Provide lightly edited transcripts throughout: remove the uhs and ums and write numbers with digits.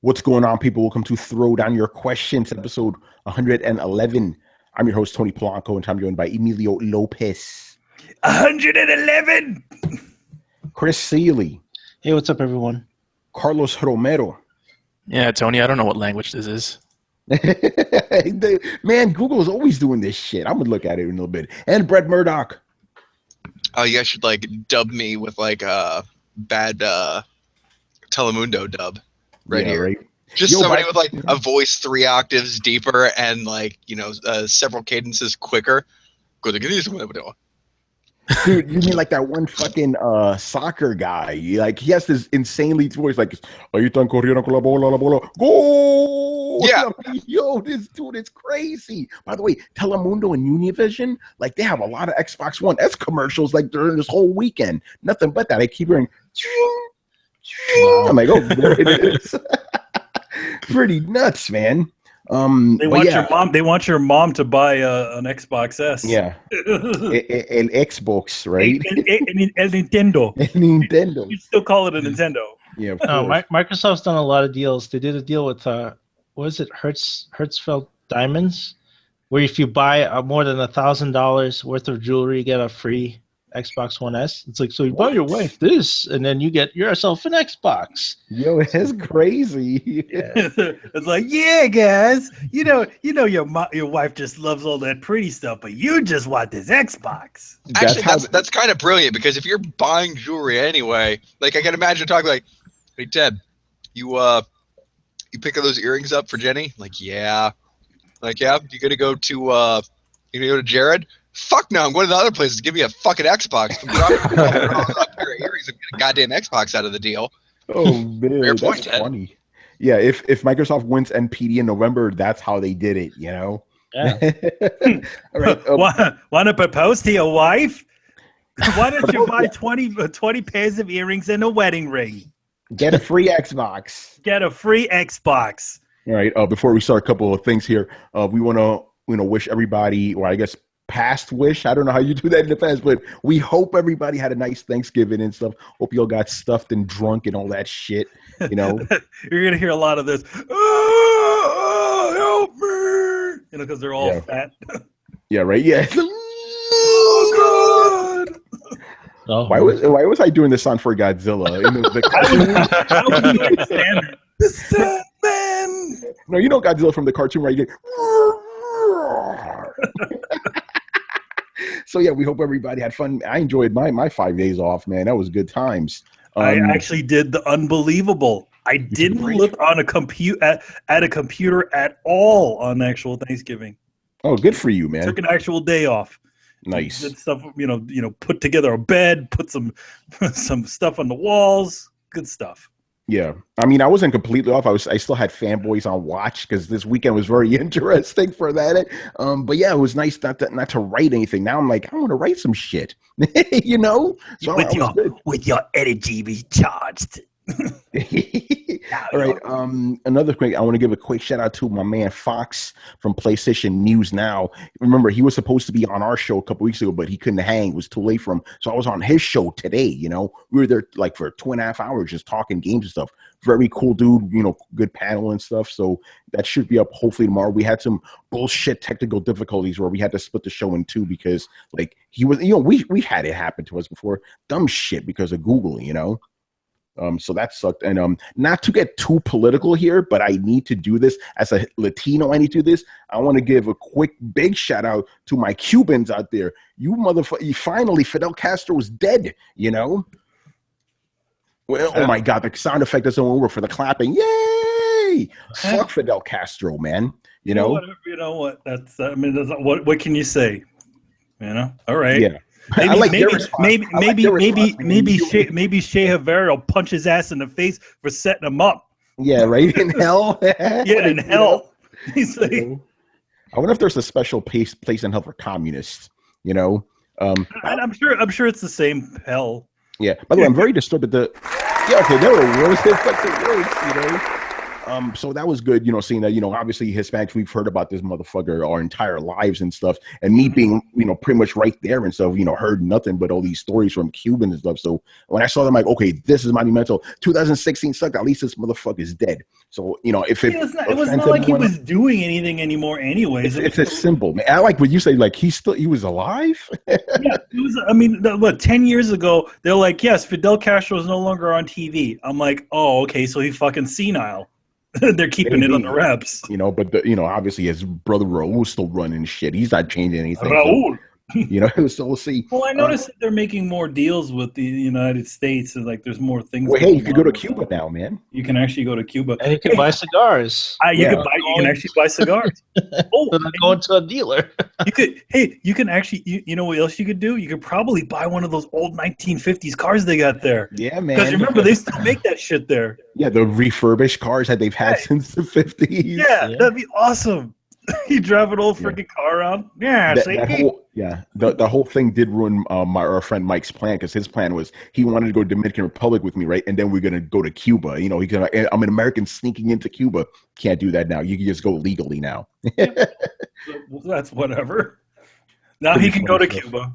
What's going on, people? Welcome to Throwdown Your Questions, episode 111. I'm your host, Tony Polanco, and I'm joined by Emilio Lopez. 111! Chris Seeley. Hey, what's up, everyone? Carlos Romero. Yeah, Tony, I don't know what language this is. Man, Google is always doing this shit. I'm going to look at it in a little bit. And Brett Murdoch. Oh, you guys should, like, dub me with, like, a bad Telemundo dub here. Right. Just somebody with, like, a voice 3 octaves deeper and, like, you know, several cadences quicker. Dude, you mean like that one fucking soccer guy? Like, he has this insanely voice, like, "Ahí están corriendo con la bola, go!" Yeah. Yo, this dude is crazy. By the way, Telemundo and Univision, like, they have a lot of Xbox One S commercials, like, during this whole weekend. Nothing but that. I keep hearing, I'm like, oh, there it is. Pretty nuts, man. They want your mom to buy an Xbox S. Yeah, an Xbox, right? El Nintendo. Nintendo. You still call it a Nintendo. Yeah. Microsoft's done a lot of deals. They did a deal with what is it, Hertzfeld Diamonds, where if you buy more than $1,000 worth of jewelry, you get a free Xbox One S. It's like, so you buy your wife this, and then you get yourself an Xbox. Yo, it's crazy. Yeah. It's like, yeah, guys, you know, your wife just loves all that pretty stuff, but you just want this Xbox. Actually, that's kind of brilliant, because if you're buying jewelry anyway, like, I can imagine talking like, "Hey, Ted, you picking those earrings up for Jenny?" Like, yeah. Like, yeah. You gonna go to Jared? Fuck no, I'm going to the other places. Give me a fucking Xbox. I'm dropping a pair of earrings and get a goddamn Xbox out of the deal. Oh, man, Fair that's point, funny. Yeah, if Microsoft wins NPD in November, that's how they did it, you know? Yeah. All right. Want to propose to your wife? Why don't you buy 20 pairs of earrings and a wedding ring? Get a free Xbox. Get a free Xbox. All right. Before we start, a couple of things here. We want to wish everybody, or I guess past wish. I don't know how you do that in the past, but we hope everybody had a nice Thanksgiving and stuff. Hope you all got stuffed and drunk and all that shit. You know, you're gonna hear a lot of this. Oh, help me! You know, because they're all fat. Yeah, right. Yeah. Oh God! Oh, why was I doing this sound for Godzilla? How would you understand it? The Sandman. No, you know Godzilla from the cartoon, right? So yeah, we hope everybody had fun. I enjoyed my 5 days off, man. That was good times. I actually did the unbelievable. I didn't look on a at a computer at all on actual Thanksgiving. Oh, good for you, man. Took an actual day off. Nice. Did stuff, you know, put together a bed, put some stuff on the walls. Good stuff. Yeah, I mean, I wasn't completely off. I still had Fanboys on watch because this weekend was very interesting for that. But yeah, it was nice not to write anything. Now I'm like, I want to write some shit, you know. So with your energy recharged. All right. Another quick. I want to give a quick shout out to my man Fox from PlayStation News Now. Remember, he was supposed to be on our show a couple weeks ago, but he couldn't hang. It was too late for him. So I was on his show today. You know, we were there like for 2.5 hours just talking games and stuff. Very cool dude. You know, good panel and stuff. So that should be up hopefully tomorrow. We had some bullshit technical difficulties where we had to split the show in two because like he was. You know, we had it happen to us before. Dumb shit because of Google. You know. So that sucked. And not to get too political here, but I need to do this as a Latino. I need to do this. I want to give a quick, big shout out to my Cubans out there. You motherfucker! Finally, Fidel Castro is dead. You know. Well, oh my God, the sound effect doesn't work for the clapping. Yay! Fuck Fidel Castro, man. You know. You know what? That's. I mean, what can you say? You know. All right. Yeah. Maybe Shea Rivera will punch his ass in the face for setting him up. Yeah, right in hell. Yeah, in hell. He's like, I wonder if there's a special place in hell for communists. You know, I'm sure it's the same hell. Yeah. By the way, I'm very disturbed at the. Yeah, okay, there were words. You know. So that was good, seeing that, obviously Hispanics, we've heard about this motherfucker our entire lives and stuff. And me being, pretty much right there and stuff, heard nothing but all these stories from Cubans and stuff. So when I saw them, like, okay, this is monumental. 2016 sucked. At least this motherfucker is dead. So, if it was not like he was doing anything anymore anyways. It's a symbol, man. I like what you say, like he was alive. Yeah, it was, I mean, 10 years ago, they're like, yes, Fidel Castro is no longer on TV. I'm like, oh, okay, so he fucking senile. They're keeping it on the reps. But obviously his brother Raul's still running shit. He's not changing anything. Raul. So we'll see. Well, I noticed that they're making more deals with the United States. And, like, there's more things. Well, hey, you can go to Cuba now, man. You can actually go to Cuba. And you can buy cigars. You can actually buy cigars. Going to a dealer. You can actually, you know what else you could do? You could probably buy one of those old 1950s cars they got there. Yeah, man. Because remember, they still make that shit there. Yeah, the refurbished cars that they've had since the 50s. Yeah, that'd be awesome. You drive an old freaking car around. Yeah, the whole thing did ruin our friend Mike's plan, because his plan was he wanted to go to Dominican Republic with me, right? And then we're gonna go to Cuba. I'm an American sneaking into Cuba. Can't do that now. You can just go legally now. Well, that's whatever. Now he can go to Cuba.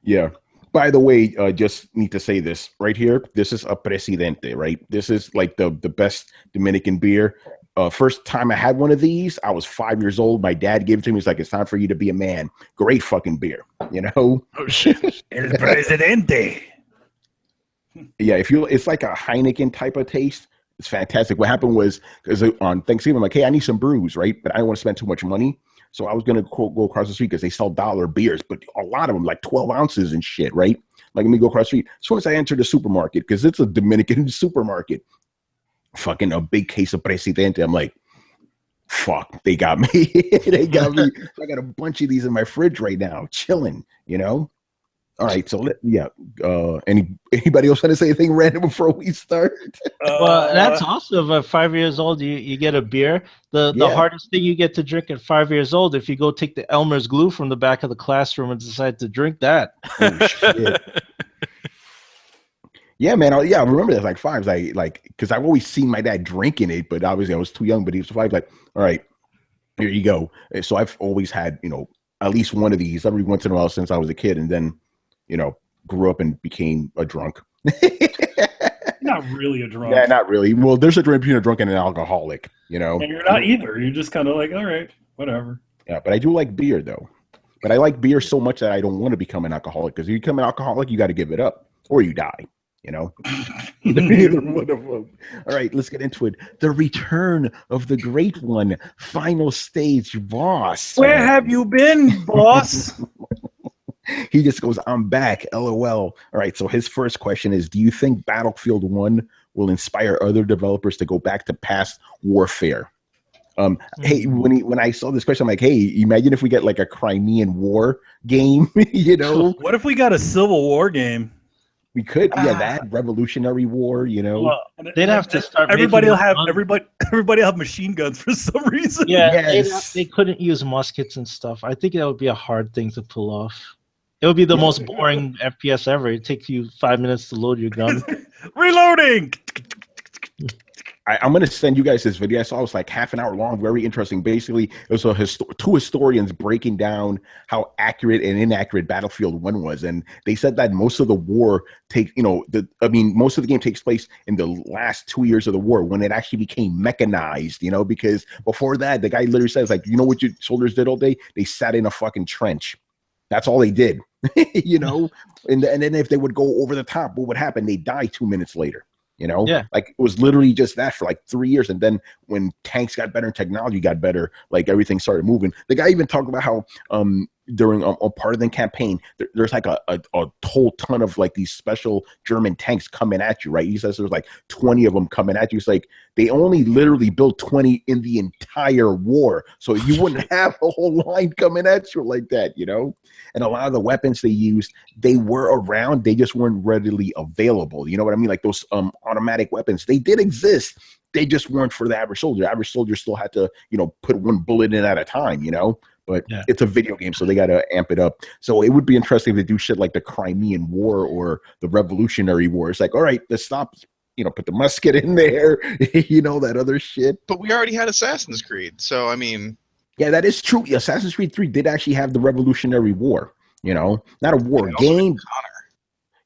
Yeah. By the way, just need to say this right here. This is a Presidente, right? This is like the best Dominican beer. First time I had one of these, I was 5 years old. My dad gave it to me. He's like, it's time for you to be a man. Great fucking beer, Oh, shit. El Presidente. Yeah, it's like a Heineken type of taste. It's fantastic. What happened was, because on Thanksgiving, I'm like, hey, I need some brews, right? But I don't want to spend too much money. So I was going to go across the street because they sell dollar beers, but a lot of them, like 12 ounces and shit, right? Like, let me go across the street. As soon as I enter the supermarket, because it's a Dominican supermarket, fucking a big case of Presidente. I'm like, fuck, they got me. They got me. I got a bunch of these in my fridge right now, chilling, All right, so anybody else want to say anything random before we start? Well, that's awesome. At 5 years old, you get a beer. The hardest thing you get to drink at 5 years old, if you go take the Elmer's glue from the back of the classroom and decide to drink that. Oh, shit. Yeah, man. I remember that, like 5. Like, because I've always seen my dad drinking it, but obviously I was too young. But he was 5. Like, all right, here you go. And so I've always had, at least one of these every once in a while since I was a kid, and then, grew up and became a drunk. Not really a drunk. Yeah, not really. Well, there's a difference between a drunk and an alcoholic. And you're not either. You're just kind of like, all right, whatever. Yeah, but I do like beer though. But I like beer so much that I don't want to become an alcoholic, because if you become an alcoholic, you got to give it up or you die. Neither one of them. All right, let's get into it. The return of the great one, final stage boss. Where have you been, boss? He just goes, I'm back, LOL. All right, so his first question is, do you think Battlefield 1 will inspire other developers to go back to past warfare? Hey, when I saw this question, I'm like, hey, imagine if we get like a Crimean War game, What if we got a Civil War game? We could, that Revolutionary War, Well, they'd have to start. Everybody will have machine guns for some reason. Yeah, yes. They couldn't use muskets and stuff. I think that would be a hard thing to pull off. It would be the most boring FPS ever. It takes you 5 minutes to load your gun. Reloading. I'm going to send you guys this video. I saw it was like half an hour long, very interesting. Basically, it was two historians breaking down how accurate and inaccurate Battlefield 1 was. And they said that most of the war most of the game takes place in the last 2 years of the war, when it actually became mechanized, because before that, the guy literally says, like, what your soldiers did all day? They sat in a fucking trench. That's all they did, and then if they would go over the top, what would happen? They'd die 2 minutes later. Like, it was literally just that for like 3 years. And then when tanks got better and technology got better, like, everything started moving. The guy even talked about how during a part of the campaign, there's like a whole ton of like these special German tanks coming at you, right? He says there's like 20 of them coming at you. It's like they only literally built 20 in the entire war, so you wouldn't have a whole line coming at you like that, And a lot of the weapons they used, they were around, they just weren't readily available. You know what I mean? Like those automatic weapons, they did exist. They just weren't for the average soldier. The average soldier still had to, put one bullet in at a time, But it's a video game, so they got to amp it up. So it would be interesting to do shit like the Crimean War or the Revolutionary War. It's like, all right, let's stop, put the musket in there, that other shit. But we already had Assassin's Creed, so I mean, yeah, that is true. Assassin's Creed 3 did actually have the Revolutionary War. Not a war game.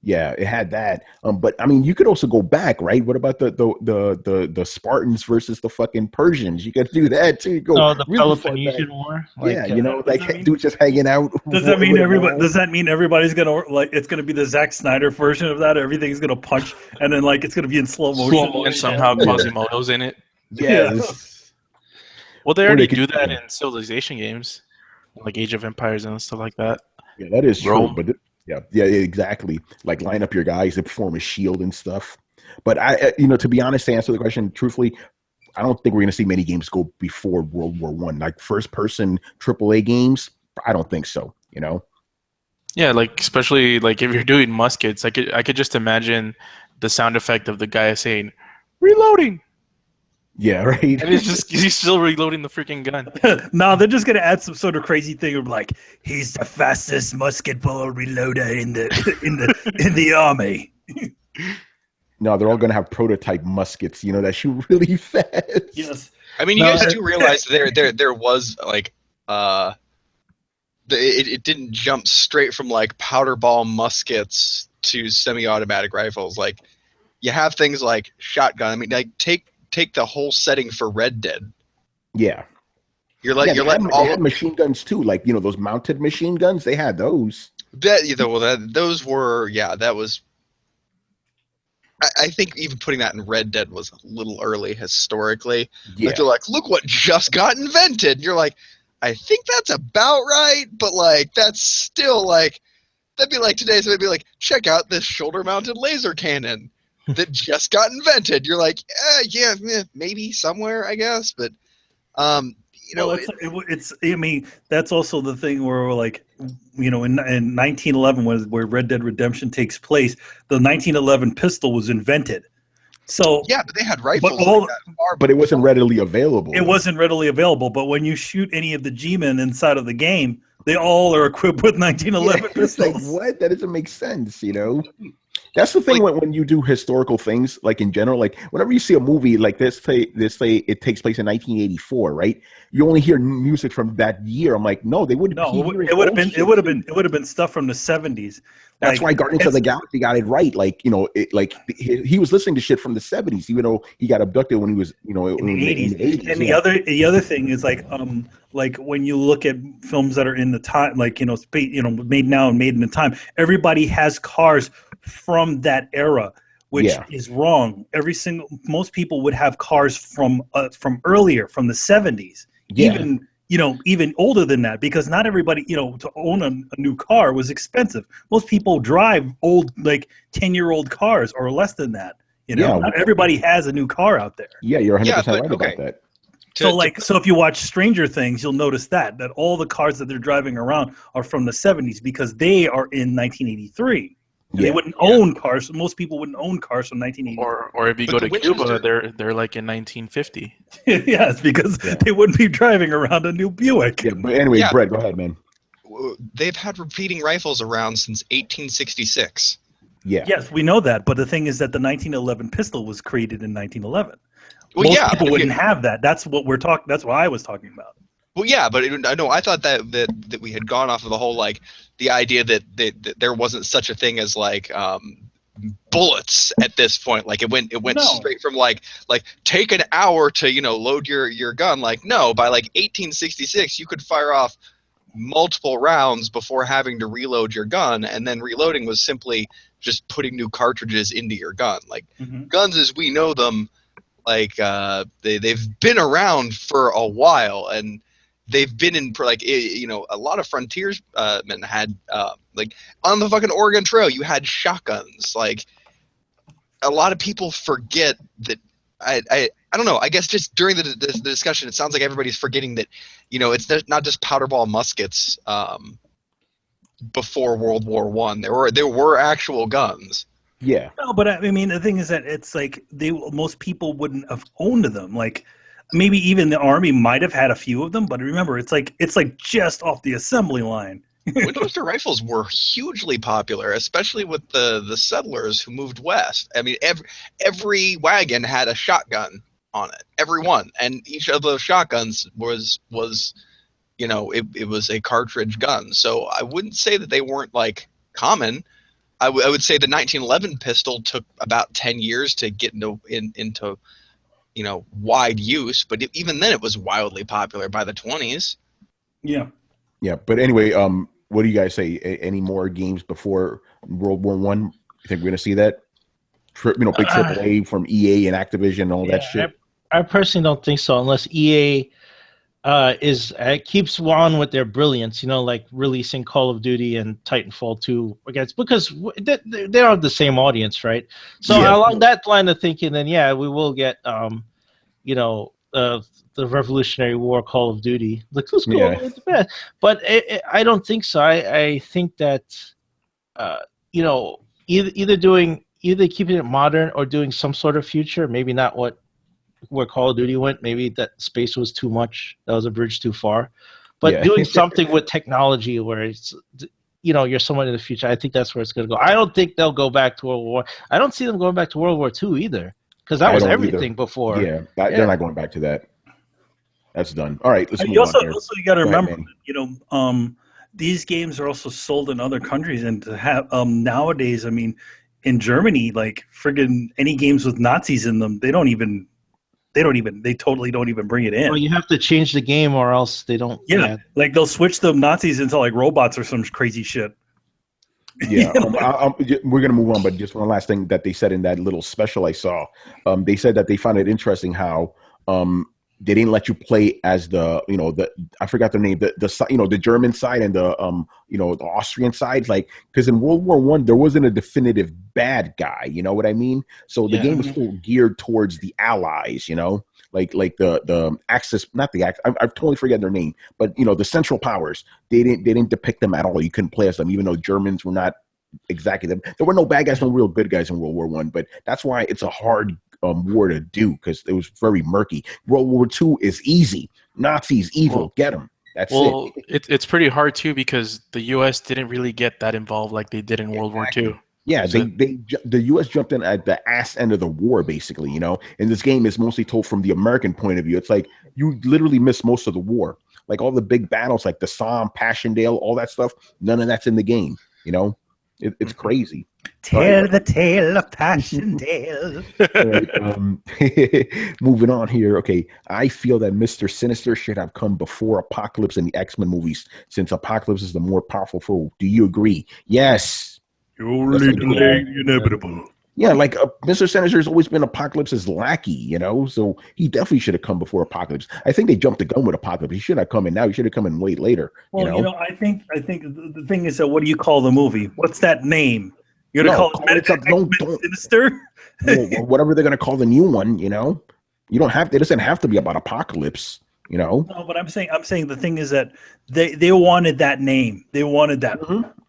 Yeah, it had that. But I mean, you could also go back, right? What about the Spartans versus the fucking Persians? You could do that too. You go the really Peloponnesian War. Dude just hanging out. Does that mean everybody? Does that mean everybody's gonna it's gonna be the Zack Snyder version of that? Everything's gonna punch, and then it's gonna be in slow motion, and somehow Quasimodo's in it. Yes. Well, they already do that in Civilization games, like Age of Empires and stuff like that. Yeah, that is true. Rome. But yeah, exactly. Like line up your guys that form a shield and stuff. But to be honest, to answer the question truthfully, I don't think we're going to see many games go before World War I. Like first-person AAA games, I don't think so. Yeah, especially if you're doing muskets, I could just imagine the sound effect of the guy saying, "Reloading." Yeah, right. And he's still reloading the freaking gun. No, they're just gonna add some sort of crazy thing of he's the fastest musket ball reloader in the army. No, they're all gonna have prototype muskets, that shoot really fast. Yes. I mean, you guys do realize there was it didn't jump straight from powder ball muskets to semi-automatic rifles. You have things like shotgun. I mean, take the whole setting for Red Dead. Yeah. You're letting all they had machine guns too, those mounted machine guns. They had those. Those were that was. I think even putting that in Red Dead was a little early historically. Yeah. They're look what just got invented. You're I think that's about right, but that's still that'd be today. So it'd be check out this shoulder-mounted laser cannon that just got invented. You're maybe somewhere, I guess, but it's. I mean, that's also the thing where we're in 1911 where Red Dead Redemption takes place. The 1911 pistol was invented. So yeah, but they had rifles. But it wasn't readily available. It wasn't readily available. But when you shoot any of the G-men inside of the game, they all are equipped with 1911 pistols. What? That doesn't make sense. That's the thing when you do historical things, in general, whenever you see a movie like this, say it takes place in 1984, right? You only hear music from that year. I'm no, they wouldn't. No, it would have been stuff from the 70s. That's why Guardians of the Galaxy got it right. He was listening to shit from the 70s, even though he got abducted when he was, in the 80s. And the other thing is when you look at films that are in the time, made now and made in the time, everybody has cars from that era, which is wrong. Most people would have cars from earlier, from the 70s, even older than that, because not everybody, to own a new car was expensive. Most people drive old, 10-year-old cars or less than that. Not everybody has a new car out there. Yeah, you're 100% right about that. So if you watch Stranger Things, you'll notice that all the cars that they're driving around are from the 70s because they are in 1983. They wouldn't own cars. Most people wouldn't own cars from 1980. Or if you go to Cuba, they're in 1950. Yes, because they wouldn't be driving around a new Buick. Yeah, but anyway, Brett, go ahead, man. They've had repeating rifles around since 1866. Yeah. Yes, we know that. But the thing is that the 1911 pistol was created in 1911. Well, Most people wouldn't have that. That's what we're talking. That's what I was talking about. Well, yeah, but I thought that we had gone off of the whole the idea that there wasn't such a thing as bullets at this point. It went straight from take an hour to load your gun. No, by 1866 you could fire off multiple rounds before having to reload your gun, and then reloading was simply just putting new cartridges into your gun. Guns as we know them, they've been around for a while, and they've been in a lot of frontiersmen had on the fucking Oregon Trail you had shotguns. A lot of people forget that. I don't know. I guess just during the discussion, it sounds like everybody's forgetting that it's not just powder ball muskets. Before World War I, there were actual guns. Yeah. No, but I mean the thing is that it's most people wouldn't have owned them. Maybe even the army might have had a few of them, but remember, it's just off the assembly line. Winchester rifles were hugely popular, especially with the settlers who moved west. I mean, every wagon had a shotgun on it, every one, and each of those shotguns was it was a cartridge gun. So I wouldn't say that they weren't like common. I would say the 1911 pistol took about 10 years to get into wide use, but even then it was wildly popular by the 20s. Yeah. Yeah, but anyway, what do you guys say? Any more games before World War One? You think we're gonna see that? Big AAA from EA and Activision and all that shit. I personally don't think so, unless EA keeps on with their brilliance. Like releasing Call of Duty and Titanfall 2 because they don't have the same audience, right? So along that line of thinking, then we will get the Revolutionary War Call of Duty. Like, let's go into bed. But I don't think so. I think that either keeping it modern or doing some sort of future. Maybe not where Call of Duty went. Maybe that space was too much. That was a bridge too far. But doing something with technology where it's you're somewhat in the future. I think that's where it's going to go. I don't think they'll go back to World War. I don't see them going back to World War II either, because that was everything before. They're not going back to that. That's done. All right, let's move on. Also, you got to remember, these games are also sold in other countries, and to have nowadays, I mean, in Germany, like friggin' any games with Nazis in them, they totally don't even bring it in. Well, you have to change the game, or else they don't. Yeah, like they'll switch the Nazis into like robots or some crazy shit. Yeah, we're gonna move on, but just one last thing that they said in that little special I saw. They said that they found it interesting how they didn't let you play as I forgot the name, the German side and the Austrian side, like, because in World War One there wasn't a definitive bad guy, you know what I mean? So the game was still geared towards the Allies, like the Axis, not the Axis, I totally forget their name, but the Central Powers, they didn't depict them at all. You couldn't play as them, even though Germans were not exactly them. There were no bad guys, no real good guys in World War One, but that's why it's a hard war to do, because it was very murky. World War II is easy. Nazis evil, get them. That's it. It's pretty hard too, because the U.S. didn't really get that involved like they did in World War II. Yeah, the U.S. jumped in at the ass end of the war, basically. And this game is mostly told from the American point of view. It's like you literally miss most of the war, like all the big battles, like the Somme, Passchendaele, all that stuff. None of that's in the game. It's crazy. Tell the tale of Passchendaele. Right, moving on here. Okay, I feel that Mister Sinister should have come before Apocalypse in the X-Men movies, since Apocalypse is the more powerful foe. Do you agree? Yes. You're only delaying the inevitable. Yeah, like Mister Sinister has always been Apocalypse's lackey, so he definitely should have come before Apocalypse. I think they jumped the gun with Apocalypse. He should have come in now. He should have come in way later. Well, I think the thing is that, what do you call the movie? What's that name? You're gonna call it Sinister? Well, whatever they're gonna call the new one. You don't have. It doesn't have to be about Apocalypse. No, but I'm saying the thing is that they wanted that name. They wanted that.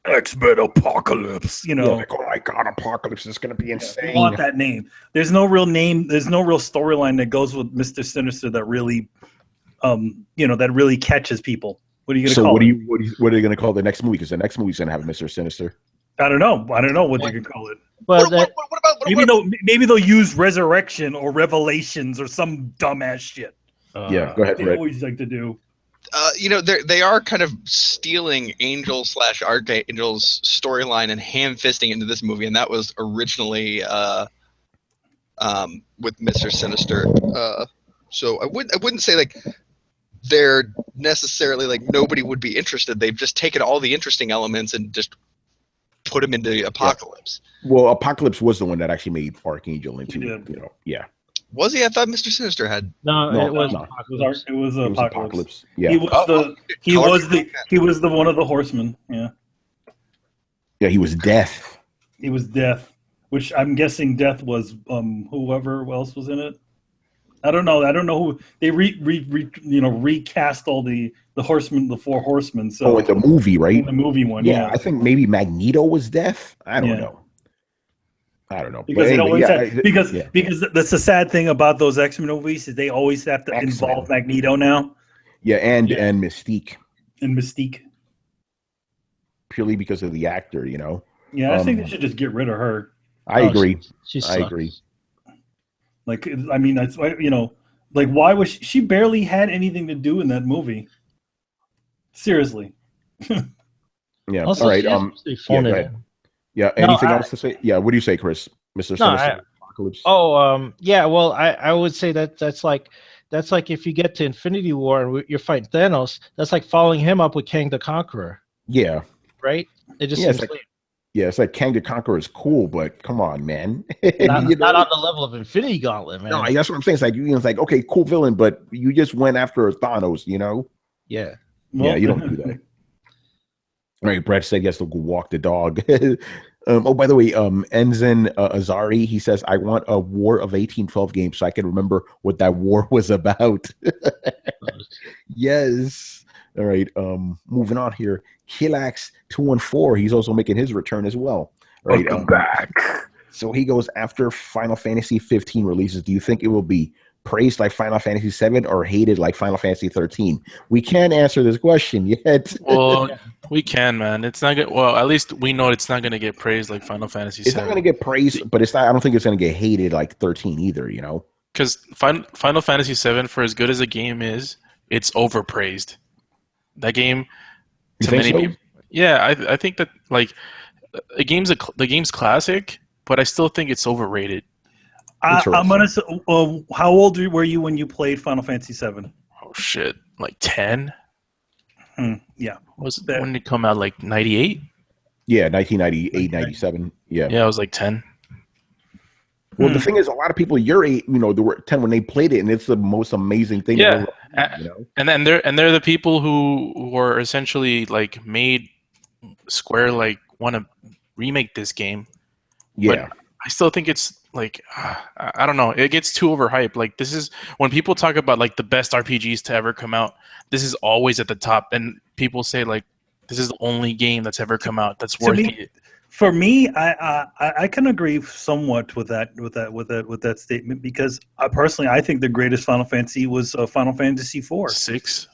X-Men Apocalypse, like, oh my god, Apocalypse is going to be insane. I want that name. There's no real name. There's no real storyline that goes with Mister Sinister that really, that really catches people. What are you going to call it? What are you going to call the next movie? Because the next movie's going to have Mister Sinister. I don't know what they're going to call it. But maybe they'll use Resurrection or Revelations or some dumbass shit. Go ahead. They always like to do. They are kind of stealing Angel/Archangel's storyline and ham-fisting into this movie, and that was originally with Mister Sinister. So I wouldn't say like they're necessarily like nobody would be interested. They've just taken all the interesting elements and just put them into Apocalypse. Well, Apocalypse was the one that actually made Archangel into Was he? I thought Mister Sinister had. No, it was. It was Apocalypse. Yeah, he was the one of the horsemen. Yeah. Yeah, he was Death. He was Death, which I'm guessing Death was whoever else was in it. I don't know who they recast all the horsemen, the four horsemen. So in the movie, right? In the movie one. Yeah, I think maybe Magneto was Death. I don't know. Because because that's the sad thing about those X-Men movies is they always have to involve Magneto now. Yeah, and Mystique. And Mystique. purely because of the actor. You know. Yeah, I think they should just get rid of her. I agree. I agree. Like, I mean, that's you know, like, why was she barely had anything to do in that movie? Seriously. Yeah. Also, All right. Yeah, Anything else to say? Yeah. What do you say, Chris? Mr. Sinister Apocalypse. Yeah. Well, I would say that's like if you get to Infinity War and you're fighting Thanos, that's like following him up with Kang the Conqueror. Yeah. Right. It just seems lame. Yeah, it's like Kang the Conqueror is cool, but come on, man. Not on the level of Infinity Gauntlet, man. No, that's what I'm saying. It's like, it's like, okay, cool villain, but you just went after Thanos, you know? Yeah. Yeah, you don't do that. All right, Brett said he has to go walk the dog. By the way, Ensign Azari, he says, I want a War of 1812 game so I can remember what that war was about. Yes. All right, moving on here. Kilax214, he's also making his return as well. All right, back. So he goes, after Final Fantasy 15 releases, do you think it will be praised like Final Fantasy 7 or hated like Final Fantasy 13? We can't answer this question yet. Well, we can, man. It's not good. Well, at least we know it's not going to get praised like Final Fantasy 7. It's not going to get praised, but it's not. I don't think it's going to get hated like 13 either. You know, because Final Fantasy 7, for as good as a game is, it's overpraised. That game, to many people, yeah, I think that like the game's classic, but I still think it's overrated. I'm gonna say, how old were you when you played Final Fantasy 7? Oh shit, like 10. Yeah, Was it when did it come out? Like 98? Yeah, 1998, 97. Yeah, I was like 10. Well, the thing is, a lot of people your age, they were 10 when they played it, and it's the most amazing thing. Yeah, and then they're the people who were essentially like made Square like want to remake this game. Yeah, but I still think it's like I don't know. It gets too overhyped. Like this is when people talk about like the best RPGs to ever come out. This is always at the top, and people say like this is the only game that's ever come out that's worth it. For me, I can agree somewhat with that statement because I think the greatest Final Fantasy was Final Fantasy IV. 6.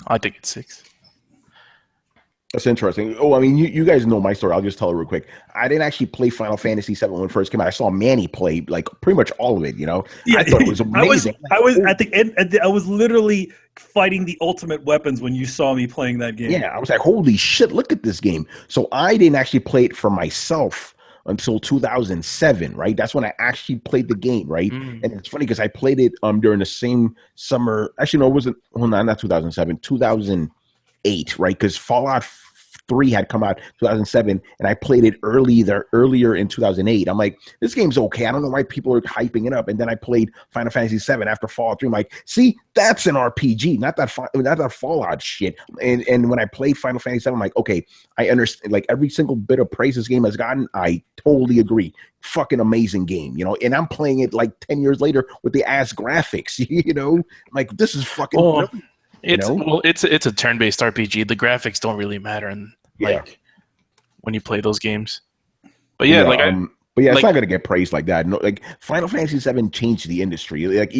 I think it's 6. That's interesting. Oh, I mean, you guys know my story. I'll just tell it real quick. I didn't actually play Final Fantasy VII when it first came out. I saw Manny play like pretty much all of it. Yeah, I thought it was amazing. I was at the end. I was literally fighting the ultimate weapons when you saw me playing that game. Yeah, I was like, holy shit, look at this game. So I didn't actually play it for myself until 2007, right? That's when I actually played the game, right? And it's funny because I played it during the same summer. Actually, no, it wasn't. Hold on, not 2007, 2008, right? Because Fallout 3 had come out 2007, and I played it earlier in 2008. I'm like, this game's okay. I don't know why people are hyping it up. And then I played Final Fantasy 7 after Fallout 3. I'm like, see, that's an RPG, not that Fallout shit. And when I played Final Fantasy 7, I'm like, okay, I understand. Like every single bit of praise this game has gotten, I totally agree. Fucking amazing game, and I'm playing it like 10 years later with the ass graphics. I'm like, this is fucking brilliant. It's a turn-based RPG. The graphics don't really matter, when you play those games. But it's not gonna get praised like that. No, like Final Fantasy VII changed the industry. Like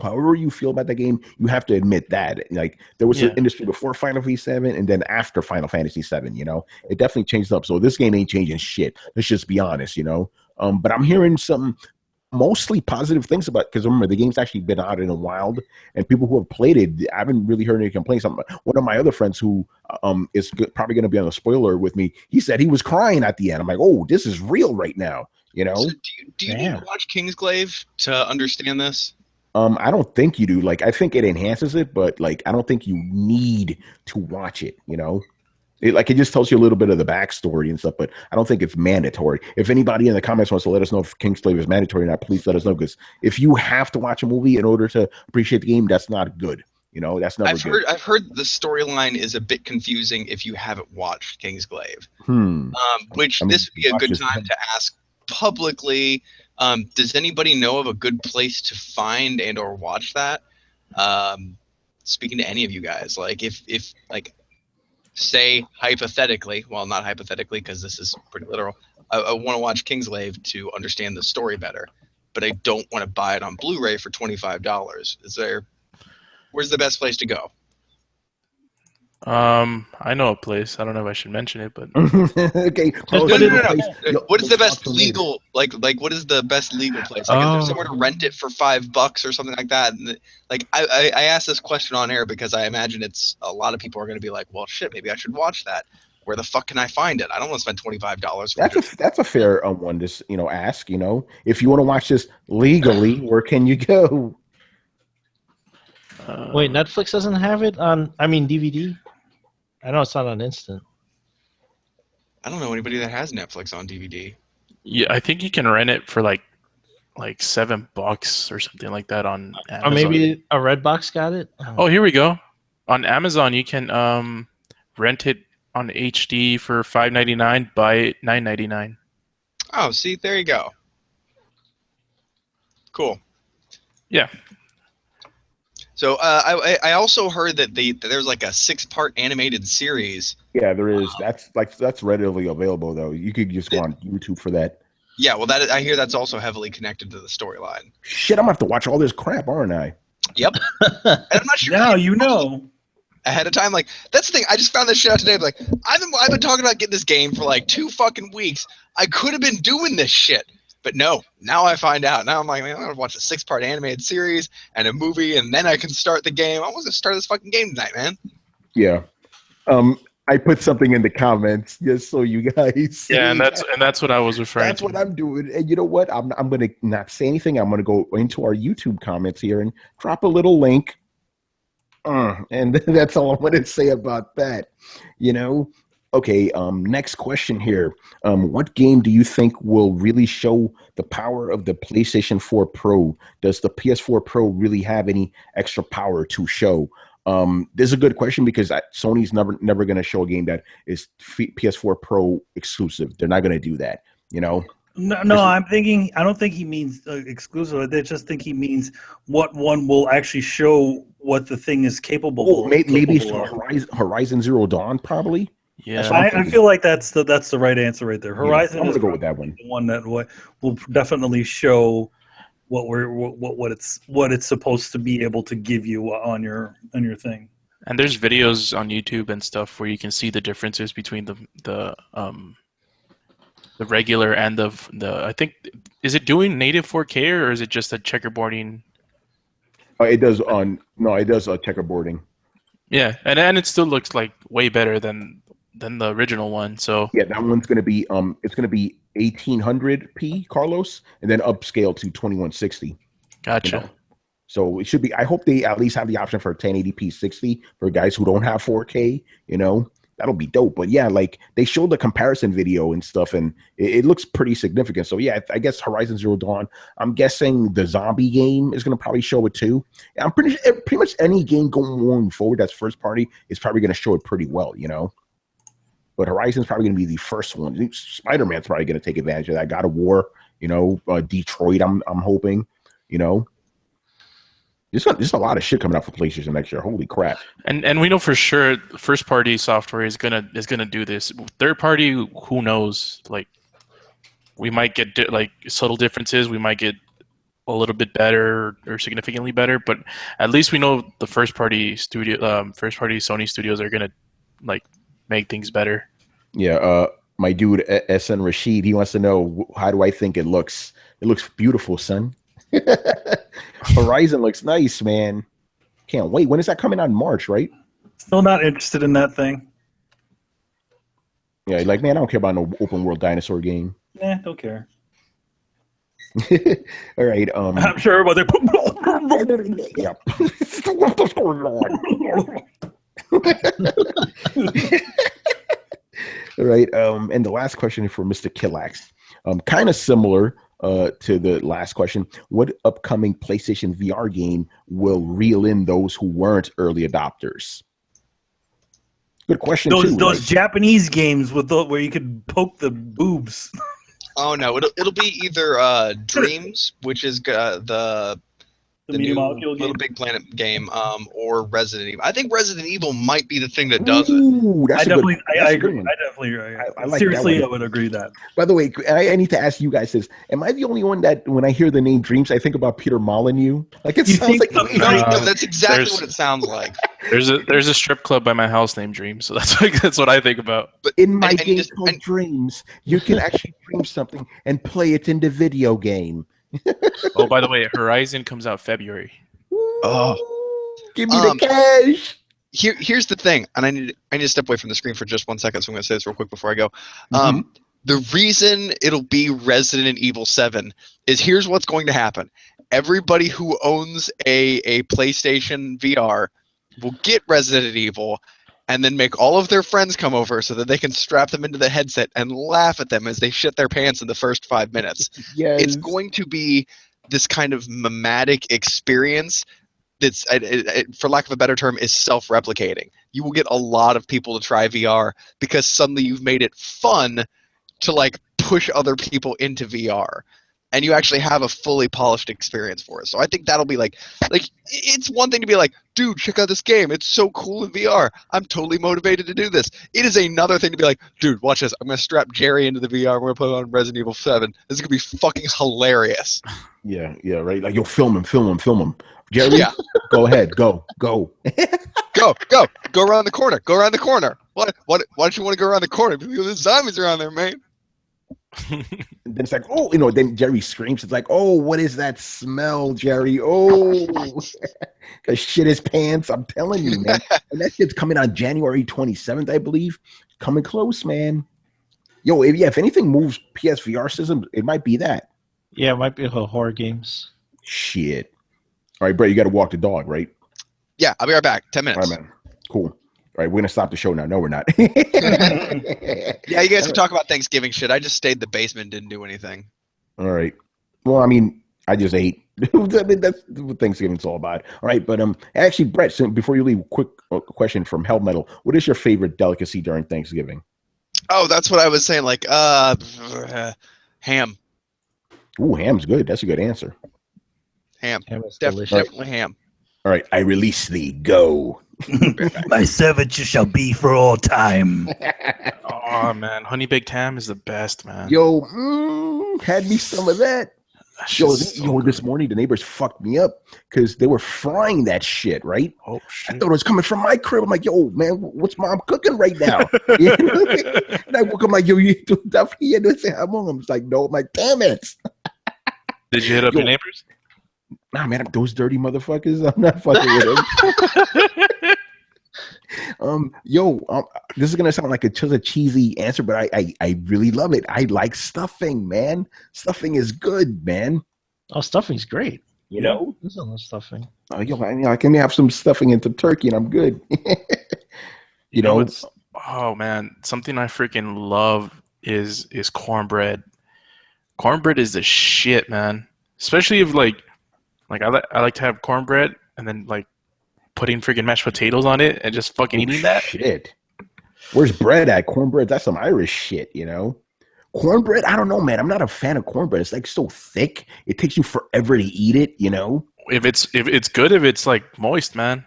however you feel about the game, you have to admit that. Like there was an industry before Final Fantasy VII, and then after Final Fantasy VII. It definitely changed up. So this game ain't changing shit. Let's just be honest. But I'm hearing some mostly positive things about, because remember the game's actually been out in a while, and people who have played it, I haven't really heard any complaints. One of my other friends who is probably going to be on a spoiler with me, he said he was crying at the end. I'm like, oh, this is real right now. So do you need to watch Kingsglaive to understand this? I don't think you do. Like I think it enhances it, but like I don't think you need to watch it. It just tells you a little bit of the backstory and stuff, but I don't think it's mandatory. If anybody in the comments wants to let us know if Kingsglaive is mandatory or not, please let us know. Because if you have to watch a movie in order to appreciate the game, that's not good. That's never good. I've heard the storyline is a bit confusing if you haven't watched Kingsglaive. This would be a good time to ask publicly. Does anybody know of a good place to find and or watch that? Speaking to any of you guys, like if say hypothetically, well, not hypothetically because this is pretty literal, I want to watch Kingsglaive to understand the story better, but I don't want to buy it on Blu-ray for $25. Where's the best place to go? I know a place. I don't know if I should mention it, but Okay. No, Carlos, no, you know no, a place? no. Yo, What is the talk best to him later. legal what is the best legal place? Like, is there somewhere to rent it for $5 or something like that? And like, I asked this question on air because I imagine it's a lot of people are going to be like, well, shit, maybe I should watch that. Where the fuck can I find it? I don't want to spend $25. That's a fair one to ask. If you want to watch this legally, where can you go? Wait, Netflix doesn't have it on. I mean, DVD. I know it's not on instant. I don't know anybody that has Netflix on DVD. yeah, I think you can rent it for like $7 or something like that on Amazon. Or maybe a Redbox got it. Oh, here we go. On Amazon, you can rent it on HD for $5.99, buy it $9.99. Oh, see, there you go. Cool. Yeah. So I also heard that there's like a 6-part animated series. Yeah, there is. That's readily available though. You could just go on YouTube for that. Yeah, well, I hear that's also heavily connected to the storyline. Shit, I'm gonna have to watch all this crap, aren't I? Yep. And I'm not sure. Now you know. Ahead of time, like that's the thing. I just found this shit out today. Like I've been talking about getting this game for like 2 fucking weeks. I could have been doing this shit, but no. Now I find out. Now I'm like, man, I'm gonna watch a 6-part animated series and a movie, and then I can start the game. I want to start this fucking game tonight, man. Yeah. I put something in the comments just so you guys see. Yeah, and that's what I was referring That's to. what I'm doing. And you know what? I'm gonna not say anything. I'm gonna go into our YouTube comments here and drop a little link. And that's all I'm gonna say about that. Okay. Next question here. What game do you think will really show the power of the PlayStation 4 Pro? Does the PS4 Pro really have any extra power to show? This is a good question because Sony's never going to show a game that is PS4 Pro exclusive. They're not going to do that. No, I'm thinking. I don't think he means exclusive. I just think he means what one will actually show what the thing is capable. Maybe Horizon Zero Dawn, probably. Yeah, I feel like that's the right answer right there. Horizon I'm is gonna go with that one. the one that will definitely show what it's supposed to be able to give you on your thing. and there's videos on YouTube and stuff where you can see the differences between the regular and the I think, is it doing native 4K or is it just a checkerboarding? It does checkerboarding. Yeah, and it still looks like way better than the original one. So Yeah, that one's gonna be it's gonna be 1800p, Carlos, and then upscale to 2160. gotcha. So it should be. I hope they at least have the option for 1080p 60 for guys who don't have 4K. That'll be dope. But yeah, like they showed the comparison video and stuff, and it looks pretty significant. So yeah, I guess Horizon Zero Dawn. I'm guessing the zombie game is gonna probably show it too. I'm pretty much any game going forward that's first party is probably gonna show it pretty well. But Horizon's probably going to be the first one. Spider-Man's probably going to take advantage of that. God of War, Detroit. I'm hoping. There's a lot of shit coming out for PlayStation next year. Holy crap! And we know for sure first party software is gonna do this. Third party, who knows? Like we might get subtle differences. We might get a little bit better or significantly better. But at least we know the first party Sony studios are gonna make things better. Yeah, my dude SN Rashid, he wants to know, how do I think it looks? It looks beautiful, son. Horizon looks nice, man. Can't wait. When is that coming out? In March, right? Still not interested in that thing. Yeah, man, I don't care about no open world dinosaur game. Nah, don't care. All right. I'm sure everybody. Yeah. All right. And the last question for Mr. Killax. Kind of similar to the last question. What upcoming PlayStation VR game will reel in those who weren't early adopters? Good question. Those Japanese games where you could poke the boobs. Oh no, it'll be either Dreams, which is the The Media Molecule game. Little Big Planet game, or Resident Evil. I think Resident Evil might be the thing that does it. Ooh, that's I a definitely, good, I that's a agree. good one. I definitely, I like seriously, that I one. would agree that. By the way, I need to ask you guys this: am I the only one that, when I hear the name Dreams, I think about Peter Molyneux? Like it You sounds think like so? No, that's exactly what it sounds like. There's a strip club by my house named Dreams, so that's what I think about. But in my and game called Dreams, you can actually dream something and play it in the video game. Oh, by the way, Horizon comes out February. Give me the cash. Here's the thing, and I need to step away from the screen for just 1 second, so I'm going to say this real quick before I go. The reason it'll be Resident Evil 7 is here's what's going to happen. Everybody who owns a PlayStation VR will get Resident Evil and then make all of their friends come over so that they can strap them into the headset and laugh at them as they shit their pants in the first 5 minutes. Yes. It's going to be this kind of mimetic experience that's, for lack of a better term, is self-replicating. You will get a lot of people to try VR because suddenly you've made it fun to like push other people into VR. And you actually have a fully polished experience for it. So I think that'll be like it's one thing to be like, dude, check out this game. It's so cool in VR. I'm totally motivated to do this. It is another thing to be like, dude, watch this. I'm going to strap Jerry into the VR. We're going to play on Resident Evil 7. This is going to be fucking hilarious. Yeah, right. Like, you'll film him. Jerry, go ahead. Go. Go around the corner. Why don't you want to go around the corner? Because there's zombies around there, man. And then it's like, oh, then Jerry screams. It's like, oh, what is that smell, Jerry? Oh, because shit his pants. I'm telling you, man. And that shit's coming on January 27th, I believe. Coming close, man. Yo, if anything moves PSVR systems, it might be that. Yeah, it might be horror games. Shit. All right, Brett, you got to walk the dog, right? Yeah, I'll be right back. 10 minutes. All right, man. Cool. All right, we're going to stop the show now. No, we're not. Yeah, you guys can talk about Thanksgiving shit. I just stayed in the basement and didn't do anything. All right. Well, I mean, I just ate. That's what Thanksgiving's all about. All right, but actually, Brett, so before you leave, quick question from Hell Metal. What is your favorite delicacy during Thanksgiving? Oh, that's what I was saying. Like, ham. Ooh, ham's good. That's a good answer. Ham. Ham is delicious. Definitely ham. All right, I release thee. Go. My servant shall be for all time. Oh man, honey baked ham is the best, man. Yo, had me some of that. Yo, So this morning the neighbors fucked me up because they were frying that shit, right? Oh I shit. thought it was coming from my crib. I'm like, yo, man, what's mom cooking right now? And I woke up like, yo, you definitely had to say I'm on. I'm like, no, I'm like, damn it. Did you hit up your neighbors? Nah, man, those dirty motherfuckers. I'm not fucking with them. This is gonna sound like just a cheesy answer, but I really love it. I like stuffing, man. Stuffing is good, man. Oh, stuffing's great. You know, There's a lot of stuffing. I can have some stuffing into turkey, and I'm good. you know, It's, oh man, something I freaking love is cornbread. Cornbread is the shit, man. Especially if like I like to have cornbread and then like putting freaking mashed potatoes on it and just fucking eating that. Shit. Where's bread at? Cornbread, that's some Irish shit, you know? Cornbread, I don't know, man. I'm not a fan of cornbread. It's like so thick. It takes you forever to eat it, you know? If it's good, if it's like moist, man.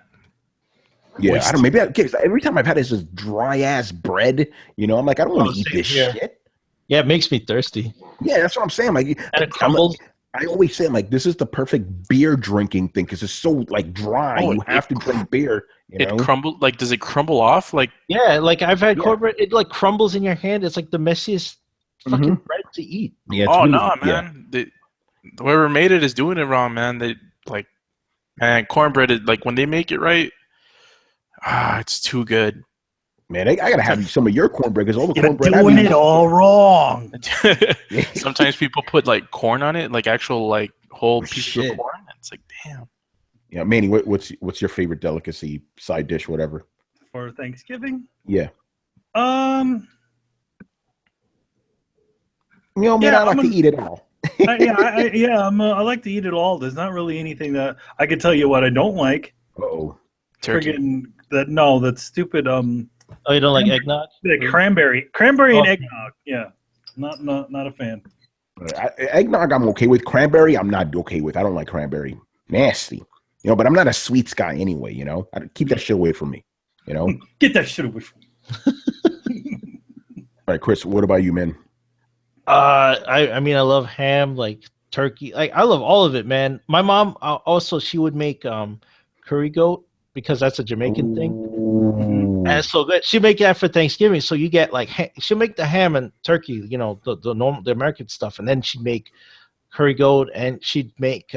Yeah, Moist. I don't. Maybe every time I've had this dry ass bread, you know. I'm like, I don't want to eat same this here. shit. Yeah, it makes me thirsty. Yeah, that's what I'm saying. Like, And it crumbles. I always say, like, this is the perfect beer drinking thing because it's so like dry. Oh, you have to drink beer. You know? It crumble like does it crumble off? Like Yeah, like I've had Yeah. cornbread. It like crumbles in your hand. It's like the messiest fucking bread to eat. Yeah, oh really, no, yeah. man. Whoever made it is doing it wrong, man. They like man, cornbread is like when they make it right, it's too good. Man, I gotta have some of your cornbread because all the You're cornbread doing it all wrong. Sometimes people put like corn on it, like actual like whole pieces Shit. of corn. It's like damn. Yeah, Manny, what's your favorite delicacy, side dish, whatever? For Thanksgiving? Yeah. Yeah, You know, man, Yeah, I like I'm to eat it all. I like to eat it all. There's not really anything that I can tell you what I don't like. Uh-oh. Turkey. Friggin' that stupid Oh, you don't like eggnog? the cranberry and eggnog. Yeah, not a fan. Eggnog I'm okay with. Cranberry I'm not okay with. I don't like cranberry. Nasty. You know, but I'm not a sweets guy anyway, you know. I keep that shit away from me, you know. Get that shit away from me. All right, Chris, what about you, man? I mean, I love ham, like turkey. Like, I love all of it, man. My mom also, she would make curry goat, because that's a Jamaican thing. Ooh. And it's so good. She make that for Thanksgiving. So you get like she'll make the ham and turkey, you know, the normal, the American stuff, and then she'd make curry goat, and she'd make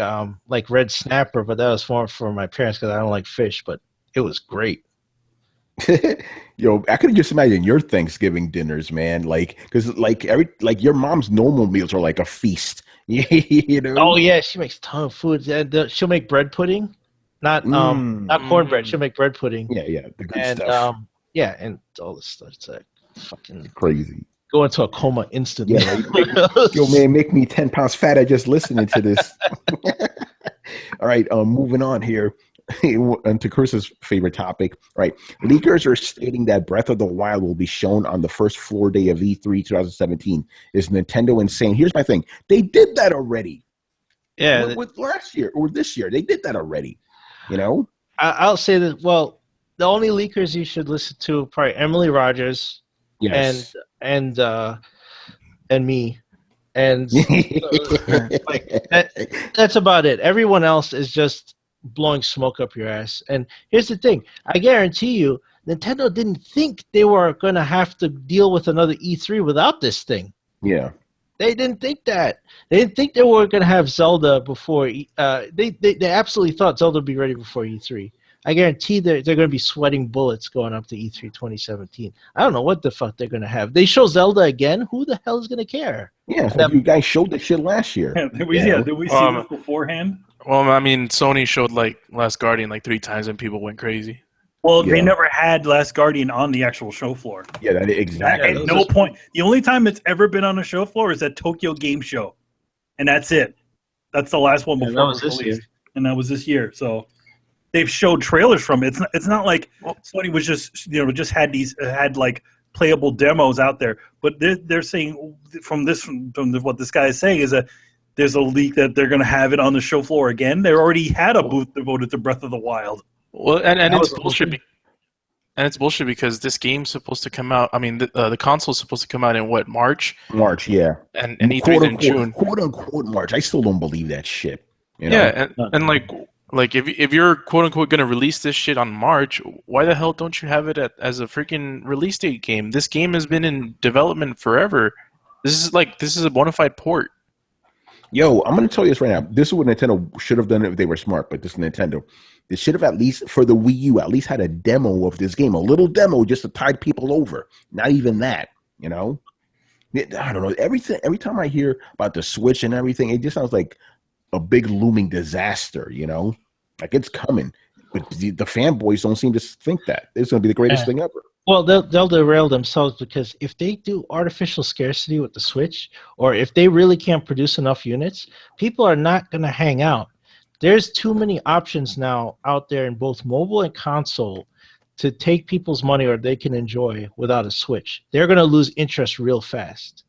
like red snapper, but that was more for my parents because I don't like fish. But it was great. Yo, I could just imagine your Thanksgiving dinners, man. Like, because like your mom's normal meals are like a feast. You know? Oh yeah, she makes a ton of food. And she'll make bread pudding, not cornbread. She'll make bread pudding. Yeah, the good stuff. Yeah, and all this stuff. It's like fucking crazy. Go into a coma instantly. Yeah, yo, man, make me 10 pounds fatter just listening to this. All right, moving on here. And to Chris's favorite topic, right? Leakers are stating that Breath of the Wild will be shown on the first floor day of E3 2017. Is Nintendo insane? Here's my thing. They did that already. Yeah. With last year or this year. They did that already. You know? I'll say that, well, the only leakers you should listen to are probably Emily Rogers, yes, and me. And like that's about it. Everyone else is just blowing smoke up your ass. And here's the thing, I guarantee you Nintendo didn't think they were going to have to deal with another E3 without this thing. Yeah, they didn't think that. They didn't think they were going to have Zelda before they absolutely thought Zelda would be ready before E3. I guarantee they're going to be sweating bullets going up to E3 2017. I don't know what the fuck they're going to have. They show Zelda again, who the hell is going to care? Yeah, so you guys showed the shit last year. Did we see this beforehand? Well, I mean, Sony showed like Last Guardian like 3 times and people went crazy. Well, they never had Last Guardian on the actual show floor. Yeah, exactly. At no point. The only time it's ever been on a show floor is at Tokyo Game Show, and that's it. That's the last one before that was it was this released, and that was this year. So they've showed trailers from it. It's not like Sony was just had like playable demos out there, but they're saying from what this guy is saying is that there's a leak that they're going to have it on the show floor again. They already had a booth devoted to Breath of the Wild. Well, and it's bullshit. And it's bullshit because this game's supposed to come out. I mean, the console's supposed to come out in what, March? March, yeah. And E3's in June. Quote unquote March. I still don't believe that shit. You know? Yeah, and like if you're quote unquote going to release this shit on March, why the hell don't you have it as a freaking release date game? This game has been in development forever. This is a bona fide port. Yo, I'm going to tell you this right now. This is what Nintendo should have done if they were smart, but this is Nintendo. They should have, at least for the Wii U, at least had a demo of this game, a little demo just to tide people over. Not even that, you know? I don't know. Every time I hear about the Switch and everything, it just sounds like a big looming disaster, you know? Like it's coming. But the fanboys don't seem to think that. It's going to be the greatest thing ever. Well, they'll derail themselves because if they do artificial scarcity with the Switch, or if they really can't produce enough units, people are not going to hang out. There's too many options now out there in both mobile and console to take people's money or they can enjoy without a Switch. They're going to lose interest real fast.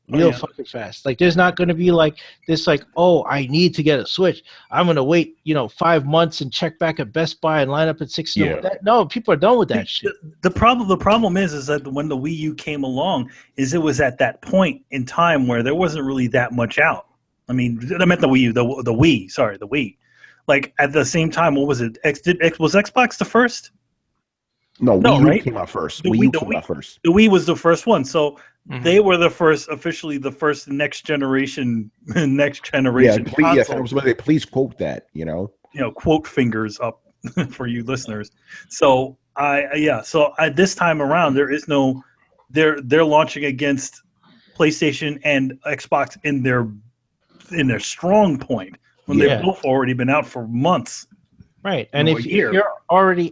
Fucking fast. Like there's not going to be like this like, oh, I need to get a Switch. I'm going to wait, 5 months and check back at Best Buy and line up at 6. No, people are done with that shit. The problem is that when the Wii U came along, it was at that point in time where there wasn't really that much out. I mean, I meant the Wii U, the Wii. Sorry, the Wii. Like at the same time, what was it? Was Xbox the first? No, Wii U right? came out first. The Wii U came out first. The Wii was the first one, so they were officially the first next generation. Yeah, please quote that. Quote fingers up for you listeners. So this time around, there is no. They're launching against PlayStation and Xbox in their strong point when they've both already been out for months. Right, and if you're already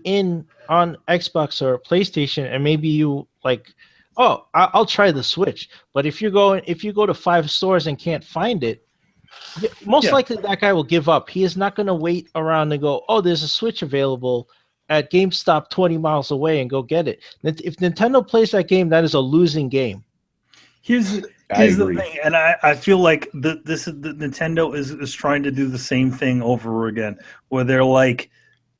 on Xbox or PlayStation, and maybe you like, oh, I'll try the Switch. But if you go to 5 stores and can't find it, most likely that guy will give up. He is not going to wait around and go, oh, there's a Switch available at GameStop 20 miles away and go get it. If Nintendo plays that game, that is a losing game. Here's Here's the thing, and I feel like the Nintendo is trying to do the same thing over again, where they're like,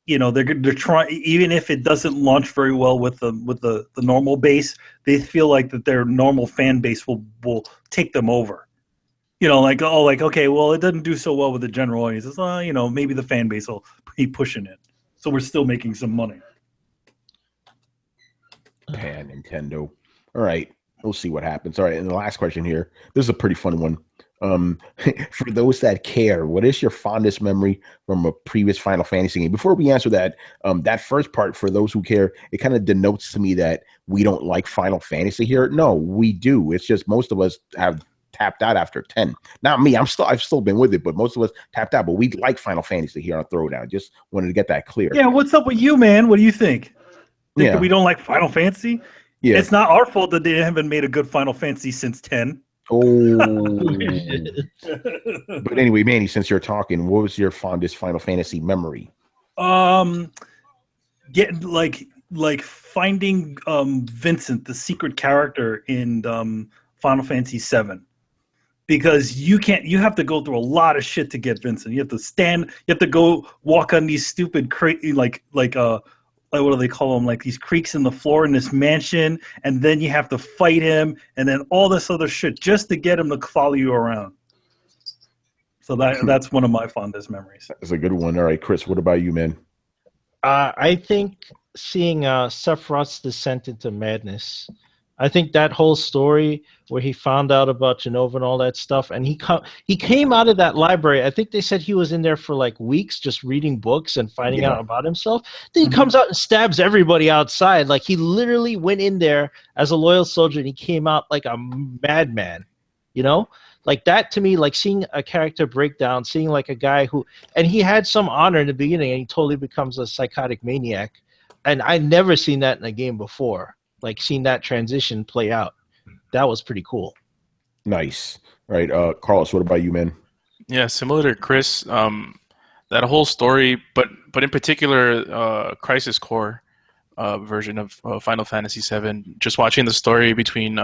you know, they're trying, even if it doesn't launch very well with the normal base, they feel like that their normal fan base will take them over. You know, like, oh, like, okay, well, it doesn't do so well with the general audience. It's, you know, maybe the fan base will keep pushing it, so we're still making some money. Yeah, Nintendo. All right. We'll see what happens. All right, and the last question here. This is a pretty fun one. For those that care, what is your fondest memory from a previous Final Fantasy game? Before we answer that, that first part, for those who care, it kind of denotes to me that we don't like Final Fantasy here. No, we do. It's just most of us have tapped out after 10. Not me. I've still been with it, but most of us tapped out. But we like Final Fantasy here on Throwdown. Just wanted to get that clear. Yeah, what's up with you, man? What do you think? That we don't like Final Fantasy? Yeah. It's not our fault that they haven't made a good Final Fantasy since 10. Oh. But anyway, Manny, since you're talking, what was your fondest Final Fantasy memory? Getting like finding Vincent, the secret character in Final Fantasy VII. Because you have to go through a lot of shit to get Vincent. You have to go walk on these stupid what do they call them? Like these creaks in the floor in this mansion, and then you have to fight him, and then all this other shit just to get him to follow you around. So that's one of my fondest memories. That's a good one. All right, Chris, what about you, man? I think seeing Sephiroth's descent into madness. I think that whole story where he found out about Jenova and all that stuff, and he came out of that library. I think they said he was in there for like weeks just reading books and finding out about himself. Then he comes out and stabs everybody outside. Like he literally went in there as a loyal soldier and he came out like a madman, you know? Like that to me, like seeing a character break down, seeing like a guy and he had some honor in the beginning and he totally becomes a psychotic maniac. And I'd never seen that in a game before. Like seeing that transition play out, that was pretty cool. Nice. All right, Carlos, what about you, man? Yeah, similar to Chris, that whole story, but in particular, Crisis Core version of Final Fantasy VII. Just watching the story between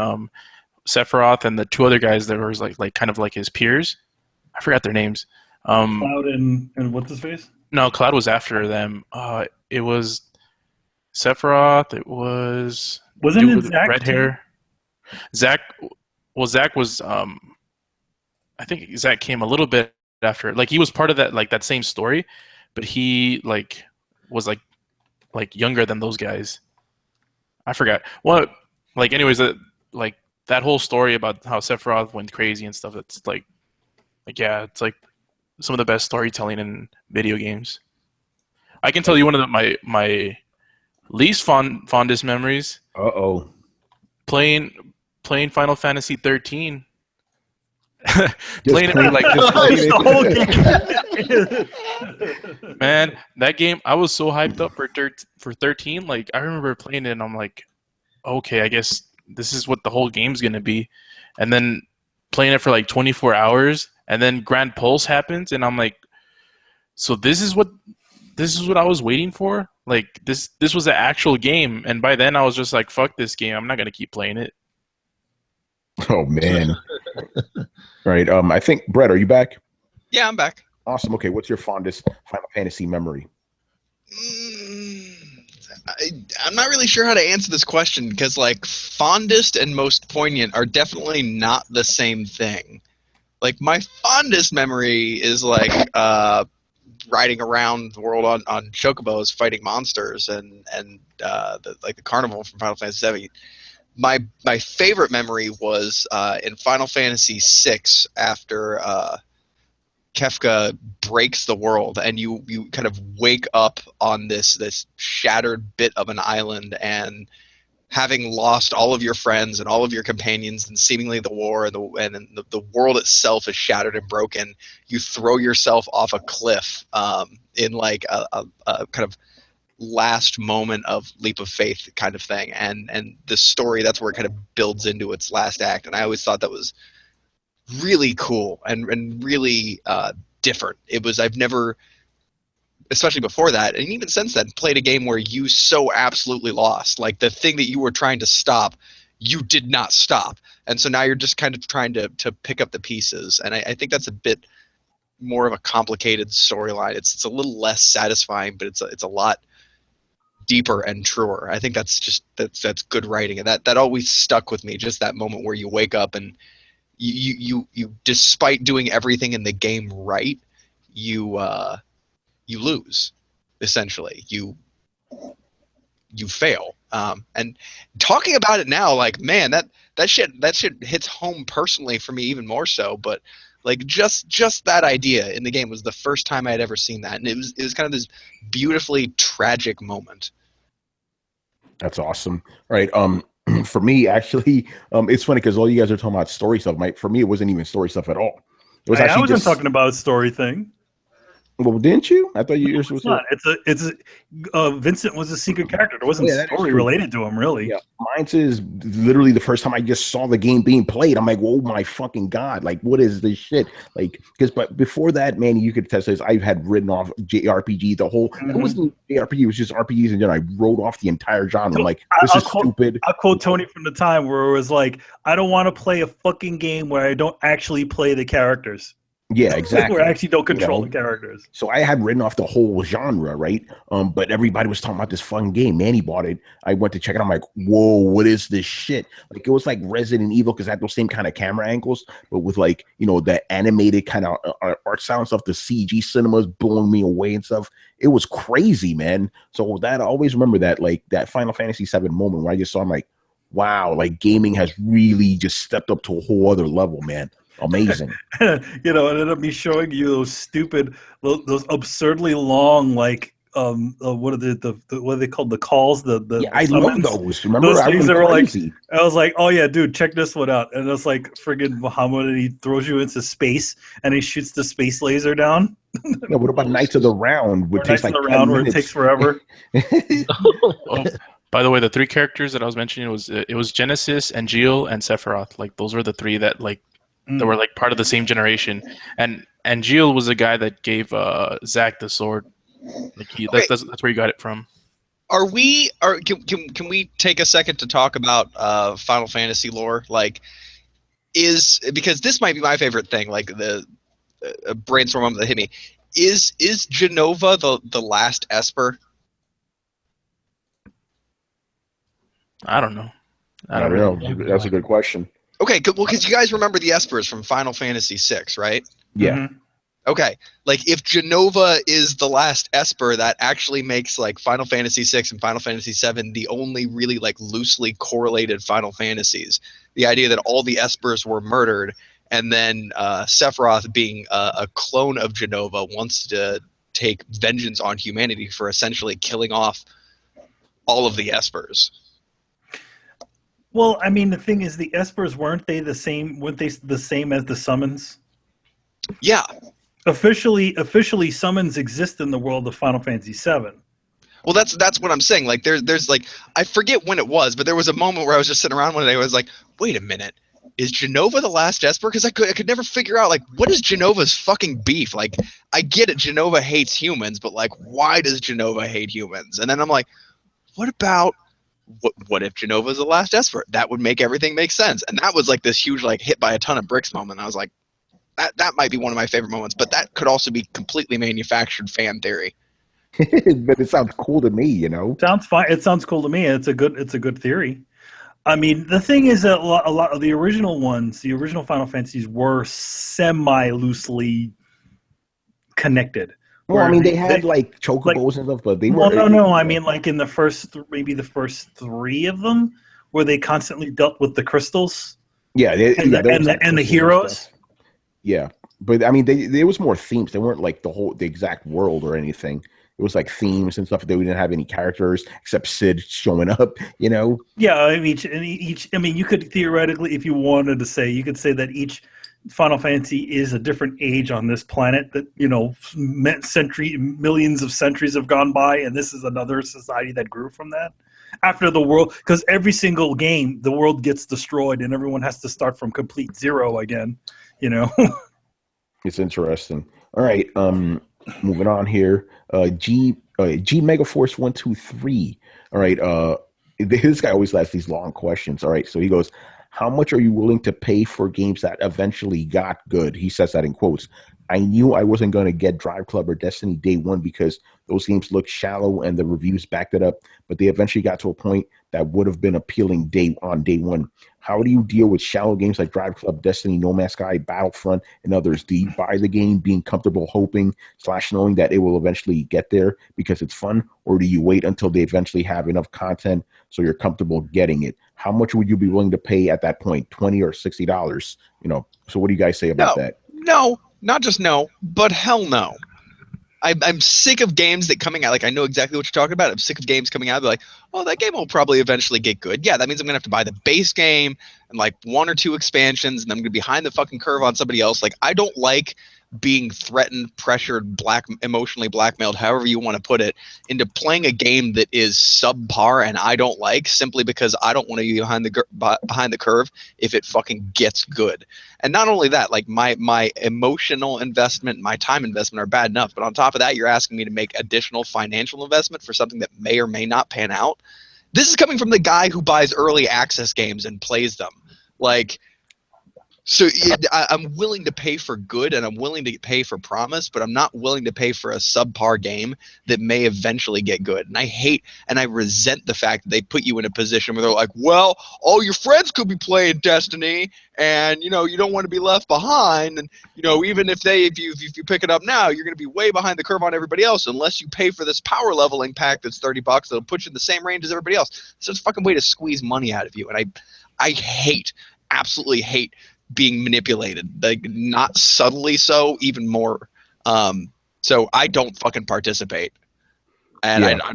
Sephiroth and the two other guys that were like kind of like his peers. I forgot their names. Cloud and what's his face? No, Cloud was after them. It was Sephiroth. It was. Wasn't it Zack? Red hair. Zack. Well, Zack was. I think Zack came a little bit after. Like he was part of that same story, but he was younger than those guys. I forgot. Well, anyways, that whole story about how Sephiroth went crazy and stuff. It's it's like some of the best storytelling in video games. I can tell you one of my least fondest memories. Playing Final Fantasy 13. Playing it man, that game I was so hyped up for 13. Like I remember playing it and I'm like, okay, I guess this is what the whole game's gonna be. And then playing it for like 24 hours, and then Grand Pulse happens, and I'm like, so this is what I was waiting for? Like this was the actual game, and by then I was just like, fuck this game, I'm not gonna keep playing it. Oh man. Right. I think Brett, are you back? Yeah, I'm back. Awesome. Okay, what's your fondest Final Fantasy memory? I'm not really sure how to answer this question because like fondest and most poignant are definitely not the same thing. Like my fondest memory is like riding around the world on chocobos fighting monsters and the carnival from Final Fantasy VII. My favorite memory was in Final Fantasy VI after Kefka breaks the world and you kind of wake up on this shattered bit of an island, and having lost all of your friends and all of your companions and seemingly the war and the world itself is shattered and broken, you throw yourself off a cliff in like a kind of last moment of leap of faith kind of thing, and the story, that's where it kind of builds into its last act. And I always thought that was really cool and really different. I've never, especially before that and even since then, played a game where you so absolutely lost. Like the thing that you were trying to stop you did not stop. And so now you're just kind of trying to pick up the pieces. And I think that's a bit more of a complicated storyline. It's a little less satisfying, but it's a lot deeper and truer. I think that's good writing. And that always stuck with me, just that moment where you wake up and you despite doing everything in the game right, you lose, essentially. You fail. And talking about it now, like, man, that shit hits home personally for me even more so. But like just that idea in the game was the first time I had ever seen that, and it was kind of this beautifully tragic moment. That's awesome. All right. For me, actually, it's funny because all you guys are talking about story stuff. For me, it wasn't even story stuff at all. It was I wasn't talking about a story thing. Well, didn't you? I thought you were supposed to. Vincent was a secret character. There wasn't story related to him, really. Yeah, mine is literally the first time I just saw the game being played. I'm like, oh my fucking god! Like, what is this shit? Like, but before that, man, you could test this. I had written off JRPG. The whole it wasn't JRPG. It was just RPGs, and then I wrote off the entire genre. I'm like, this is stupid. I'll quote Tony from the time where it was like, I don't want to play a fucking game where I don't actually play the characters. Yeah, exactly. Where I actually don't control the characters. So I had written off the whole genre, right? But everybody was talking about this fucking game. Manny bought it. I went to check it. I'm like, whoa, what is this shit? Like, it was like Resident Evil because it had those same kind of camera angles, but with like, the animated kind of art style and stuff. The CG cinemas blowing me away and stuff. It was crazy, man. So that I always remember that, like that Final Fantasy VII moment where I just saw, I'm like, wow, like gaming has really just stepped up to a whole other level, man. Amazing. It ended up me showing you those absurdly long, like what are what are they called? The calls, I love those. Remember, those things that were crazy. Like, I was like, oh yeah, dude, check this one out. And it's like friggin' Muhammad, and he throws you into space and he shoots the space laser down. Yeah, what about Knights of the Round? Where it takes forever. By the way, the three characters that I was mentioning was Genesis, Angeal, and Sephiroth. Like, those were the three that that were like part of the same generation, and Angeal was the guy that gave Zack the sword. Like that's where you got it from. Can we take a second to talk about Final Fantasy lore? Like, because this might be my favorite thing. Like the brainstorm moment that hit me is Jenova the last Esper? I don't know. I don't know. That's a good question. Okay, well, because you guys remember the Espers from Final Fantasy VI, right? Yeah. Mm-hmm. Okay, like if Jenova is the last Esper, that actually makes like Final Fantasy VI and Final Fantasy VII the only really like loosely correlated Final Fantasies. The idea that all the Espers were murdered, and then Sephiroth, being a clone of Jenova, wants to take vengeance on humanity for essentially killing off all of the Espers. Well, I mean, the thing is, the Espers weren't they the same? Weren't they the same as the summons? Yeah. Officially, summons exist in the world of Final Fantasy VII. Well, that's what I'm saying. Like, there's like, I forget when it was, but there was a moment where I was just sitting around one day. I was like, wait a minute, is Jenova the last Esper? Because I could never figure out, like, what is Jenova's fucking beef? Like, I get it, Jenova hates humans, but like, why does Jenova hate humans? And then I'm like, what about? What if Jenova's the last Esper? That would make everything make sense. And that was like this huge, like, hit by a ton of bricks moment. I was like, that might be one of my favorite moments, but that could also be completely manufactured fan theory. But it sounds cool to me, Sounds fine. It sounds cool to me. It's a good theory. I mean, the thing is that a lot of the original ones, the original Final Fantasies, were semi-loosely connected. Well, I mean, they had like chocobos and stuff, but they were. No. I mean, like in the first, maybe the first three of them, where they constantly dealt with the crystals. Yeah, and the heroes. Yeah, but I mean, there was more themes. They weren't like the exact world or anything. It was like themes and stuff. They didn't have any characters except Sid showing up. Yeah, I mean, each. I mean, you could theoretically, if you wanted to say, you could say that each Final Fantasy is a different age on this planet that, millions of centuries have gone by, and this is another society that grew from that. After the world, because every single game, the world gets destroyed and everyone has to start from complete zero again, It's interesting. All right, moving on here. G Megaforce 123. All right, This guy always asks these long questions. All right, so he goes, how much are you willing to pay for games that eventually got good? He says that in quotes. I knew I wasn't going to get Drive Club or Destiny day one because those games looked shallow and the reviews backed it up, but they eventually got to a point that would have been appealing on day one. How do you deal with shallow games like Drive Club, Destiny, No Man's Sky, Battlefront, and others? Do you buy the game being comfortable hoping / knowing that it will eventually get there because it's fun, or do you wait until they eventually have enough content so you're comfortable getting it? How much would you be willing to pay at that point, $20 or $60? So what do you guys say about that? No, not just no, but hell no. I'm sick of games that coming out. Like, I know exactly what you're talking about. I'm sick of games coming out. They're like, oh, that game will probably eventually get good. Yeah, that means I'm going to have to buy the base game and like 1 or 2 expansions, and I'm going to be behind the fucking curve on somebody else. Like, I don't like being threatened, pressured, emotionally blackmailed, however you want to put it, into playing a game that is subpar and I don't like simply because I don't want to be behind the curve if it fucking gets good. And not only that, like my emotional investment, my time investment are bad enough, but on top of that, you're asking me to make additional financial investment for something that may or may not pan out. This is coming from the guy who buys early access games and plays them. Like, so I'm willing to pay for good and I'm willing to pay for promise, but I'm not willing to pay for a subpar game that may eventually get good. And I hate and I resent the fact that they put you in a position where they're like, well, all your friends could be playing Destiny and, you don't want to be left behind. And, even if you pick it up now, you're going to be way behind the curve on everybody else unless you pay for this power leveling pack that's $30 that'll put you in the same range as everybody else. So it's a fucking way to squeeze money out of you. And I absolutely hate being manipulated, like not subtly so, even more. So I don't fucking participate, and I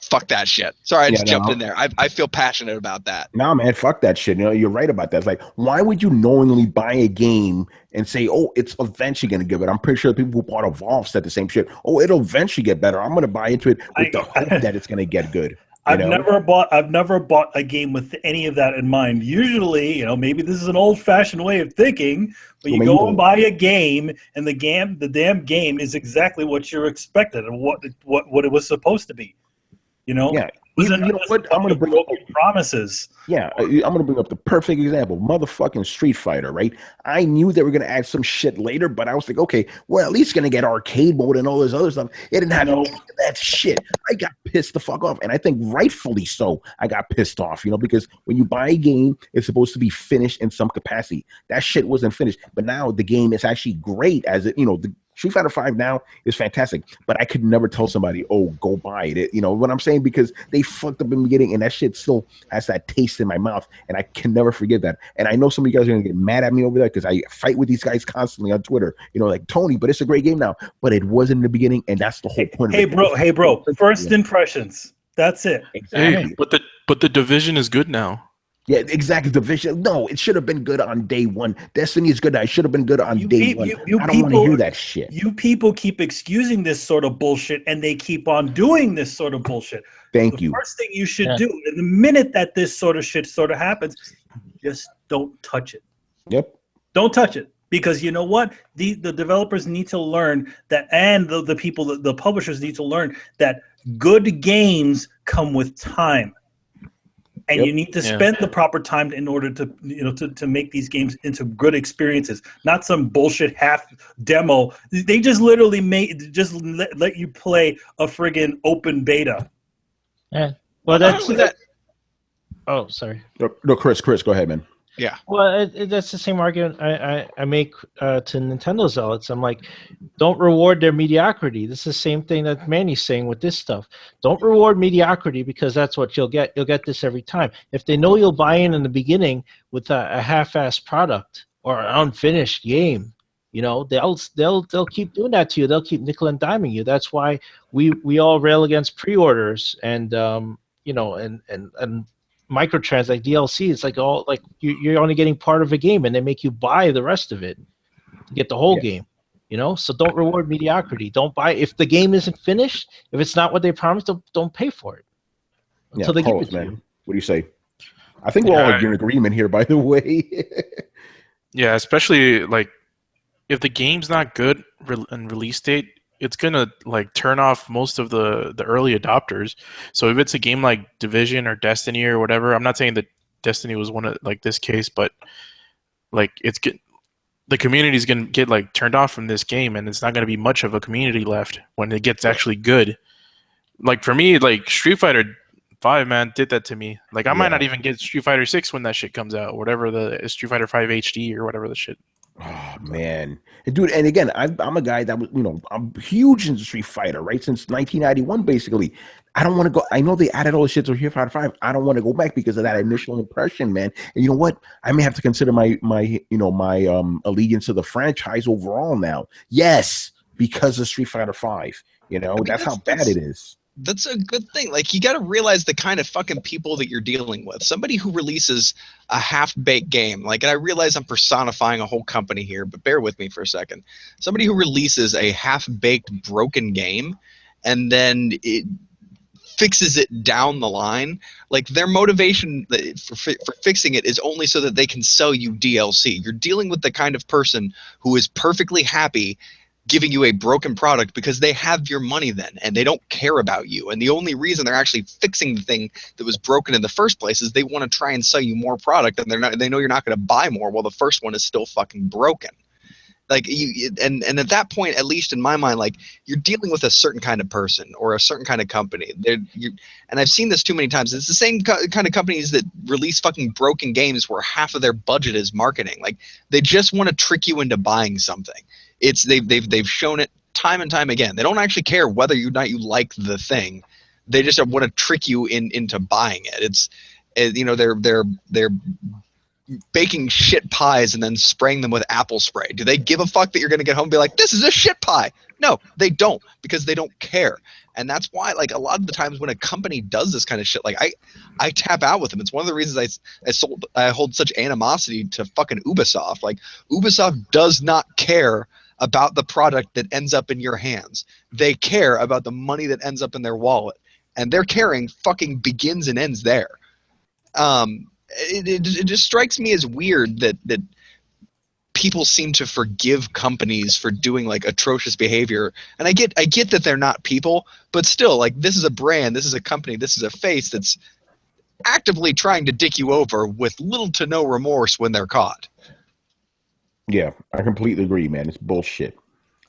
fuck that shit. Sorry, I just jumped in there. I feel passionate about that. Nah, man, fuck that shit. You're right about that. It's like, why would you knowingly buy a game and say, oh, it's eventually going to give it? I'm pretty sure the people who bought Evolve said the same shit. Oh, it'll eventually get better. I'm going to buy into it with the hope that it's going to get good. I've never bought a game with any of that in mind. Usually, maybe this is an old-fashioned way of thinking, but you go and buy a game, and the damn game is exactly what you're expected and what it was supposed to be. Yeah. You know what? I'm going to bring up promises. Yeah, I'm going to bring up the perfect example. Motherfucking Street Fighter, right? I knew they were going to add some shit later, but I was like, okay, we're at least going to get arcade mode and all this other stuff. It didn't have that shit. I got pissed the fuck off, and I think rightfully so. I got pissed off, because when you buy a game, it's supposed to be finished in some capacity. That shit wasn't finished, but now the game is actually great as it, the Street Fighter V now is fantastic, but I could never tell somebody, oh, go buy it. You know what I'm saying? Because they fucked up in the beginning, and that shit still has that taste in my mouth, and I can never forget that. And I know some of you guys are going to get mad at me over that because I fight with these guys constantly on Twitter, like, Tony, but it's a great game now. But it wasn't in the beginning, and that's the whole point of it. Hey, bro, first impressions. That's it. Exactly. Hey, but the Division is good now. Yeah, exactly. Division. No, it should have been good on day one. Destiny is good. I should have been good on day one. I don't want to hear that shit. You people keep excusing this sort of bullshit, and they keep on doing this sort of bullshit. Thank you. The first thing you should do, and the minute that this sort of shit sort of happens, just don't touch it. Yep. Don't touch it. Because you know what? The developers need to learn that, and the publishers need to learn that good games come with time. And you need to spend the proper time in order to make these games into good experiences, not some bullshit half demo. They just literally let you play a friggin' open beta. Yeah. Well, that's that. Oh, sorry. No, Chris, go ahead, man. Yeah. Well, that's the same argument I make to Nintendo zealots. I'm like, don't reward their mediocrity. This is the same thing that Manny's saying with this stuff. Don't reward mediocrity because that's what you'll get. You'll get this every time. If they know you'll buy in the beginning with a half-assed product or an unfinished game, they'll keep doing that to you. They'll keep nickel and diming you. That's why we all rail against pre-orders and microtrans like DLC. It's like you're only getting part of a game, and they make you buy the rest of it to get the whole game. So don't reward mediocrity. Don't buy if the game isn't finished. If it's not what they promised, don't pay for it until they give it to you. What do you say? I think we're all in agreement here. By the way, yeah, especially like if the game's not good and release date it's gonna like turn off most of the early adopters. So if it's a game like Division or Destiny or whatever, I'm not saying that Destiny was one of like this case, but like the community is gonna get like turned off from this game, and it's not gonna be much of a community left when it gets actually good. Like for me, like Street Fighter 5, man, did that to me. Like I might not even get Street Fighter 6 when that shit comes out, or whatever the Street Fighter 5 HD or whatever the shit. Oh man, dude! And again, I'm a guy that was, I'm huge into Street Fighter, right? Since 1991, basically. I don't want to go. I know they added all the shit to Street Fighter 5. I don't want to go back because of that initial impression, man. And you know what? I may have to consider my allegiance to the franchise overall now. Yes, because of Street Fighter 5. That's how bad it is. That's a good thing. Like, you got to realize the kind of fucking people that you're dealing with. Somebody who releases a half-baked game, like, and I realize I'm personifying a whole company here, but bear with me for a second. Somebody who releases a half-baked, broken game, and then it fixes it down the line, like, their motivation for fixing it is only so that they can sell you DLC. You're dealing with the kind of person who is perfectly happy giving you a broken product because they have your money then, and they don't care about you. And the only reason they're actually fixing the thing that was broken in the first place is they want to try and sell you more product, and they know you're not going to buy more while the first one is still fucking broken. Like, and at that point, at least in my mind, like, you're dealing with a certain kind of person or a certain kind of company. And I've seen this too many times. It's the same kind of companies that release fucking broken games where half of their budget is marketing. Like, they just want to trick you into buying something. They've shown it time and time again. They don't actually care whether or not you like the thing. They just want to trick you into buying it. They're baking shit pies and then spraying them with apple spray. Do they give a fuck that you're going to get home and be like, this is a shit pie? No, they don't, because they don't care. And that's why, like, a lot of the times when a company does this kind of shit, like, I tap out with them. It's one of the reasons I hold such animosity to fucking Ubisoft. Like, Ubisoft does not care about the product that ends up in your hands. They care about the money that ends up in their wallet. And their caring fucking begins and ends there. It just strikes me as weird that people seem to forgive companies for doing, like, atrocious behavior. And I get that they're not people, but still, like, this is a brand, this is a company, this is a face that's actively trying to dick you over with little to no remorse when they're caught. Yeah, I completely agree, man. It's bullshit.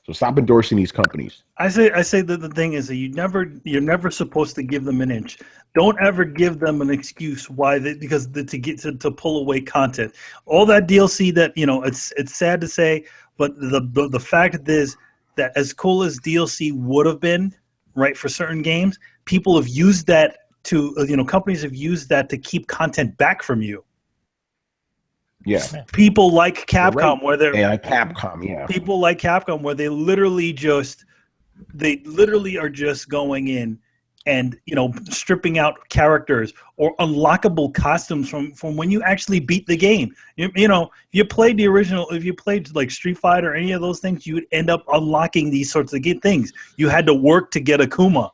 So stop endorsing these companies. I say that the thing is that you're never supposed to give them an inch. Don't ever give them an excuse why to pull away content. All that DLC that, it's sad to say, but the fact is that as cool as DLC would have been, right, for certain games, people have used that to companies have used that to keep content back from you. Yeah, people like Capcom, where they're Capcom. Yeah, people like Capcom, where they literally are just going in and stripping out characters or unlockable costumes from when you actually beat the game. You played the original. If you played like Street Fighter or any of those things, you would end up unlocking these sorts of things. You had to work to get Akuma.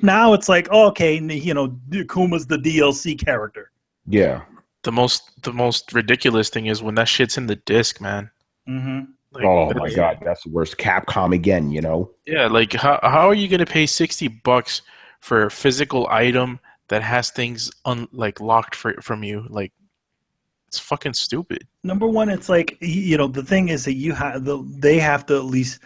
Now it's like, oh, okay, Akuma's the DLC character. Yeah. The most ridiculous thing is when that shit's in the disc, man. Mm-hmm. Like, oh my god, that's the worst. Capcom again, Yeah, like how are you gonna pay $60 for a physical item that has things locked from you? Like, it's fucking stupid. Number one, it's like the thing is that they have to at least,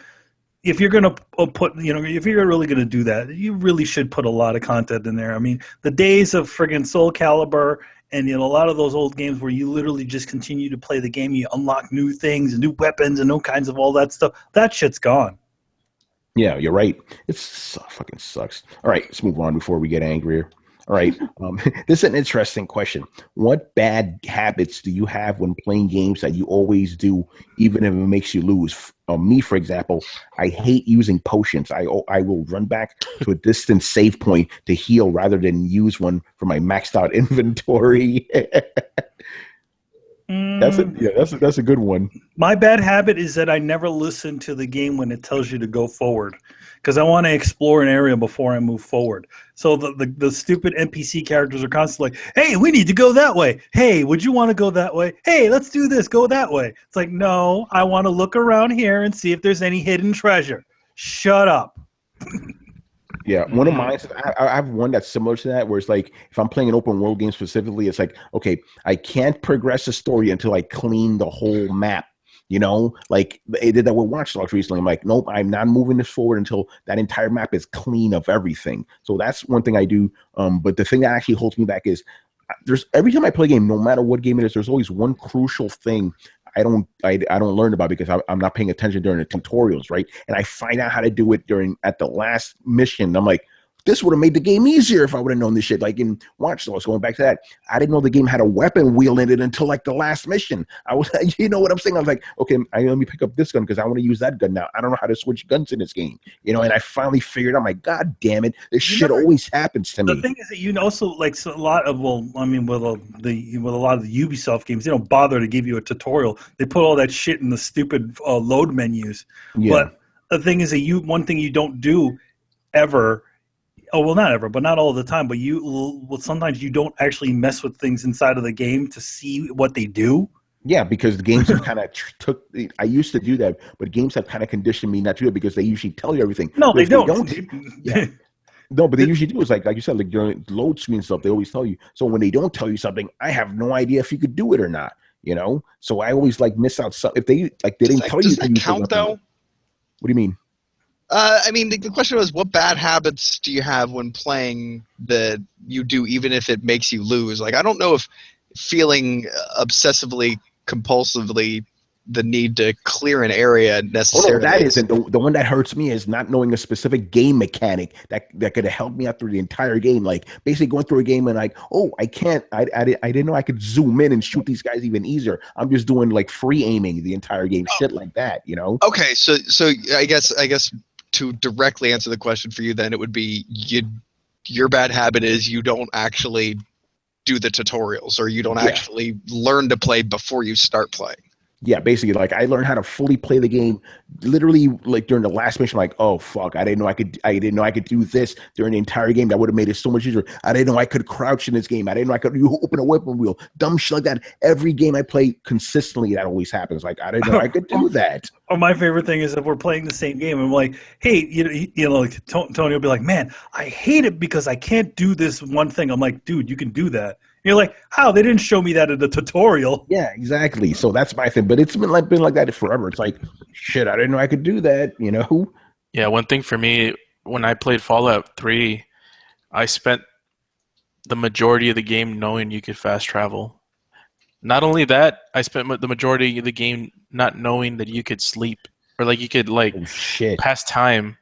if you're gonna put if you're really gonna do that, you really should put a lot of content in there. I mean, the days of friggin' Soul Calibur and a lot of those old games where you literally just continue to play the game, you unlock new things and new weapons and all kinds of all that stuff. That shit's gone. Yeah, you're right. It fucking sucks. All right, let's move on before we get angrier. All right, this is an interesting question. What bad habits do you have when playing games that you always do, even if it makes you lose? Me, for example, I hate using potions. I will run back to a distant save point to heal rather than use one for my maxed out inventory. That's a good one. My bad habit is that I never listen to the game when it tells you to go forward, because I want to explore an area before I move forward. So the stupid NPC characters are constantly like, hey, we need to go that way. Hey, would you want to go that way? Hey, let's do this. Go that way. It's like, no, I want to look around here and see if there's any hidden treasure. Shut up. Yeah, one of mine. I have one that's similar to that, where it's like if I'm playing an open world game specifically, it's like, okay, I can't progress the story until I clean the whole map. You know, like they did that with Watch Dogs recently. I'm like, nope, I'm not moving this forward until that entire map is clean of everything. So that's one thing I do. But the thing that actually holds me back is there's every time I play a game, no matter what game it is, there's always one crucial thing I don't learn about because I'm not paying attention during the tutorials, right? And I find out how to do it at the last mission. I'm like, this would have made the game easier if I would have known this shit. Like in Watch Dogs, going back to that, I didn't know the game had a weapon wheel in it until like the last mission. I was, you know what I'm saying? I was like, okay, let me pick up this gun because I want to use that gun now. I don't know how to switch guns in this game, you know. And I finally figured out, my God damn it, this shit always happens to me. The thing is that you also like a lot of with a lot of the Ubisoft games, they don't bother to give you a tutorial. They put all that shit in the stupid load menus. Yeah. But the thing is that one thing you don't do ever. Oh, well, not ever, but not all the time. But sometimes you don't actually mess with things inside of the game to see what they do. Yeah, because the games have kind of I used to do that, but games have kind of conditioned me not to do it because they usually tell you everything. No, they don't. Yeah. No, but they usually do. It's like you said, like during load screen stuff, they always tell you. So when they don't tell you something, I have no idea if you could do it or not. You know, so I always like miss out. If they didn't tell you, does that count though? What do you mean? I mean, the question was, what bad habits do you have when playing that you do, even if it makes you lose? Like, I don't know if feeling obsessively, compulsively the need to clear an area necessarily. Oh, no, that isn't. The one that hurts me is not knowing a specific game mechanic that could have helped me out through the entire game. Like, basically going through a game and like, oh, I didn't know I could zoom in and shoot these guys even easier. I'm just doing like free aiming the entire game, shit like that, you know? Okay, so I guess to directly answer the question for you, then it would be your bad habit is you don't actually do the tutorials, or you don't actually learn to play before you start playing. Yeah, basically, like I learned how to fully play the game. Literally, like during the last mission, I'm like, oh fuck, I didn't know I could do this during the entire game. That would have made it so much easier. I didn't know I could crouch in this game. I didn't know I could open a weapon wheel. Dumb shit like that. Every game I play consistently, that always happens. Like I didn't know I could do that. Or my favorite thing is if we're playing the same game, I'm like, hey, you know, like Tony will be like, man, I hate it because I can't do this one thing. I'm like, dude, you can do that. You're like, how? They didn't show me that in the tutorial. Yeah, exactly. So that's my thing. But it's been like that forever. It's like, shit, I didn't know I could do that, you know? Yeah, one thing for me, when I played Fallout 3, I spent the majority of the game knowing you could fast travel. Not only that, I spent the majority of the game not knowing that you could sleep. Or like you could like pass time.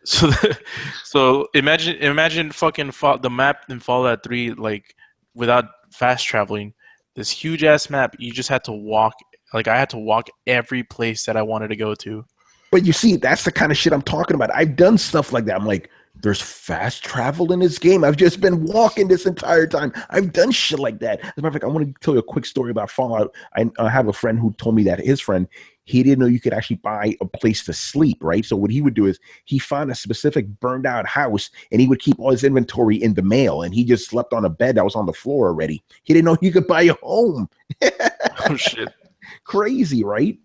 So imagine fucking the map in Fallout 3 like without fast traveling. This huge ass map, you just had to walk. Like I had to walk every place that I wanted to go to. But you see, that's the kind of shit I'm talking about. I've done stuff like that. I'm like, there's fast travel in this game. I've just been walking this entire time. I've done shit like that. As a matter of fact, I want to tell you a quick story about Fallout. I have a friend who told me that his friend, he didn't know you could actually buy a place to sleep, right? So what he would do is he found a specific burned out house and he would keep all his inventory in the mail, and he just slept on a bed that was on the floor already. He didn't know you could buy a home. Oh shit. Crazy, right?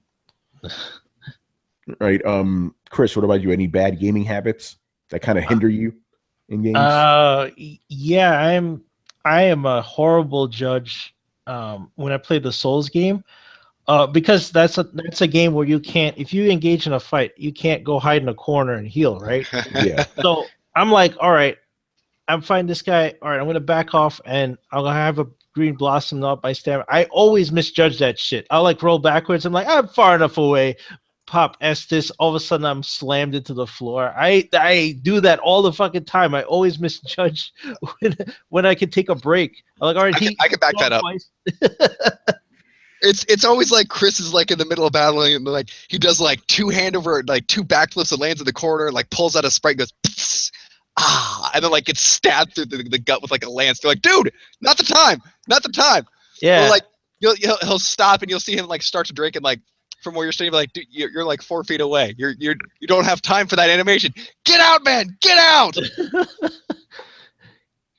Right. Chris, what about you? Any bad gaming habits that kind of hinder you in games? Yeah, I am a horrible judge when I play the Souls game. Because that's a game where you can't, if you engage in a fight, you can't go hide in a corner and heal, right? Yeah. So I'm like, all right, I'm fighting this guy. All right, I'm gonna back off and I'm gonna have a green blossom up my stamina. I always misjudge that shit. I'll like roll backwards. I'm like, I'm far enough away. Pop Estes. All of a sudden, I'm slammed into the floor. I do that all the fucking time. I always misjudge when I can take a break. I'm like, all right, I can back that up. It's always like Chris is like in the middle of battling and like he does like two backflips and lands in the corner, like pulls out a sprite and goes pfft, and then like gets stabbed through the gut with like a lance. They're like, dude, not the time. Yeah. Or like he'll stop and you'll see him like start to drink and like from where you're standing, like, dude, you're like 4 feet away. You don't have time for that animation. Get out, man! Get out!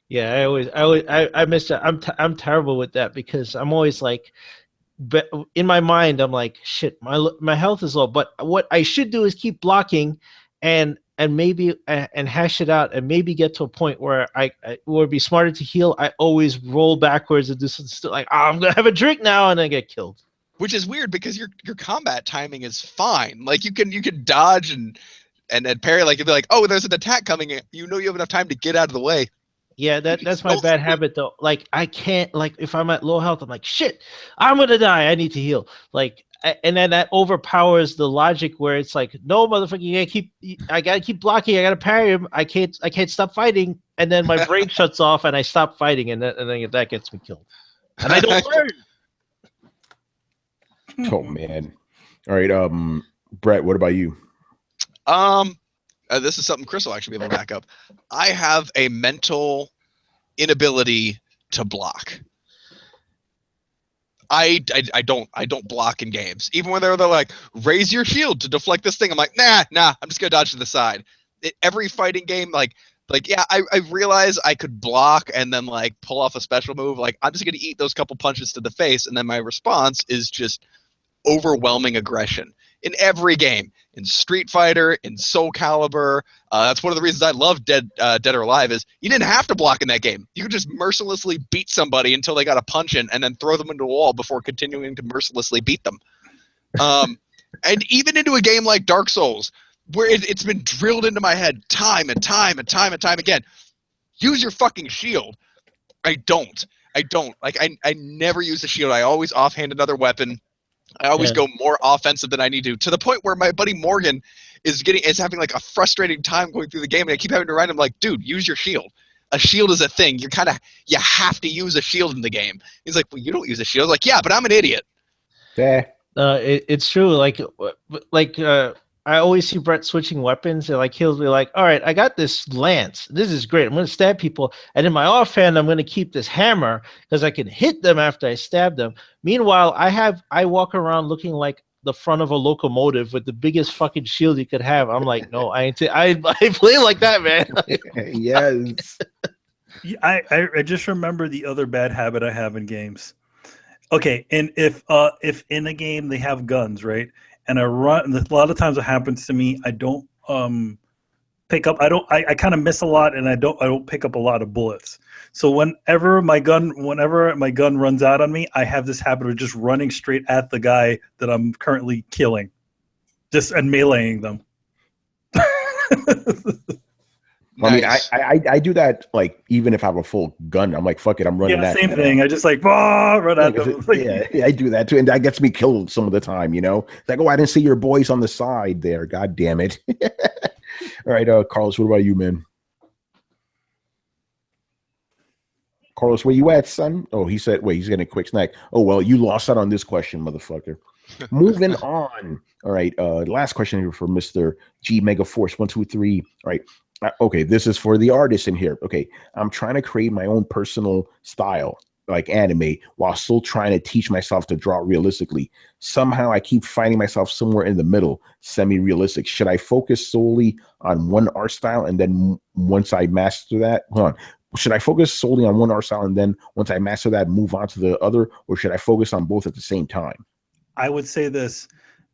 Yeah, I miss that. I'm terrible with that because I'm always like, but in my mind, I'm like, shit, my health is low. But what I should do is keep blocking, and maybe and hash it out, and maybe get to a point where I would be smarter to heal. I always roll backwards and do something like, I'm gonna have a drink now, and then get killed. Which is weird because your combat timing is fine. Like you can dodge and parry. Like you'd be like, oh, there's an attack coming in. You know you have enough time to get out of the way. Yeah, that's my bad habit though. Like I can't, like if I'm at low health, I'm like, shit, I'm gonna die. I need to heal. Like, and then that overpowers the logic where it's like, no, motherfucker, I gotta keep blocking. I gotta parry him. I can't stop fighting. And then my brain shuts off and I stop fighting, and then that gets me killed. And I don't learn. Oh man! All right, Brett, what about you? This is something Chris will actually be able to back up. I have a mental inability to block. I don't block in games. Even when they're like, raise your shield to deflect this thing, I'm like, nah, I'm just gonna dodge to the side. Every fighting game, like yeah, I realize I could block and then like pull off a special move. Like I'm just gonna eat those couple punches to the face, and then my response is just overwhelming aggression in every game. In Street Fighter, in Soul Calibur, that's one of the reasons I love Dead or Alive is you didn't have to block in that game. You could just mercilessly beat somebody until they got a punch in, and then throw them into a wall before continuing to mercilessly beat them. And even into a game like Dark Souls, where it's been drilled into my head time and time again, use your fucking shield. I don't. Like I never use the shield. I always offhand another weapon. I always go more offensive than I need to the point where my buddy Morgan is having like a frustrating time going through the game, and I keep having to remind him like, dude, use your shield. A shield is a thing. You have to use a shield in the game. He's like, well, you don't use a shield. I was like, yeah, but I'm an idiot. Yeah. It's true. Like I always see Brett switching weapons, and like he'll be like, all right, I got this lance. This is great. I'm going to stab people. And in my offhand, I'm going to keep this hammer because I can hit them after I stab them. Meanwhile, I walk around looking like the front of a locomotive with the biggest fucking shield you could have. I'm like, no, I play like that, man. Yes. I just remember the other bad habit I have in games. Okay, and if in a game they have guns, right? And I run. A lot of times, what happens to me, I don't pick up. I kind of miss a lot, and I don't pick up a lot of bullets. So whenever my gun runs out on me, I have this habit of just running straight at the guy that I'm currently killing, and meleeing them. Nice. I mean, I do that like even if I have a full gun. I'm like, fuck it, I'm running. Yeah, same thing. I just like run at them. Yeah, I do that too, and that gets me killed some of the time. You know, it's like, oh, I didn't see your boys on the side there. God damn it! All right, Carlos, what about you, man? Carlos, where you at, son? Oh, he said, wait, he's getting a quick snack. Oh, well, you lost out on this question, motherfucker. Moving on. All right, last question here for Mr. G Mega Force 123. All right. Okay, this is for the artist in here. Okay, I'm trying to create my own personal style, like anime, while still trying to teach myself to draw realistically. Somehow I keep finding myself somewhere in the middle, semi-realistic. Should I focus solely on one art style, and then once I master that, should I focus solely on one art style, and then once I master that, move on to the other, or should I focus on both at the same time? I would say this.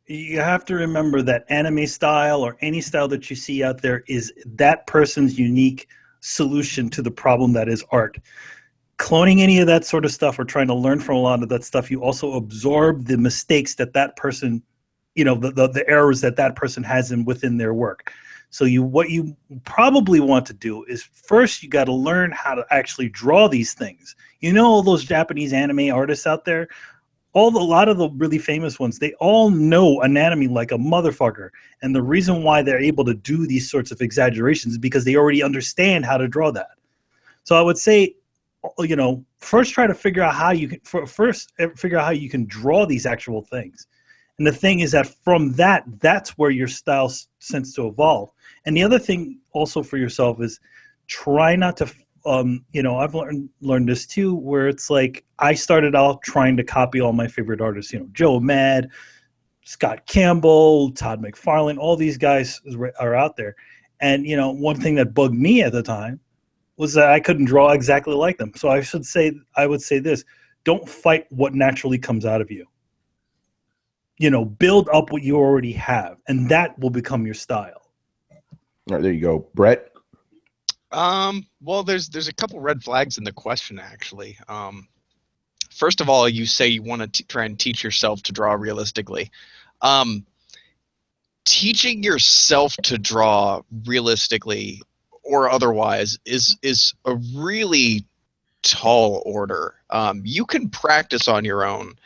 You have to remember that anime style or any style that you see out there is that person's unique solution to the problem that is art. Cloning any of that sort of stuff or trying to learn from a lot of that stuff, you also absorb the mistakes that person, the errors that person has within their work. So what you probably want to do is first you got to learn how to actually draw these things. All those Japanese anime artists out there, a lot of the really famous ones, they all know anatomy like a motherfucker. And the reason why they're able to do these sorts of exaggerations is because they already understand how to draw that. So I would say, first try to figure out how you can draw these actual things. And the thing is that from that's where your style tends to evolve. And the other thing also for yourself is try not to I've learned this too, where it's like I started out trying to copy all my favorite artists, Joe Mad, Scott Campbell, Todd McFarlane, all these guys are out there. And, one thing that bugged me at the time was that I couldn't draw exactly like them. So I would say this, don't fight what naturally comes out of you. build up what you already have, and that will become your style. All right, there you go, Brett. Well, there's a couple red flags in the question, actually. First of all, you say you want to try and teach yourself to draw realistically. Teaching yourself to draw realistically or otherwise is a really tall order. You can practice on your own,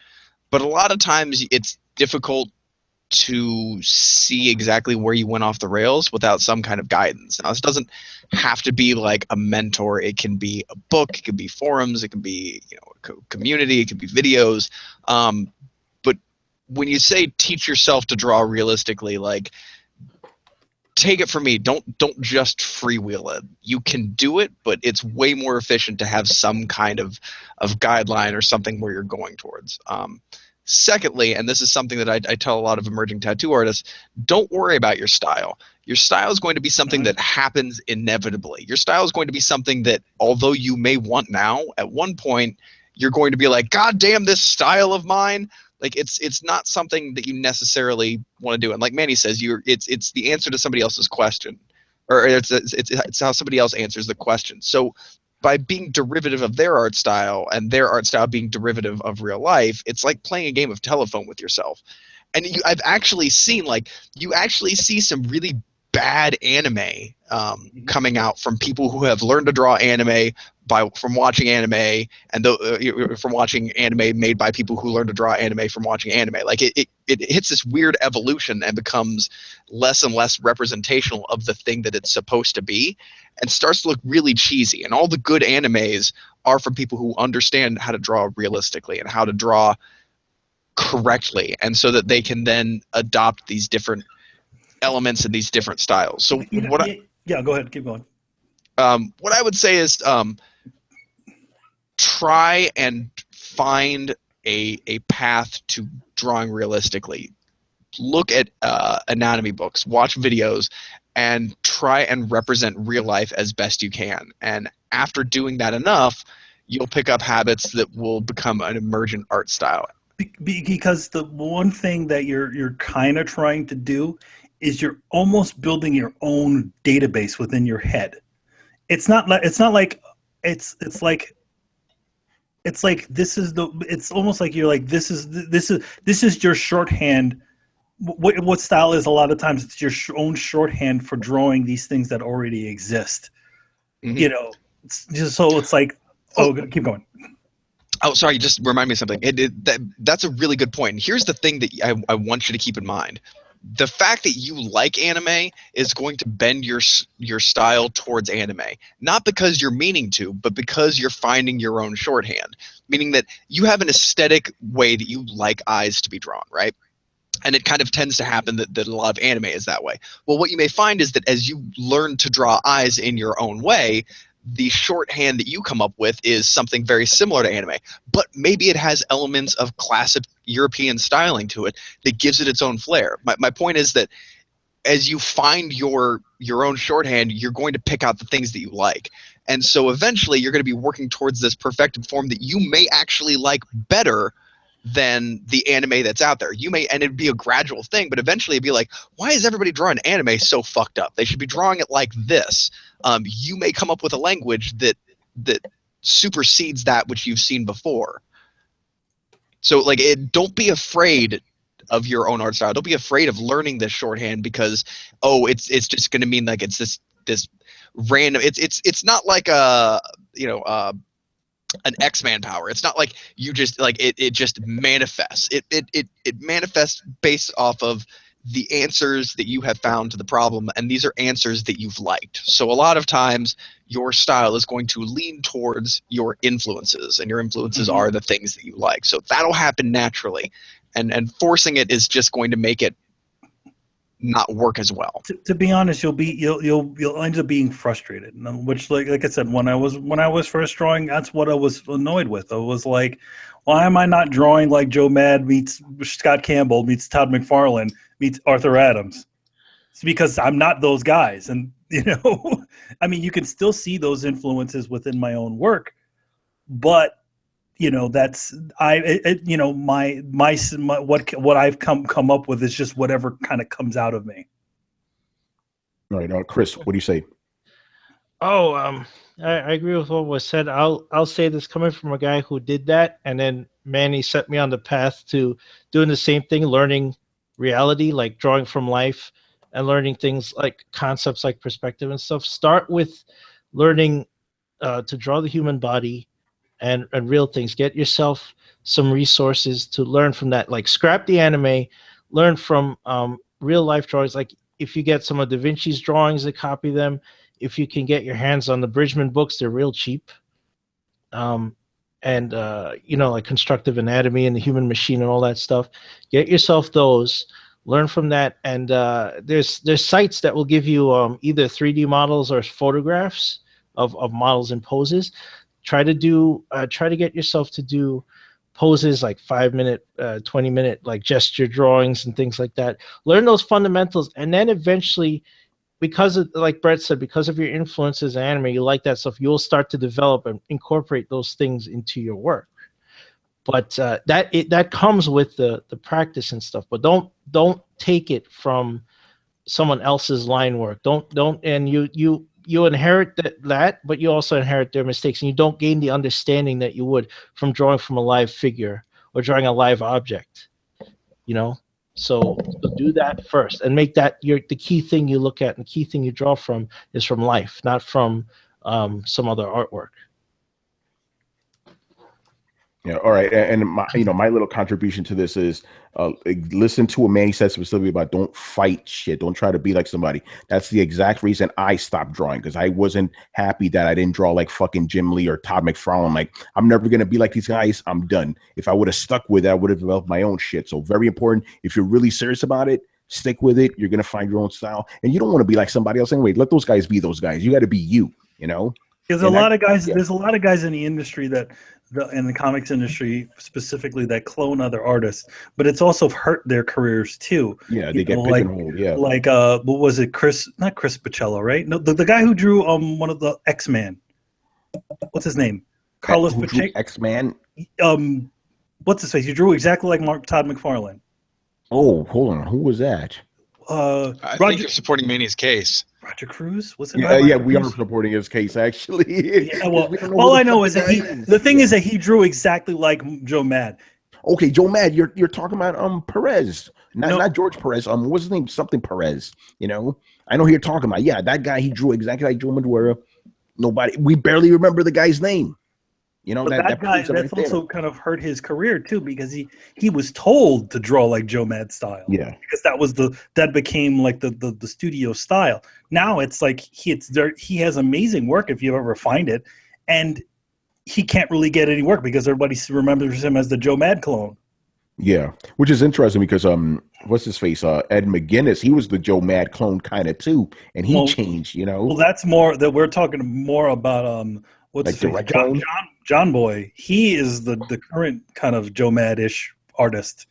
but a lot of times it's difficult to see exactly where you went off the rails without some kind of guidance. Now, this doesn't have to be like a mentor. It can be a book. It can be forums. It can be a community. It can be videos. But when you say teach yourself to draw realistically, like, take it from me, don't just freewheel it. You can do it, but it's way more efficient to have some kind of guideline or something where you're going towards. Secondly, and this is something that I tell a lot of emerging tattoo artists, don't worry about your style. Your style is going to be something that happens inevitably. Your style is going to be something that, although you may want now, at one point you're going to be like, God damn, this style of mine. Like, it's not something that you necessarily want to do. And like Manny says, it's the answer to somebody else's question, or it's how somebody else answers the question. So by being derivative of their art style and their art style being derivative of real life, it's like playing a game of telephone with yourself. And I've actually seen, like, you actually see some really bad anime coming out from people who have learned to draw anime from watching anime, and from watching anime made by people who learn to draw anime from watching anime. Like, it hits this weird evolution and becomes less and less representational of the thing that it's supposed to be, and starts to look really cheesy. And all the good animes are from people who understand how to draw realistically and how to draw correctly, and so that they can then adopt these different elements and these different styles. So go ahead, keep going. What I would say is, try and find a path to drawing realistically. Look at anatomy books, watch videos, and try and represent real life as best you can. And after doing that enough, you'll pick up habits that will become an emergent art style. Because the one thing that you're kind of trying to do is you're almost building your own database within your head. It's like it's almost like you're like, this is your shorthand. What style is, a lot of times it's your own shorthand for drawing these things that already exist. Mm-hmm. It's just, so it's like, keep going. Oh, sorry, just remind me of something. That's a really good point. And here's the thing that I want you to keep in mind. The fact that you like anime is going to bend your style towards anime. Not because you're meaning to, but because you're finding your own shorthand. Meaning that you have an aesthetic way that you like eyes to be drawn, right? And it kind of tends to happen that a lot of anime is that way. Well, what you may find is that as you learn to draw eyes in your own way, the shorthand that you come up with is something very similar to anime, but maybe it has elements of classic European styling to it that gives it its own flair. My point is that as you find your own shorthand, you're going to pick out the things that you like. And so eventually you're going to be working towards this perfected form that you may actually like better than the anime that's out there. And it'd be a gradual thing, but eventually it'd be like, why is everybody drawing anime so fucked up? They should be drawing it like this. You may come up with a language that supersedes that which you've seen before. So, like, don't be afraid of your own art style. Don't be afraid of learning this shorthand because, it's just going to mean like it's this random. It's not like an X-Man power. It's not like you just like it just manifests. It manifests based off of the answers that you have found to the problem, and these are answers that you've liked. So a lot of times your style is going to lean towards your influences, and your influences are the things that you like. So that'll happen naturally, and forcing it is just going to make it not work as well. To be honest, you'll end up being frustrated, which like I said, when I was first drawing, that's what I was annoyed with. I was like, why am I not drawing like Joe Mad meets Scott Campbell meets Todd McFarlane meets Arthur Adams? It's because I'm not those guys. And I mean, you can still see those influences within my own work, but you know, that's you know, my what I've come up with is just whatever kind of comes out of me. All right, Chris, what do you say? Oh, I agree with what was said. I'll say this coming from a guy who did that, and then Manny set me on the path to doing the same thing, learning reality, like drawing from life, and learning things like concepts like perspective and stuff. Start with learning to draw the human body and real things. Get yourself some resources to learn from that. Like scrap the anime, learn from real life drawings. Like if you get some of Da Vinci's drawings and copy them, if you can get your hands on the Bridgman books, they're real cheap. And you know, like constructive anatomy and the human machine and all that stuff. Get yourself those, learn from that. And there's sites that will give you either 3D models or photographs of models and poses. Try to get yourself to do poses like 5-minute, 20-minute like gesture drawings and things like that. Learn those fundamentals, and then eventually, because of, like Brett said, because of your influences in anime, you like that stuff, you'll start to develop and incorporate those things into your work. But that comes with the practice and stuff. But don't take it from someone else's line work. Don't and you inherit that, but you also inherit their mistakes, and you don't gain the understanding that you would from drawing from a live figure or drawing a live object, you know. So do that first, and make that the key thing you look at, and the key thing you draw from is from life, not from some other artwork. Yeah, all right. And my little contribution to this is listen to what Manny said specifically about don't fight shit. Don't try to be like somebody. That's the exact reason I stopped drawing, because I wasn't happy that I didn't draw like fucking Jim Lee or Todd McFarlane. Like, I'm never going to be like these guys. I'm done. If I would have stuck with it, I would have developed my own shit. So very important. If you're really serious about it, stick with it. You're going to find your own style. And you don't want to be like somebody else anyway. Let those guys be those guys. You got to be you, you know? There's a lot of guys. Yeah. There's a lot of guys in the industry in the comics industry specifically that clone other artists, but it's also hurt their careers too. Yeah, they get pigeonholed. Yeah, like what was it? Not Chris Pacello, right? No, the guy who drew one of the X-Men. What's his name? Carlos Pacheco. X-Man. What's his face? He drew exactly like Todd McFarlane. Oh, hold on. Who was that? I think you're supporting Manny's case. Roger Cruz? Was it? Yeah, we are supporting his case, actually. Yeah, well, all I know is that the thing is that he drew exactly like Joe Mad. Okay, Joe Mad, you're talking about Perez, not George Perez. What's his name? Something Perez. You know, I know who you're talking about. Yeah, that guy, he drew exactly like Joe Madureira. We barely remember the guy's name. You know, that guy, that's also kind of hurt his career too, because he was told to draw like Joe Mad style. Yeah, because that became like the studio style. Now it's like he has amazing work if you ever find it, and he can't really get any work because everybody remembers him as the Joe Mad clone. Yeah, which is interesting because what's his face? Ed McGuinness, he was the Joe Mad clone kind of too, and he changed. You know, well, that's more that we're talking more about. What's like his name? John Boy. He is the current kind of Joe Mad-ish artist.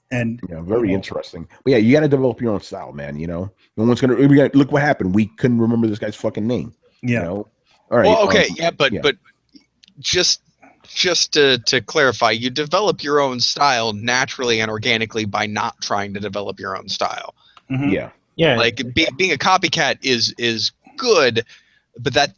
And yeah, very interesting. But yeah, you got to develop your own style, man. You know, no one's gonna look what happened. We couldn't remember this guy's fucking name. Yeah. You know? All right. Well, okay, but just to clarify, you develop your own style naturally and organically by not trying to develop your own style. Mm-hmm. Yeah. Yeah. Like being a copycat is good, but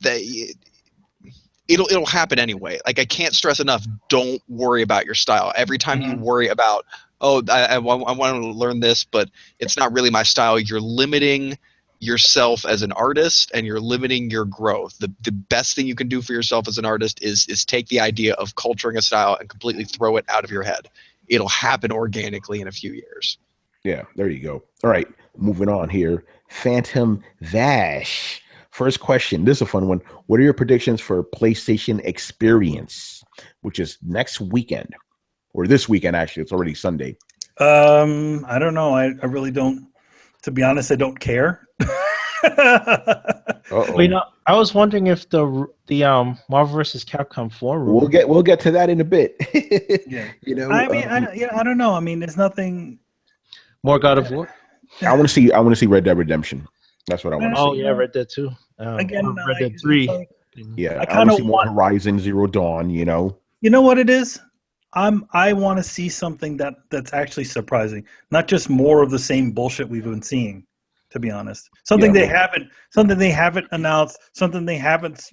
it'll happen anyway. Like, I can't stress enough, don't worry about your style. Every time you worry about, I want to learn this, but it's not really my style, you're limiting yourself as an artist, and you're limiting your growth. The best thing you can do for yourself as an artist is take the idea of culturing a style and completely throw it out of your head. It'll happen organically in a few years. Yeah, there you go. All right, moving on here. Phantom Vash. First question. This is a fun one. What are your predictions for PlayStation Experience, which is next weekend, or this weekend? Actually, it's already Sunday. I don't know. I really don't. To be honest, I don't care. Well, you know, I was wondering if the Marvel vs. Capcom 4 we'll get to that in a bit. Yeah. You know, I mean, I don't know. I mean, there's nothing. More God of War. I want to see Red Dead Redemption. That's what I want to see. Oh yeah, Red Dead 2. Again, Red Dead 3. Yeah, I want to see more Horizon Zero Dawn. You know. You know what it is? I want to see something that's actually surprising, not just more of the same bullshit we've been seeing. To be honest, something they haven't announced, something they haven't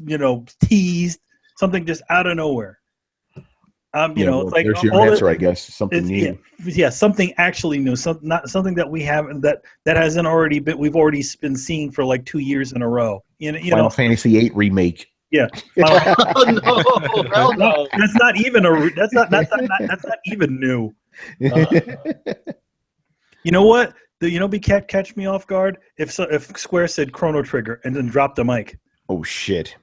teased, something just out of nowhere. It's like there's your answer, I guess. Something new. Yeah, something actually new. Not something that we haven't that hasn't already been. We've already been seeing for like 2 years in a row. Final Fantasy VIII remake. Yeah. Oh, no, no. That's not even that's not even new. You know what? Be catch me off guard if Square said Chrono Trigger and then dropped the mic. Oh shit.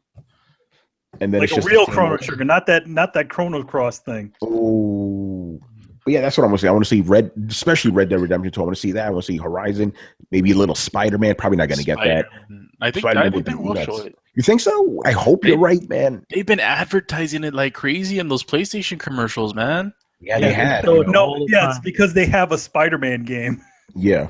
And then like it's a real Chrono Trigger, not that Chrono Cross thing. Oh. But yeah, that's what I want to see. I want to see especially Red Dead Redemption 2. I want to see that. I want to see Horizon, maybe a little Spider-Man. Probably not going to get that. I think they will show it. You think so? I hope you're right, man. They've been advertising it like crazy in those PlayStation commercials, man. Yeah, they have. It's because they have a Spider-Man game. Yeah.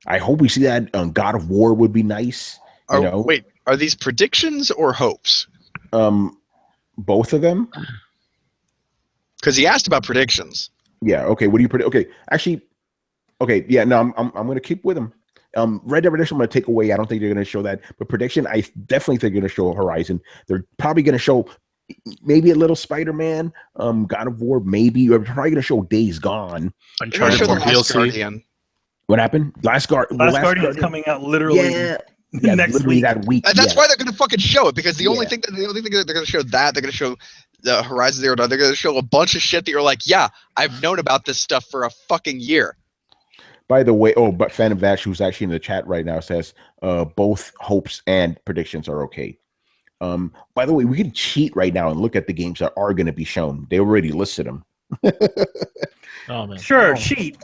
I hope we see that. God of War would be nice. Wait, are these predictions or hopes? Both of them. Because he asked about predictions. Yeah. Okay. What do you predict? Okay. Actually. Okay. Yeah. No. I'm going to keep with him. Red Dead Redemption, I'm going to take away. I don't think they're going to show that. But prediction, I definitely think they're going to show Horizon. They're probably going to show maybe a little Spider-Man. God of War, maybe. They're probably going to show Days Gone. Uncharted for DLC. What happened? Last Guardian is coming out literally. Yeah, next week. That week. That's why they're going to fucking show it, because the only thing that they're going to show they're going to show the Horizon Zero Dawn. They're going to show a bunch of shit that you're like, yeah, I've known about this stuff for a fucking year. By the way, but Phantom Vash, who's actually in the chat right now, says both hopes and predictions are okay. By the way, we can cheat right now and look at the games that are going to be shown. They already listed them. Oh man, sure, cheat.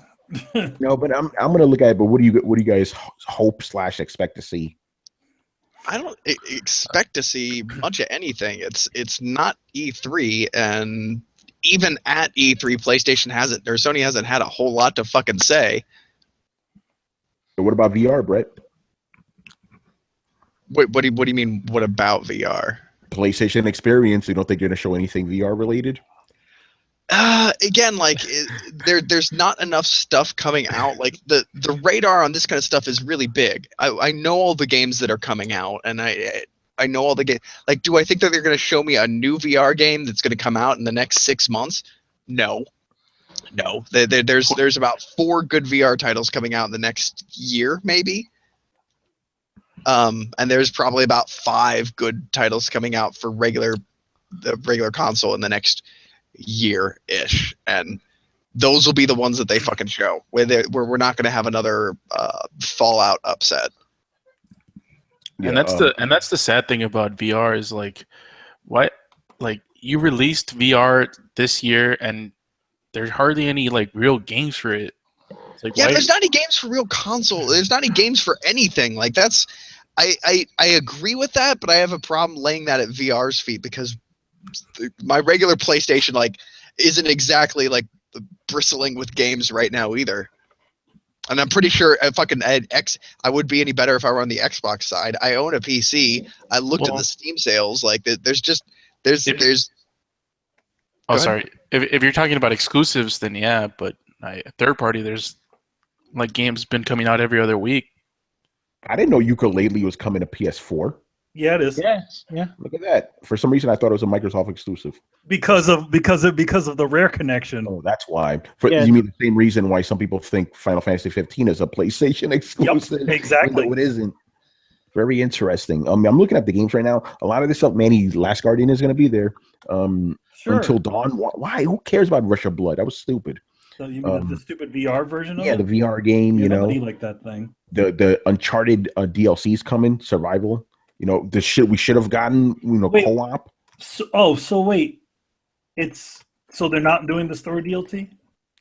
No, but I'm going to look at it. But what do you guys hope / expect to see? I don't expect to see much of anything. It's not E3, and even at E3, PlayStation Sony hasn't had a whole lot to fucking say. So what about VR, Brett? Wait, what do you mean? What about VR? PlayStation experience. You don't think you're going to show anything VR related? Again, like there's not enough stuff coming out. Like the radar on this kind of stuff is really big. I know all the games that are coming out, and I know all the games. Like, do I think that they're going to show me a new VR game that's going to come out in the next 6 months? No. There's about 4 good VR titles coming out in the next year, maybe. And there's probably about 5 good titles coming out for the regular console in the next year-ish, and those will be the ones that they fucking show. Where we're not going to have another Fallout upset. Yeah, and that's the sad thing about VR is like, what? Like, you released VR this year, and there's hardly any like real games for it. It's like, there's not any games for real console. There's not any games for anything. Like that's, I agree with that, but I have a problem laying that at VR's feet, because my regular PlayStation like isn't exactly like bristling with games right now either. And I'm pretty sure if I would be any better if I were on the Xbox side. I own a PC. I looked at the Steam sales. Like there's. Oh, sorry. If you're talking about exclusives, then yeah. But third party, there's like games been coming out every other week. I didn't know Yooka-Laylee was coming to PS4. Yeah, it is. Yes, yeah. Look at that. For some reason, I thought it was a Microsoft exclusive. Because of the Rare connection. Oh, that's why. You mean the same reason why some people think Final Fantasy 15 is a PlayStation exclusive? Yep, exactly. No, it isn't. Very interesting. I'm looking at the games right now. A lot of this stuff, Manny, Last Guardian is going to be there. Until Dawn. Why? Who cares about Rush of Blood? That was stupid. So you mean the stupid VR version of it? Yeah, the VR game. Nobody liked that thing. The Uncharted DLC's coming. Survival. The shit we should have gotten. Co-op. So wait, so they're not doing the story DLC?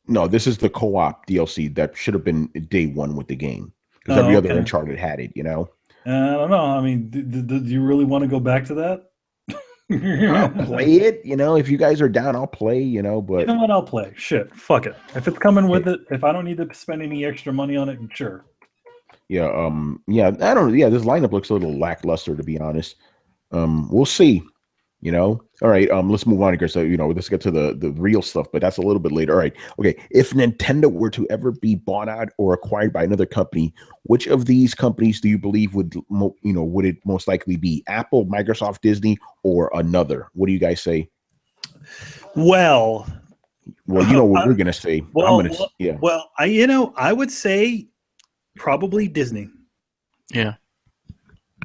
No, this is the co-op DLC that should have been day one with the game, because every other Uncharted had it. I don't know. I mean, do you really want to go back to that? I'll play it. If you guys are down, I'll play. But you know what? I'll play. Shit, fuck it. If it's coming with it, if I don't need to spend any extra money on it, sure. Yeah, I don't know. Yeah, this lineup looks a little lackluster, to be honest. We'll see. You know, all right. Let's move on here. So let's get to the real stuff, but that's a little bit later. All right. Okay. If Nintendo were to ever be bought out or acquired by another company, which of these companies do you believe would it most likely be? Apple, Microsoft, Disney, or another? What do you guys say? Well, you know what we're gonna say. I would say probably Disney. Yeah.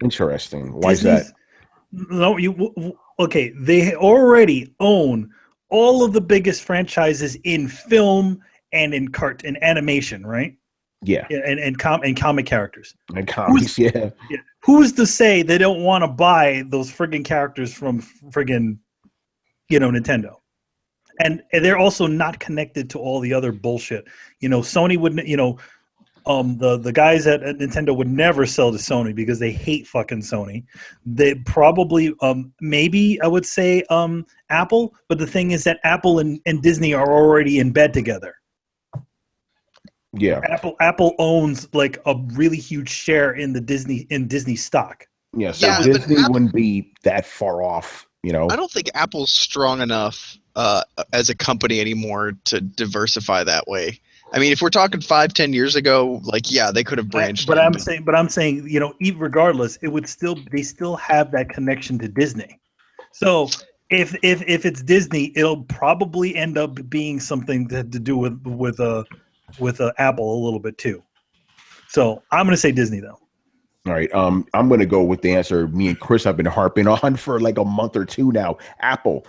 Interesting. Why is that? No, okay. They already own all of the biggest franchises in film and in animation, right? Yeah. And comic characters. And comics, yeah. Who's to say they don't want to buy those friggin' characters from friggin', Nintendo? And they're also not connected to all the other bullshit. Sony wouldn't, the guys at Nintendo would never sell to Sony because they hate fucking Sony. They probably, maybe I would say Apple, but the thing is that Apple and Disney are already in bed together. Yeah. Apple owns like a really huge share in Disney stock. Yeah, so Disney wouldn't be that far off, I don't think Apple's strong enough as a company anymore to diversify that way. I mean, if we're talking 5-10 years ago, they could have branched. But I'm saying, even regardless, they still have that connection to Disney. So if it's Disney, it'll probably end up being something to do with Apple a little bit too. So I'm going to say Disney though. All right. I'm going to go with the answer me and Chris have been harping on for like a month or two now. Apple.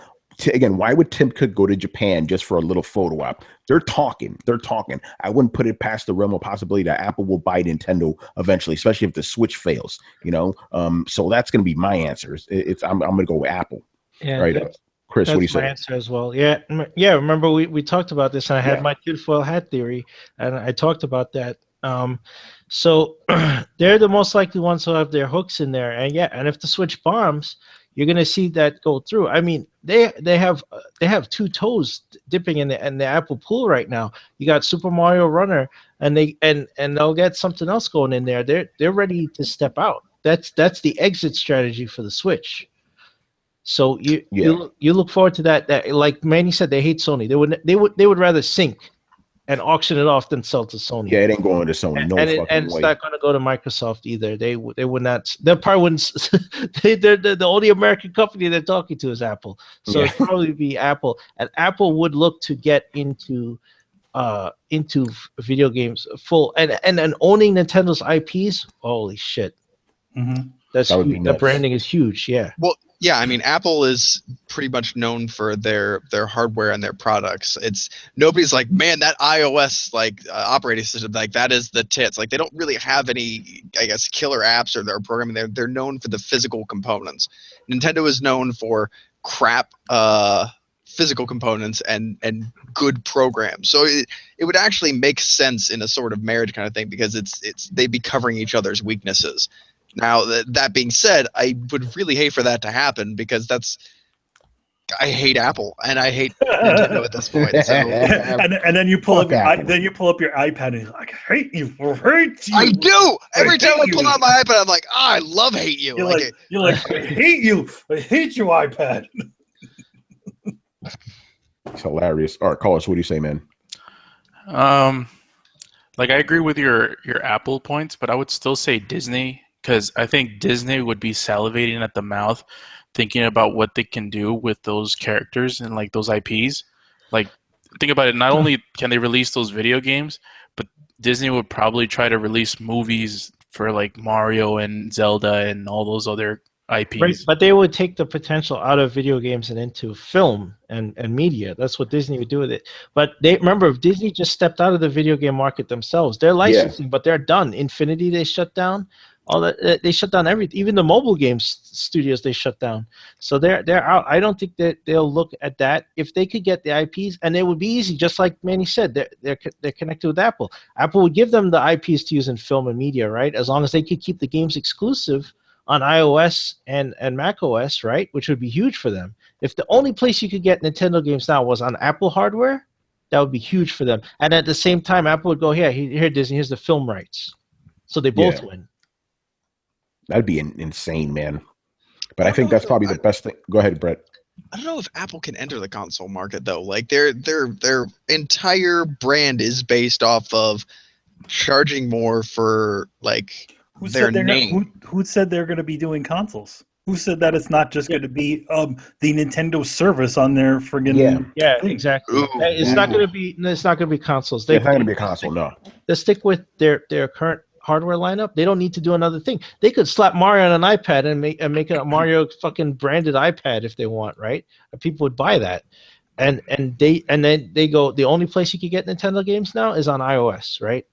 Again, why would Tim Cook go to Japan just for a little photo op? They're talking. I wouldn't put it past the realm of possibility that Apple will buy Nintendo eventually, especially if the Switch fails. So that's going to be my answer. I'm going to go with Apple. Yeah, right. Chris, what do you say? That's my answer as well. Yeah. Remember we talked about this, and I had my tinfoil hat theory, and I talked about that. So they're the most likely ones who have their hooks in there, and if the Switch bombs, you're going to see that go through. I mean, they have two toes dipping in the Apple pool right now. You got Super Mario Runner, and they'll get something else going in there. They're ready to step out. That's the exit strategy for the Switch. So you look forward to that. That, like Manny said, they hate Sony. They would rather sink and auction it off than sell to Sony. Yeah, it ain't going to Sony. And it's not going to go to Microsoft either. They would not. They probably wouldn't. They're the only American company they're talking to is Apple. So it'd probably be Apple. And Apple would look to get into video games full and owning Nintendo's IPs. Holy shit! Mm-hmm. That's huge. The branding is huge. Yeah. Well, yeah, I mean, Apple is pretty much known for their hardware and their products. It's nobody's like, man, that iOS operating system, that is the tits. They don't really have any, I guess, killer apps or their programming. They're known for the physical components. Nintendo is known for crap physical components and good programs. So it would actually make sense in a sort of marriage kind of thing because they'd be covering each other's weaknesses. Now, that being said, I would really hate for that to happen because I hate Apple and I hate Nintendo at this point. So. and then you pull up your iPad and you're like, I hate you. I do. Every time I pull out my iPad, I'm like, I love hate you. You're like, I hate you. I hate you, iPad. It's hilarious. All right, Carlos, what do you say, man? I agree with your Apple points, but I would still say Disney. Because I think Disney would be salivating at the mouth thinking about what they can do with those characters and those IPs. Think about it. Not only can they release those video games, but Disney would probably try to release movies for Mario and Zelda and all those other IPs. Right, but they would take the potential out of video games and into film and media. That's what Disney would do with it. But remember, Disney just stepped out of the video game market themselves. They're licensing, but they're done. Infinity, they shut down. All that they shut down everything, even the mobile games studios they shut down. So they're out. I don't think that they'll look at that. If they could get the IPs, and it would be easy, just like Manny said, they're connected with Apple. Apple would give them the IPs to use in film and media, right? As long as they could keep the games exclusive on iOS and Mac OS, right? Which would be huge for them. If the only place you could get Nintendo games now was on Apple hardware, that would be huge for them. And at the same time, Apple would go, here Disney, here's the film rights. So they both win. That'd be insane, man. But I think that's probably the best thing. Go ahead, Brett. I don't know if Apple can enter the console market though. Like their entire brand is based off of charging more for like their name. Who said they're going to be doing consoles? Who said that it's not just going to be the Nintendo service on their friggin' thing? Exactly. Ooh, it's not going to be. It's not going to be consoles. It's not going to be a console. No. They stick with their current hardware lineup. They don't need to do another thing. They could slap Mario on an iPad and make a Mario fucking branded iPad if they want, right? And people would buy that. And then they go. The only place you can get Nintendo games now is on iOS, right?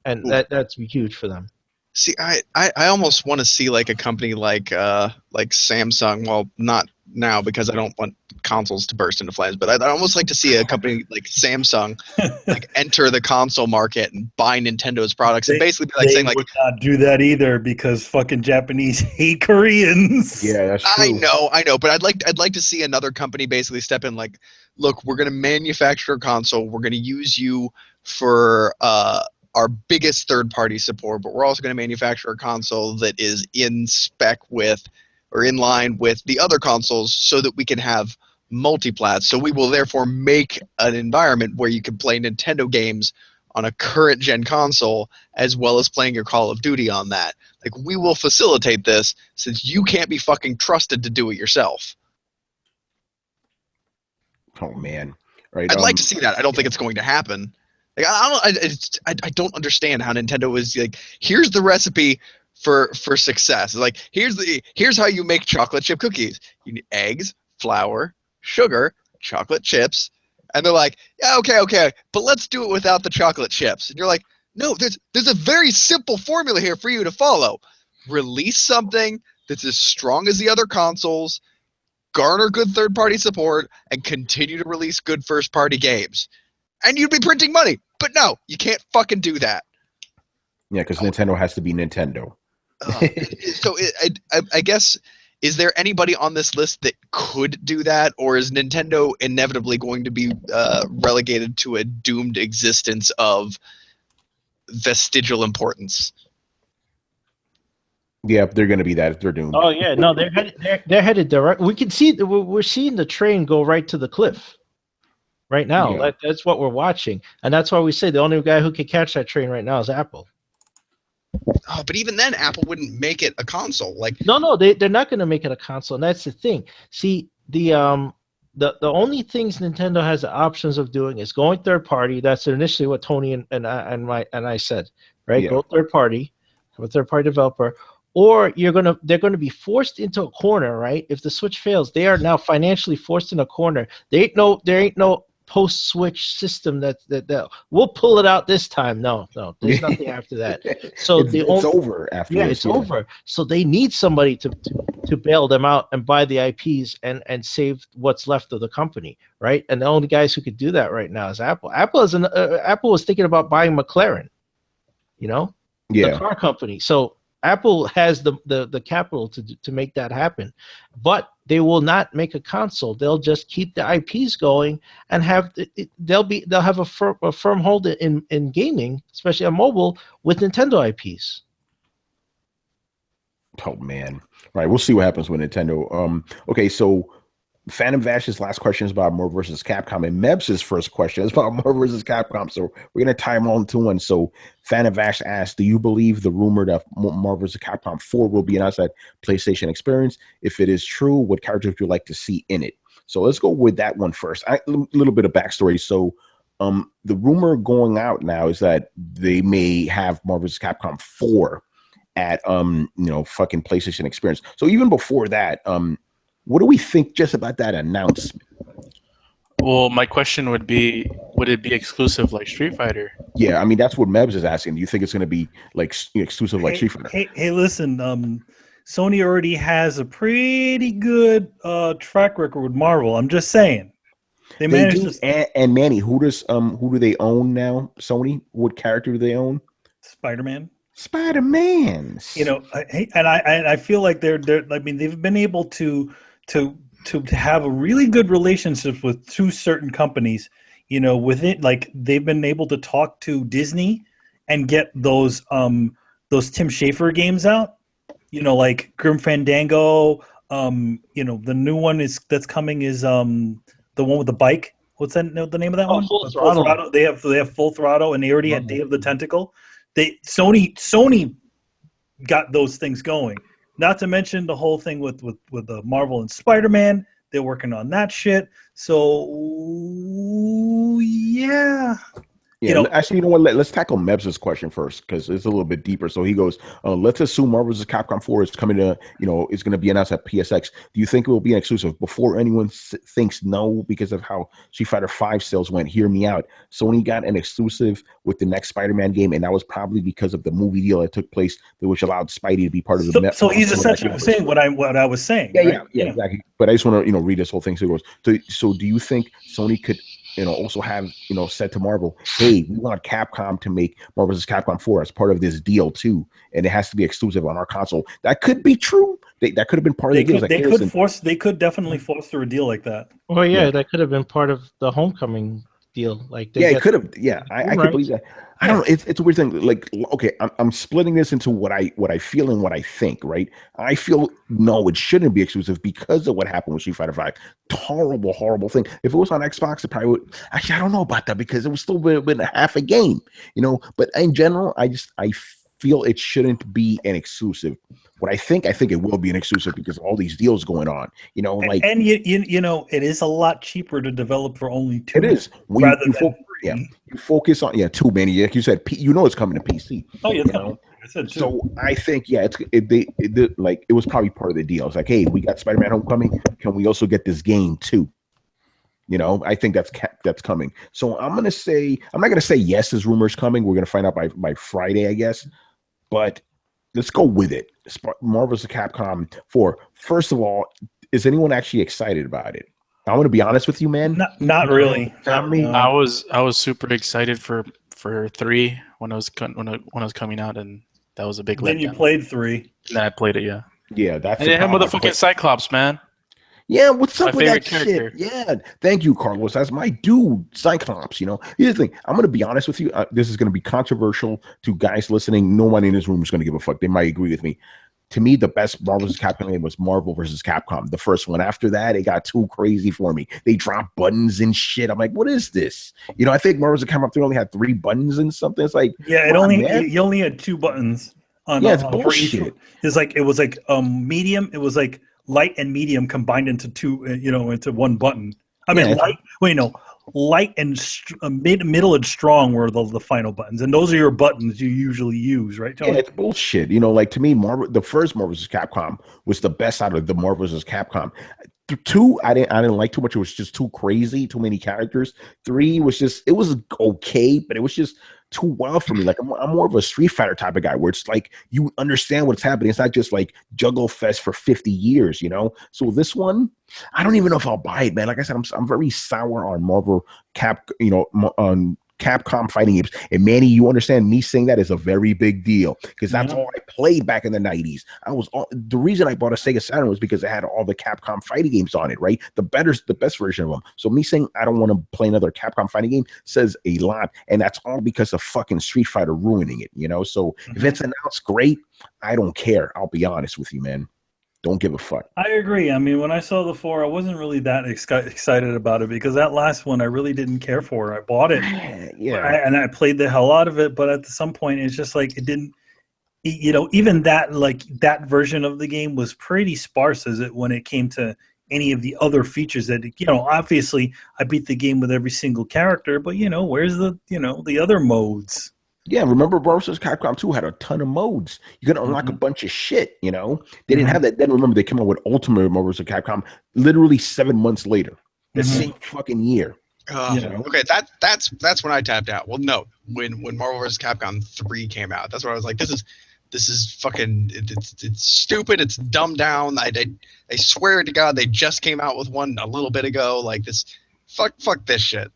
And that's huge for them. See, I almost want to see like a company like Samsung. Well, not now because I don't want consoles to burst into flames. But I'd almost like to see a company like Samsung like enter the console market and buy Nintendo's products and basically be like saying like, would not do that either because fucking Japanese hate Koreans. Yeah, that's true. I know, but I'd like to see another company basically step in like, look, we're going to manufacture a console. We're going to use you for our biggest third-party support, but we're also going to manufacture a console that is in spec with or in line with the other consoles so that we can have multiplats. So we will therefore make an environment where you can play Nintendo games on a current gen console as well as playing your Call of Duty on that. Like, we will facilitate this since you can't be fucking trusted to do it yourself. Oh, man. Right. I'd like to see that. I don't think it's going to happen. Like, I don't understand how Nintendo is like, here's the recipe for success. Like, here's how you make chocolate chip cookies. You need eggs, flour, sugar, chocolate chips, and they're like, yeah, okay, but let's do it without the chocolate chips. And you're like, no, there's a very simple formula here for you to follow. Release something that's as strong as the other consoles, garner good third-party support, and continue to release good first-party games. And you'd be printing money. But no, you can't fucking do that. Yeah, because Nintendo has to be Nintendo. So I guess, is there anybody on this list that could do that? Or is Nintendo inevitably going to be relegated to a doomed existence of vestigial importance? Yeah, they're going to be that. They're doomed. Oh, yeah. No, they're headed direct. We can see, we're seeing the train go right to the cliff. Right now, Yeah. That's what we're watching, and that's why we say the only guy who can catch that train right now is Apple. Oh, but even then, Apple wouldn't make it a console. Like, No, they're not going to make it a console, and that's the thing. See, the only things Nintendo has the options of doing is going third party. That's initially what Tony and I said, right? Yeah. Go third party, have a third party developer, or they're gonna be forced into a corner, right? If the Switch fails, they are now financially forced in a corner. There ain't no post-Switch system that we'll pull it out this time. No, there's nothing after that. So it's over after this. It's over. So they need somebody to bail them out and buy the IPs and save what's left of the company, right? And the only guys who could do that right now is Apple. Apple was thinking about buying McLaren, the car company. So Apple has the capital to make that happen, but they will not make a console. They'll just keep the IPs going and they'll have a firm hold in gaming, especially on mobile, with Nintendo IPs. Oh man! All right, we'll see what happens with Nintendo. Okay, so Phantom Vash's last question is about Marvel vs. Capcom, and Mebs' first question is about Marvel vs. Capcom. So we're gonna tie them all into one. So Phantom Vash asks, "Do you believe the rumor that Marvel vs. Capcom 4 will be announced at PlayStation Experience? If it is true, what characters would you like to see in it?" So let's go with that one first. A little bit of backstory. So the rumor going out now is that they may have Marvel vs. Capcom 4 at fucking PlayStation Experience. So even before that, what do we think just about that announcement? Well, my question would be, would it be exclusive like Street Fighter? Yeah, I mean, that's what Mebs is asking. Do you think it's going to be like exclusive like Street Fighter? Hey, listen, Sony already has a pretty good track record with Marvel. I'm just saying. They managed to... And Manny, who do they own now? Sony? What character do they own? Spider-Man. Spider-Man. I feel like they've been able to have a really good relationship with two certain companies, within, like, they've been able to talk to Disney and get those Tim Schafer games out. like Grim Fandango. The new one that's coming is the one with the bike. What's the name of that one? Full Throttle. They have Full Throttle, and they already had Day of the Tentacle. Sony got those things going. Not to mention the whole thing with the Marvel and Spider-Man. They're working on that shit. So yeah. Yeah, actually, you know what? Let's tackle Mebs' question first because it's a little bit deeper. So he goes, let's assume Marvel vs. Capcom 4 is coming to, is going to be announced at PSX. Do you think it will be an exclusive? Before anyone thinks no, because of how Street Fighter V sales went, hear me out. Sony got an exclusive with the next Spider-Man game, and that was probably because of the movie deal that took place, which allowed Spidey to be part of the Mebs. So he's essentially saying what I was saying. Yeah, right? yeah, exactly. But I just want to, read this whole thing. So it goes, so do you think Sony could also have, said to Marvel, hey, we want Capcom to make Marvel vs. Capcom 4 as part of this deal too, and it has to be exclusive on our console. That could be true. That could have been part of the deal. They could dedefinitely foster a deal like that. Well, yeah, that could have been part of the Homecoming deal. Like, it could have. Yeah, I could believe that. I don't know. It's a weird thing. Like, okay, I'm splitting this into what I feel and what I think. Right? I feel no, it shouldn't be exclusive because of what happened with Street Fighter V. Horrible, horrible thing. If it was on Xbox, it probably would. Actually, I don't know about that because it was still been a half a game. But in general, I feel it shouldn't be an exclusive. What I think it will be an exclusive because of all these deals going on. It is a lot cheaper to develop for only 2. It is. You focus on too many. Like you said, it's coming to PC. Oh yeah, I said 2. So I think it was probably part of the deal. It's like, hey, we got Spider-Man Homecoming. Can we also get this game too? I think that's coming. So I'm not gonna say yes. This rumor's coming. We're gonna find out by Friday, I guess. But let's go with it. Marvel vs. Capcom 4. First of all, is anyone actually excited about it? I want to be honest with you, man. Not really. Not me. I was super excited for 3 when it was coming out, and that was a big. Then you played 3. Then I played it. Yeah. Yeah, that's. And it had motherfucking Cyclops, man. Yeah, what's up with that character. shit? Yeah, thank you, Carlos. That's my dude, Cyclops. Here's the thing. I'm going to be honest with you. This is going to be controversial to guys listening. No one in this room is going to give a fuck. They might agree with me. To me, the best Marvel vs. Capcom game was Marvel vs. Capcom, the first one. After that, it got too crazy for me. They dropped buttons and shit. I'm like, what is this? I think Marvel vs. Capcom 3 only had 3 buttons and something. It's like, you only had 2 buttons. It's bullshit. It was like medium. It was like light and medium combined into 2, into one button. I mean, light and middle and strong were the final buttons, and those are your buttons you usually use, right, Tony? Yeah, it's bullshit. Like to me, the first Marvel vs. Capcom was the best out of the Marvel vs. Capcom. 2, I didn't like too much. It was just too crazy, too many characters. 3 was it was okay, but it was just too wild for me. Like I'm more of a Street Fighter type of guy where it's like you understand what's happening. It's not just like juggle fest for 50 years, So this one, I don't even know if I'll buy it, man. Like I said, I'm very sour on Marvel on Capcom fighting games. And Manny, you understand me saying that is a very big deal because that's all I played back in the 90s. The reason I bought a Sega Saturn was because it had all the Capcom fighting games on it, right? The best version of them. So me saying I don't want to play another Capcom fighting game says a lot, and that's all because of fucking Street Fighter ruining it, So if it's announced, great. I don't care. I'll be honest with you, man. Don't give a fuck. I agree. I mean, when I saw the 4, I wasn't really that excited about it because that last one I really didn't care for. I bought it, and I played the hell out of it. But at some point, it's just like it didn't. Even that version of the game was pretty sparse when it came to any of the other features that obviously I beat the game with every single character, but where's the other modes? Yeah, remember Marvel vs. Capcom 2 had a ton of modes. You could unlock a bunch of shit, They didn't have that. Then remember they came out with Ultimate Marvel vs. Capcom literally 7 months later. The same fucking year. Okay, that's when I tapped out. Well, no, when Marvel vs. Capcom 3 came out, that's when I was like, this is fucking it's stupid. It's dumbed down. I swear to God, they just came out with one a little bit ago. Like this, fuck this shit.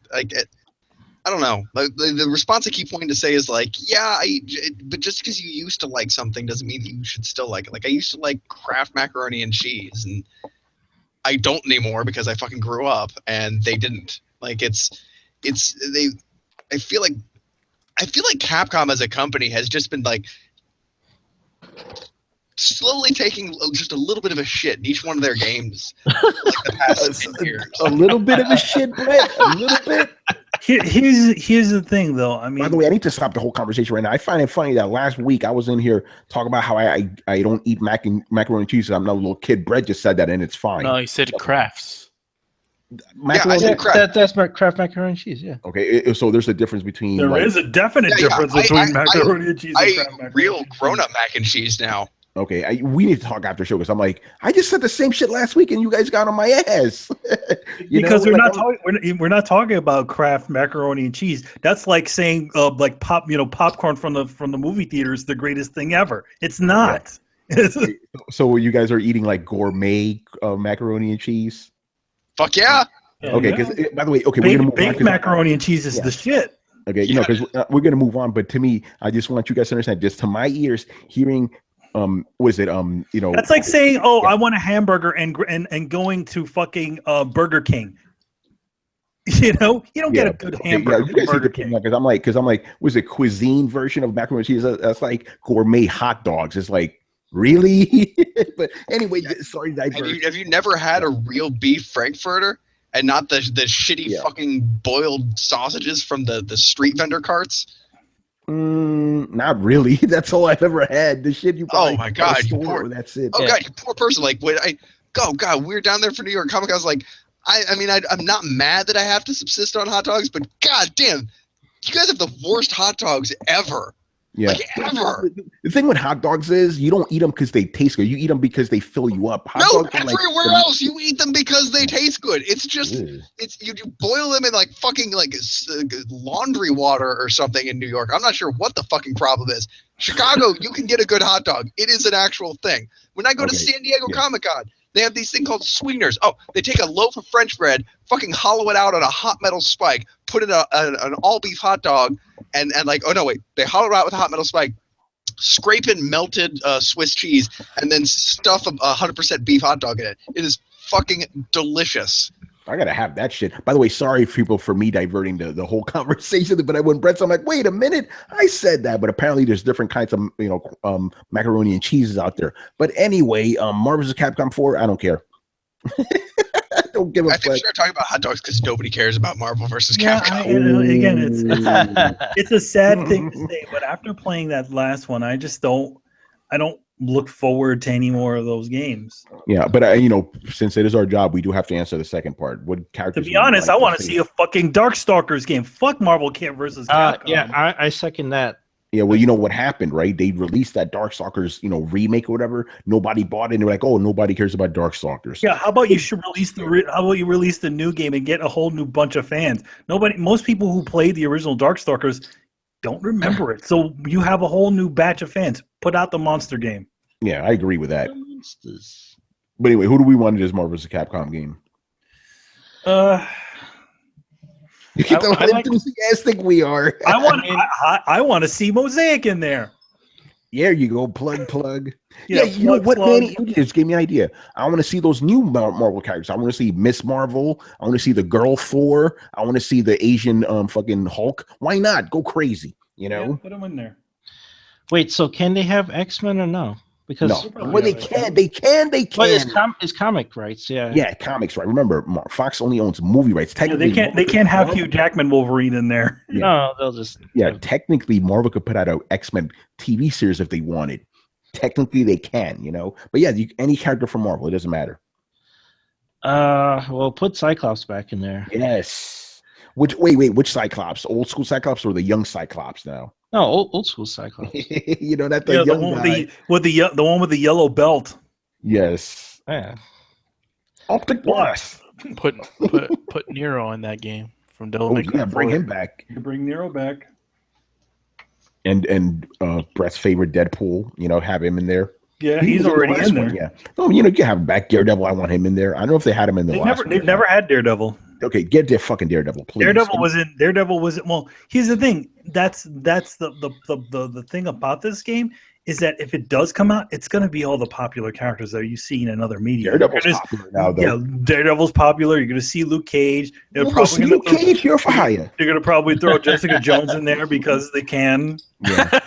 I don't know. The response I keep wanting to say is like, but just because you used to like something doesn't mean that you should still like it. Like I used to like Kraft macaroni and cheese, and I don't anymore because I fucking grew up, and they didn't. Like I feel like Capcom as a company has just been like slowly taking just a little bit of a shit in each one of their games. Like the past 10 years. A little bit of a shit, Brett. A little bit. Here's the thing, though. I mean, by the way, I need to stop the whole conversation right now. I find it funny that last week I was in here talking about how I don't eat macaroni and cheese. I'm not a little kid. Brett just said that, and it's fine. No, he said crafts. I said Kraft. That's Kraft macaroni and cheese. Yeah. Okay, so there's a difference between. There is a definite difference between macaroni and cheese. I and eat Kraft macaroni real and cheese. grown-up mac and cheese now. Okay, we need to talk after show because I'm like, I just said the same shit last week and you guys got on my ass. Because we're not talking about Kraft macaroni and cheese. That's like saying like popcorn from the movie theater is the greatest thing ever. It's not. Yeah. So you guys are eating like gourmet macaroni and cheese? Fuck yeah. Okay, because by the way, okay, we're gonna move on. Baked macaroni and cheese is the shit. Okay, because we're gonna move on. But to me, I just want you guys to understand. Just to my ears, hearing that's like saying, I want a hamburger and going to fucking Burger King. You don't get a good hamburger from Burger King. Because I'm like, was it cuisine version of macaroni and cheese? That's like gourmet hot dogs. It's like, really? But anyway, sorry. Have you never had a real beef frankfurter and not the shitty fucking boiled sausages from the street vendor carts? Not really. That's all I've ever had. The shit you buy. Oh my god, you poor. That's it. Oh god, you poor person. Like when we were down there for New York Comic Con. I was like, I'm not mad that I have to subsist on hot dogs, but god damn, you guys have the worst hot dogs ever. Yeah. Like ever. The thing with hot dogs is you don't eat them because they taste good. You eat them because they fill you up. Everywhere else you eat them because they taste good. It's just you boil them in like fucking like laundry water or something in New York. I'm not sure what the fucking problem is. Chicago, you can get a good hot dog. It is an actual thing. When I go to San Diego Comic Con, they have these thing called sweeteners. Oh, they take a loaf of French bread, fucking hollow it out on a hot metal spike, put in an all beef hot dog, and like, oh no, wait, they hollow it out with a hot metal spike, scrape in melted Swiss cheese, and then stuff a 100% beef hot dog in it. It is fucking delicious. I gotta have that shit. By the way, sorry people for me diverting the whole conversation, but I went Brett. So I'm like, wait a minute, I said that, but apparently there's different kinds of macaroni and cheeses out there. But anyway, Marvel vs. Capcom 4, I don't care. I don't give a fuck. I think we start talking about hot dogs because nobody cares about Marvel vs. Capcom. Again, it's a sad thing to say, but after playing that last one, I don't look forward to any more of those games. Yeah, but since it is our job, we do have to answer the second part. What characters? To be honest, I want to see a fucking Darkstalkers game. Fuck Marvel vs. Capcom. Yeah, I second that. Yeah, well, you know what happened, right? They released that Darkstalkers, remake or whatever. Nobody bought it, and they're like, "Oh, nobody cares about Darkstalkers." Yeah, how about you release the new game and get a whole new bunch of fans? Most people who played the original Darkstalkers don't remember it, so you have a whole new batch of fans. Put out the monster game. Yeah, I agree with that. But anyway, who do we want in this Marvel vs. Capcom game? You get how enthusiastic we are. I want to see Mosaic in there. There you go, plug. Yeah, you know what, man? You just gave me an idea. I want to see those new Marvel characters. I want to see Miss Marvel. I want to see the Girl Thor. I want to see the Asian fucking Hulk. Why not? Go crazy, Yeah, put them in there. Wait, so can they have X-Men or no? Because no, well, they can. But it's comic rights, yeah, comics, right? Remember, Fox only owns movie rights. Technically, they can't have Hugh Jackman Wolverine in there. Yeah. No, they'll just technically, Marvel could put out an X-Men TV series if they wanted. Technically, they can, But yeah, any character from Marvel, it doesn't matter. Well, put Cyclops back in there. Yes. Which Cyclops? Old school Cyclops or the young Cyclops now? No, old school Cyclops. That the young one guy. the one with the yellow belt. Yes. Yeah. Optic Blast. Put Nero in that game from Devil May Cry. Yeah, bring him back. You bring Nero back. And Brett's favorite Deadpool, have him in there. Yeah, he's already in there. Yeah. Oh, you can have him back. Daredevil, I want him in there. I don't know if they had him in the last one. They've never had Daredevil. Okay, get their fucking Daredevil, please. Daredevil was in. Well, here's the thing. the thing about this game is that if it does come out, it's going to be all the popular characters that you've seen in other media. Daredevil's popular now, though. Yeah, Daredevil's popular. You're going to see Luke Cage. They're probably Luke Cage here for hire. They're going to probably throw Jessica Jones in there because they can. Yeah.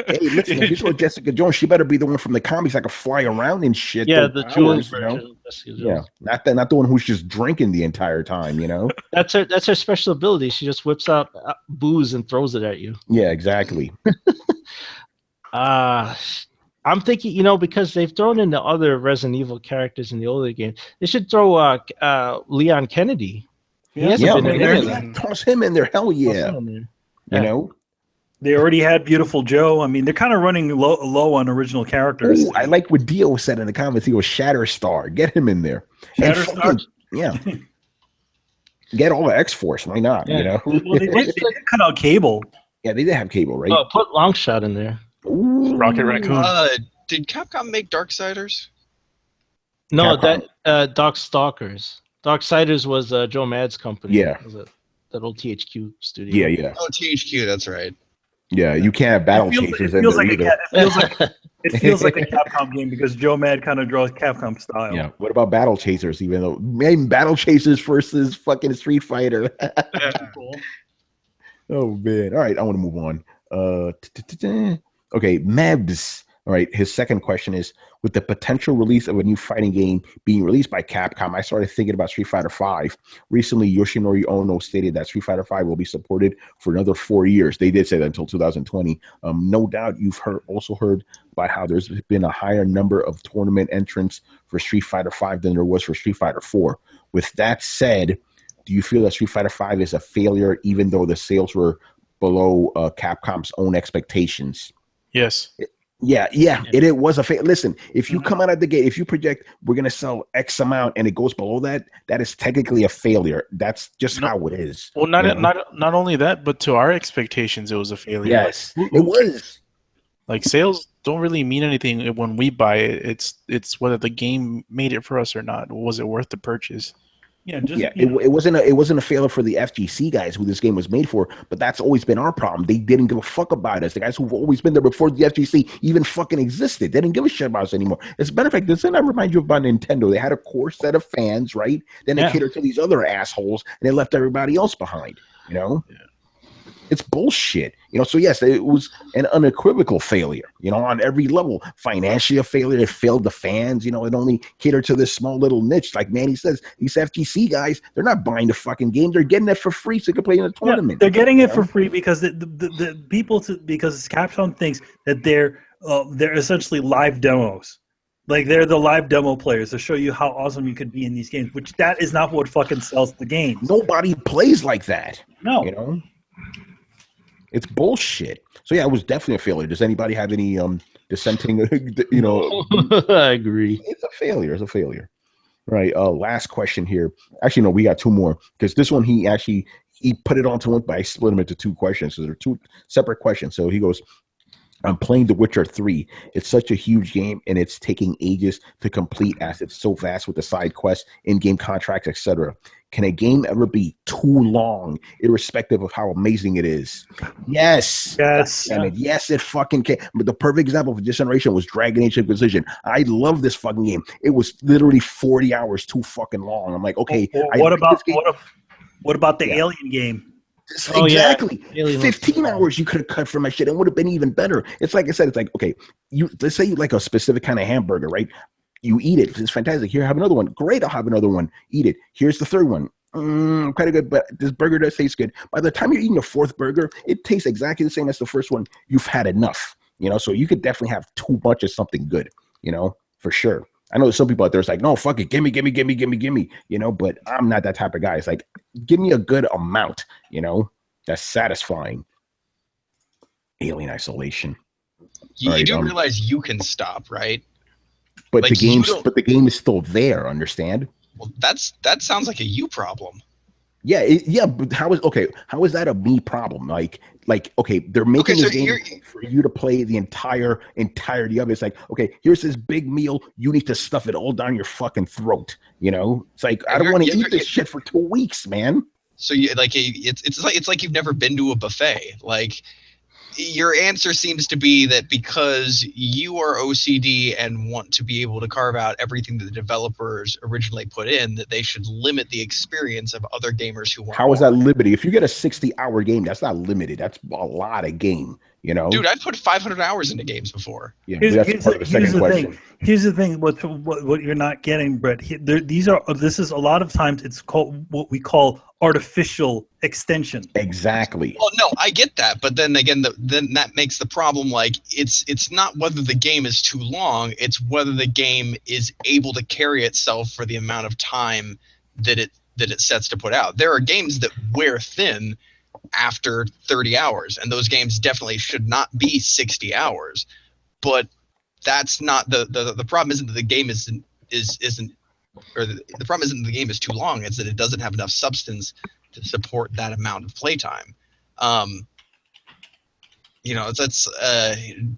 Hey, listen, if you throw Jessica Jones, she better be the one from the comics that can fly around and shit. Yeah, the Jules version. You know? Yeah, not the one who's just drinking the entire time. You know, that's her special ability. She just whips out booze and throws it at you. Yeah, exactly. I'm thinking, because they've thrown in the other Resident Evil characters in the older game, they should throw Leon Kennedy. He hasn't been in anything. Toss him in there. Hell yeah. You know? They already had Beautiful Joe. I mean, they're kind of running low on original characters. Ooh, I like what Dio said in the comments. He was Shatterstar. Get him in there. Shatterstar? Yeah. Get all the X-Force. Why not? Yeah. You know? Well, they did cut out Cable. Yeah, they did have Cable, right? Oh, put Longshot in there. Ooh. Rocket Raccoon. Did Capcom make Darksiders? No, Capcom. that Darkstalkers. Darksiders was Joe Mad's company. Yeah. That old THQ studio. Yeah. Oh, THQ, that's right. Yeah, you can't have battle chasers in there either. It feels like a Capcom game because Joe Mad kind of draws Capcom style. Yeah. What about battle chasers? Even though maybe battle chasers versus fucking Street Fighter. Cool. Oh man. All right, I want to move on. Okay, Mebs. All right, his second question is, with the potential release of a new fighting game being released by Capcom, I started thinking about Street Fighter V. Recently, Yoshinori Ono stated that Street Fighter V will be supported for another 4 years. They did say that until 2020. No doubt you've also heard about how there's been a higher number of tournament entrants for Street Fighter V than there was for Street Fighter IV. With that said, do you feel that Street Fighter V is a failure even though the sales were below Capcom's own expectations? Yes. Yeah, it was a failure. Listen, if you come out of the gate, if you project we're going to sell X amount and it goes below that, that is technically a failure. That's just how it is. Well, not only that, but to our expectations, it was a failure. Yes, it was. Like, sales don't really mean anything when we buy it. It's whether the game made it for us or not. Was it worth the purchase? It wasn't a failure for the FGC guys who this game was made for, but that's always been our problem. They didn't give a fuck about us. The guys who've always been there before the FGC even fucking existed, they didn't give a shit about us anymore. As a matter of fact, doesn't that remind you about Nintendo? They had a core set of fans, right? Then they catered to these other assholes and they left everybody else behind, you know? Yeah. It's bullshit, you know. So yes, it was an unequivocal failure, you know, on every level. Financially a failure. It failed the fans, you know. It only catered to this small little niche. Like Manny says, these FGC guys, they're not buying the fucking game. They're getting it for free so they can play in a tournament. They're getting it for free because the people because Capcom thinks that they're essentially live demos. Like they're the live demo players to show you how awesome you could be in these games. Which that is not what fucking sells the game. Nobody plays like that. No, you know. It's bullshit. So yeah, it was definitely a failure. Does anybody have any dissenting? You know, I agree. It's a failure. It's a failure. Right. Last question here. Actually, no, we got two more because this one he put it onto one, but I split them into two questions. So they're two separate questions. So he goes, I'm playing The Witcher 3. It's such a huge game, and it's taking ages to complete as it's so vast with the side quests, in-game contracts, etc. Can a game ever be too long, irrespective of how amazing it is? Yes. Yes, it fucking can. But the perfect example for this generation was Dragon Age Inquisition. I love this fucking game. It was literally 40 hours too fucking long. I'm like, okay. What about the Alien game? Exactly. Yeah. 15 hours you could have cut from my shit and would have been even better. It's like I said, it's like, okay, let's say you like a specific kind of hamburger, right? You eat it. It's fantastic. Here, have another one. Great, I'll have another one. Eat it. Here's the third one. Kind of good, but this burger does taste good. By the time you're eating a fourth burger, it tastes exactly the same as the first one. You've had enough, you know? So you could definitely have too much of something good, you know, for sure. I know some people out there is like, no, fuck it. Give me, you know, but I'm not that type of guy. It's like, give me a good amount, you know, that's satisfying. Alien Isolation. You do realize you can stop, right? But like the game is still there, understand? Well, that sounds like a you problem. Yeah, but how is that a me problem? Like, okay, they're making this game for you to play the entirety of it. It's like, okay, here's this big meal. You need to stuff it all down your fucking throat. You know, it's like I don't want to eat this shit for 2 weeks, man. So you like it's like you've never been to a buffet. Like your answer seems to be that because you are OCD and want to be able to carve out everything that the developers originally put in, that they should limit the experience of other gamers who want. How is that limited? If you get a 60-hour game, that's not limited. That's a lot of game. You know, dude, I've put 500 hours into games before. Yeah, that's part of the second question. Here's the thing. What you're not getting, Brett. This is a lot of times it's called what we call artificial extension. Exactly. Well, no, I get that, but then again, then that makes the problem like it's not whether the game is too long; it's whether the game is able to carry itself for the amount of time that it sets to put out. There are games that wear thin after 30 hours, and those games definitely should not be 60 hours. But that's not the problem. Isn't that the game isn't or the problem isn't the game is too long. It's that it doesn't have enough substance to support that amount of playtime. You know, that's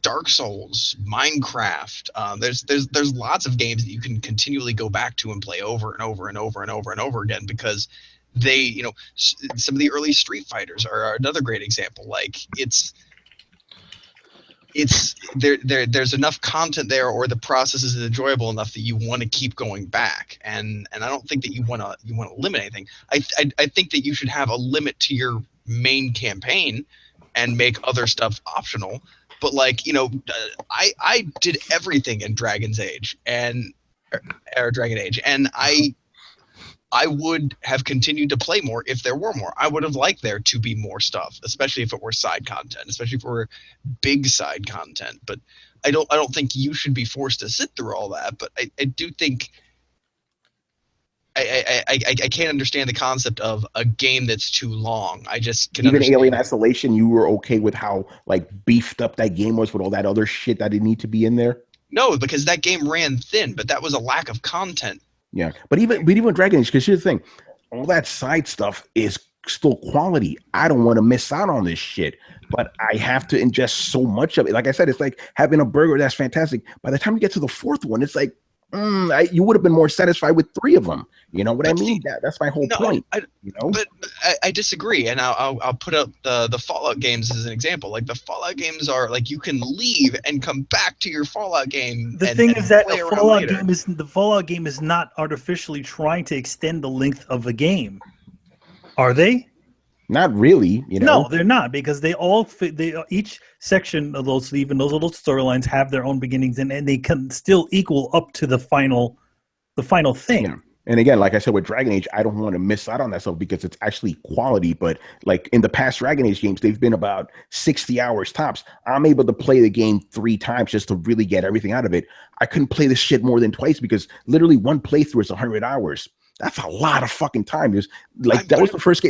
Dark Souls, Minecraft. There's lots of games that you can continually go back to and play over and over and over and over and over again, because they, you know, some of the early Street Fighters are another great example. Like there's enough content there, or the process is enjoyable enough that you want to keep going back. And I don't think that you want to limit anything. I think that you should have a limit to your main campaign and make other stuff optional. But like, you know, I did everything in Dragon Age, and I would have continued to play more if there were more. I would have liked there to be more stuff, especially if it were side content, especially if it were big side content. But I don't think you should be forced to sit through all that. But I do think I can't understand the concept of a game that's too long. I just can even Alien Isolation, you were okay with how like beefed up that game was with all that other shit that didn't need to be in there? No, because that game ran thin, but that was a lack of content. Yeah, but even Dragon Age, because here's the thing, all that side stuff is still quality. I don't want to miss out on this shit, but I have to ingest so much of it. Like I said, it's like having a burger that's fantastic. By the time you get to the fourth one, it's like you would have been more satisfied with 3 of them. You know what I mean? That's my whole point. But I disagree, and I'll put up the Fallout games as an example. Like the Fallout games are like you can leave and come back to your Fallout game. The thing is that the Fallout game is not artificially trying to extend the length of a game. Are they? Not really, you know. No, they're not, because they all fit. Each section of those, even those little storylines, have their own beginnings, and they can still equal up to the final thing. Yeah. And again, like I said, with Dragon Age, I don't want to miss out on that stuff because it's actually quality. But like in the past Dragon Age games, they've been about 60 hours tops. I'm able to play the game 3 times just to really get everything out of it. I couldn't play this shit more than twice because literally one playthrough is 100 hours. That's a lot of fucking time. There's like that was the first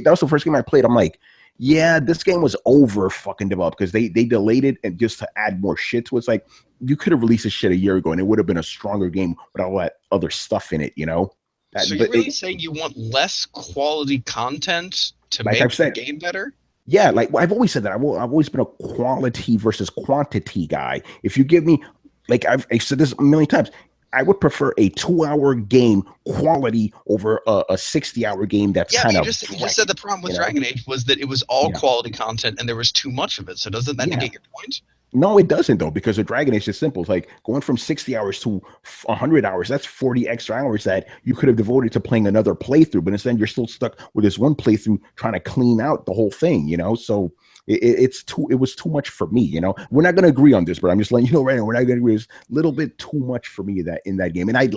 game I played. I'm like, yeah, this game was over fucking developed because they delayed it and just to add more shit to it. It's like you could have released this shit a year ago and it would have been a stronger game with all that other stuff in it, you know? So you're really saying you want less quality content to make the game better? Yeah, like I've always said that. I've always been a quality versus quantity guy. If you give me, like I've said this a million times, I would prefer a 2-hour game quality over a 60-hour game that's kind of. You just said the problem with Dragon Age was that it was all quality content and there was too much of it. So doesn't that negate your point? No, it doesn't though, because the Dragon Age is simple. It's like going from 60 hours to 100 hours. That's 40 extra hours that you could have devoted to playing another playthrough. But instead, you're still stuck with this one playthrough trying to clean out the whole thing. You know, so it was too much for me. You know, we're not going to agree on this, but I'm just letting you know right now we're not going to agree. It's a little bit too much for me in that game. And I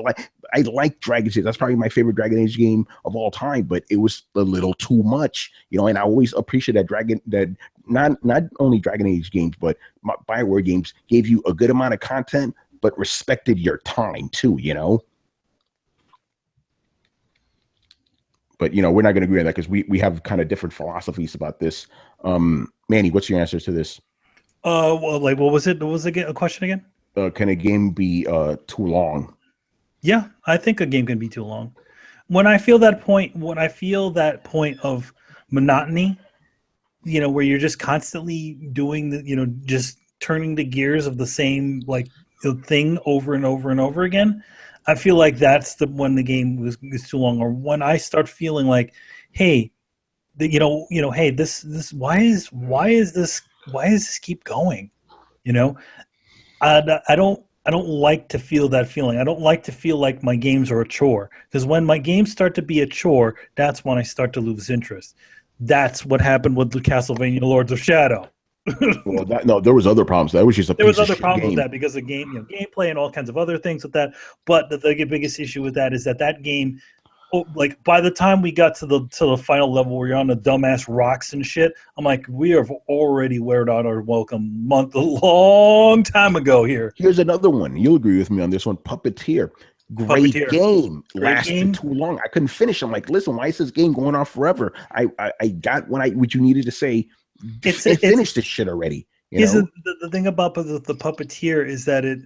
like Dragon Age. That's probably my favorite Dragon Age game of all time. But it was a little too much. You know, and I always appreciate that not only Dragon Age games, but BioWare games gave you a good amount of content, but respected your time too, you know? But, you know, we're not going to agree on that because we have kind of different philosophies about this. Manny, what's your answer to this? Well, like, what was it? What was a question again? Can a game be too long? Yeah, I think a game can be too long. When I feel that point of monotony, you know, where you're just constantly doing the, you know, just turning the gears of the same like thing over and over and over again, I feel like that's when the game is too long. Or when I start feeling like, hey, hey, this why is this keep going? I don't like to feel that feeling. I don't like to feel like my games are a chore, because when my games start to be a chore, that's when I start to lose interest. That's what happened with the Castlevania Lords of Shadow. Well, there was other problems. That was just there was other problems with that because of gameplay and all kinds of other things with that. But the biggest issue with that is that game, like by the time we got to the final level where you're on the dumbass rocks and shit, I'm like, we have already weared out our welcome a long time ago here. Here's another one. You'll agree with me on this one. Puppeteer. Great game. Lasted too long. I couldn't finish. I'm like, listen, why is this game going on forever? I got what you needed to say. Finish this shit already. The thing about the Puppeteer is that it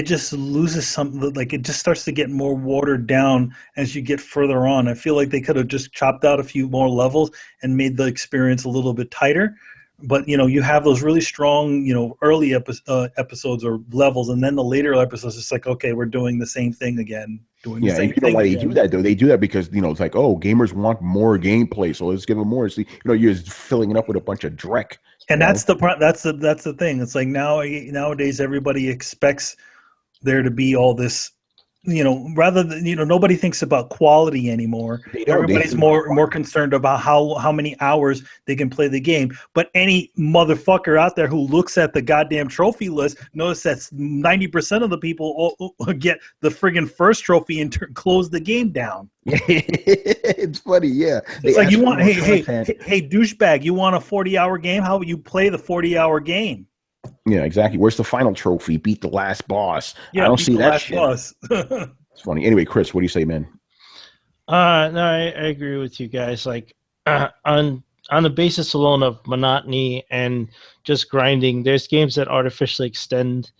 just loses something. Like, it just starts to get more watered down as you get further on. I feel like they could have just chopped out a few more levels and made the experience a little bit tighter. But you have those really strong, early episodes or levels, and then the later episodes, it's like, okay, we're doing the same thing again. And you know why they do that though? They do that because it's like, oh, gamers want more gameplay, so let's give them more. So, you're just filling it up with a bunch of dreck. And that's the thing. It's like nowadays everybody expects there to be all this, rather than nobody thinks about quality anymore. Everybody's more concerned about how many hours they can play the game. But any motherfucker out there who looks at the goddamn trophy list knows that 90% of the people get the friggin' first trophy and close the game down. It's funny, yeah. It's like, you want hey douchebag, you want a 40-hour game? How would you play the 40-hour game? Yeah, exactly. Where's the final trophy? Beat the last boss. Yeah, I don't see that shit. It's funny. Anyway, Chris, what do you say, man? No, I agree with you guys. Like, on the basis alone of monotony and just grinding, there's games that artificially extend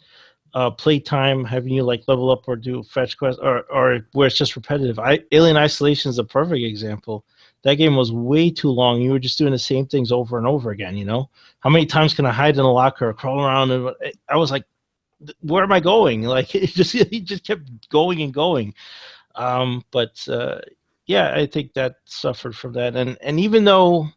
playtime, having you like level up or do fetch quests, or where it's just repetitive. Alien Isolation is a perfect example. That game was way too long. You were just doing the same things over and over again, How many times can I hide in a locker or crawl around? And I was like, where am I going? Like, it just kept going and going. But I think that suffered from that. And even though,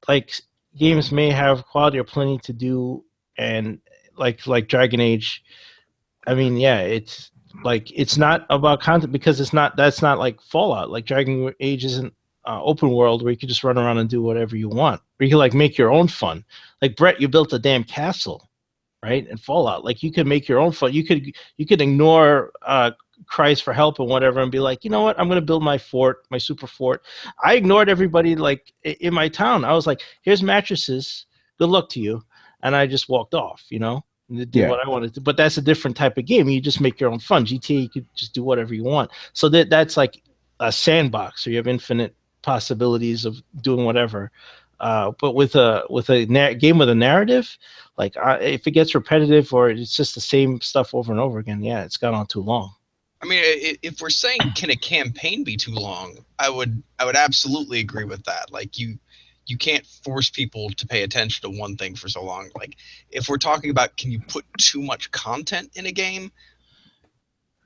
like, games may have quality or plenty to do, and like Dragon Age, I mean, it's like, it's not about content, because that's not like Fallout. Like, Dragon Age isn't open world where you can just run around and do whatever you want, or you can like make your own fun. Like, Brett, you built a damn castle, right? And Fallout, like, you could make your own fun. You could ignore cries for help and whatever, and be like, you know what? I'm going to build my fort, my super fort. I ignored everybody like in my town. I was like, here's mattresses. Good luck to you. And I just walked off, and did what I wanted to. But that's a different type of game. You just make your own fun. GTA, you could just do whatever you want. So that's like a sandbox, so you have infinite possibilities of doing whatever. But with a game with a narrative, like, if it gets repetitive or it's just the same stuff over and over again, it's gone on too long. I mean, if we're saying, can a campaign be too long, I would absolutely agree with that. Like, you can't force people to pay attention to one thing for so long. Like, if we're talking about, can you put too much content in a game?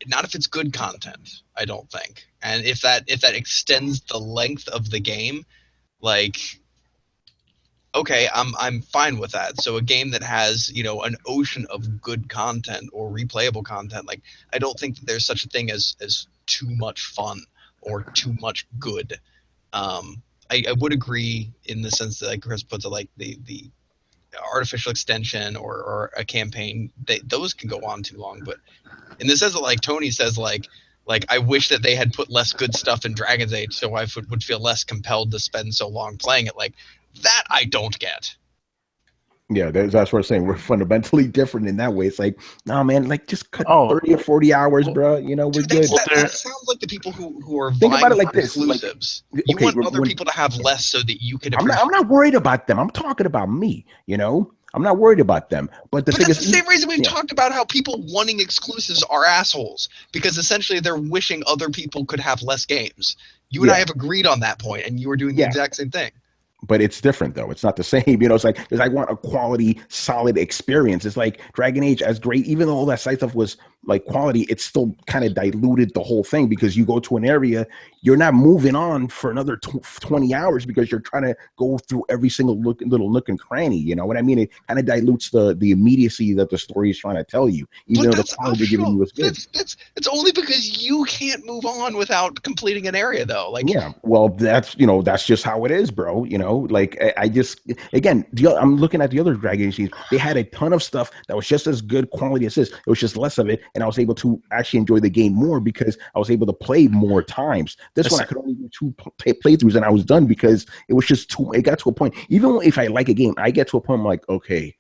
Not if it's good content, I don't think. And if that extends the length of the game, like, okay, I'm fine with that. So a game that has, an ocean of good content or replayable content, like, I don't think that there's such a thing as too much fun or too much good. I would agree in the sense that, like Chris puts it, like the artificial extension or a campaign, those can go on too long. But in the sense that, like Tony says, like I wish that they had put less good stuff in Dragon's Age, so I would feel less compelled to spend so long playing it. Like, that I don't get. Yeah, that's what I'm saying. We're fundamentally different in that way. It's like, no, man, like, just cut 30 or 40 hours, bro. We're good. That sounds like the people who are think about it like this. Exclusives. Like, you want other people to have less so that you can. I'm not worried about them. I'm talking about me. I'm not worried about them. But that's the same reason we've talked about how people wanting exclusives are assholes, because essentially they're wishing other people could have less games. You and I have agreed on that point, and you were doing the exact same thing. But it's different, though. It's not the same. It's like, because I want a quality, solid experience. It's like Dragon Age, as great, even though all that side stuff was like quality, it still kind of diluted the whole thing, because you go to an area, you're not moving on for another 20 hours because you're trying to go through every single little nook and cranny. You know what I mean? It kind of dilutes the immediacy that the story is trying to tell you, even though the quality they're giving you is good. It's only because you can't move on without completing an area, though. Like, yeah, well, that's just how it is, bro. Like I just, again, I'm looking at the other Dragon Age games. They had a ton of stuff that was just as good quality as this. It was just less of it, and I was able to actually enjoy the game more because I was able to play more times. This one I could only do 2 playthroughs and I was done because it was just too. It got to a point. Even if I like a game, I get to a point I'm like, okay,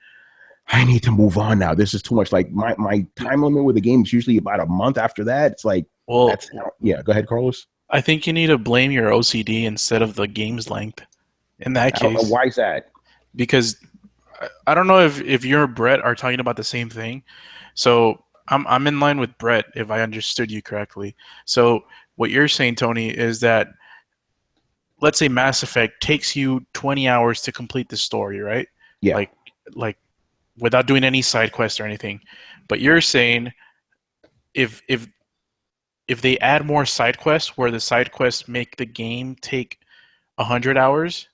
I need to move on now. This is too much. Like my time limit with the game is usually about a month. After that, it's like, well, yeah. Go ahead, Carlos. I think you need to blame your OCD instead of the game's length. In that case, why is that? Because I don't know if you and Brett are talking about the same thing. So I'm in line with Brett, if I understood you correctly. So what you're saying, Tony, is that, let's say Mass Effect takes you 20 hours to complete the story, right? Yeah. Like without doing any side quests or anything. But you're saying if they add more side quests, where the side quests make the game take 100 hours,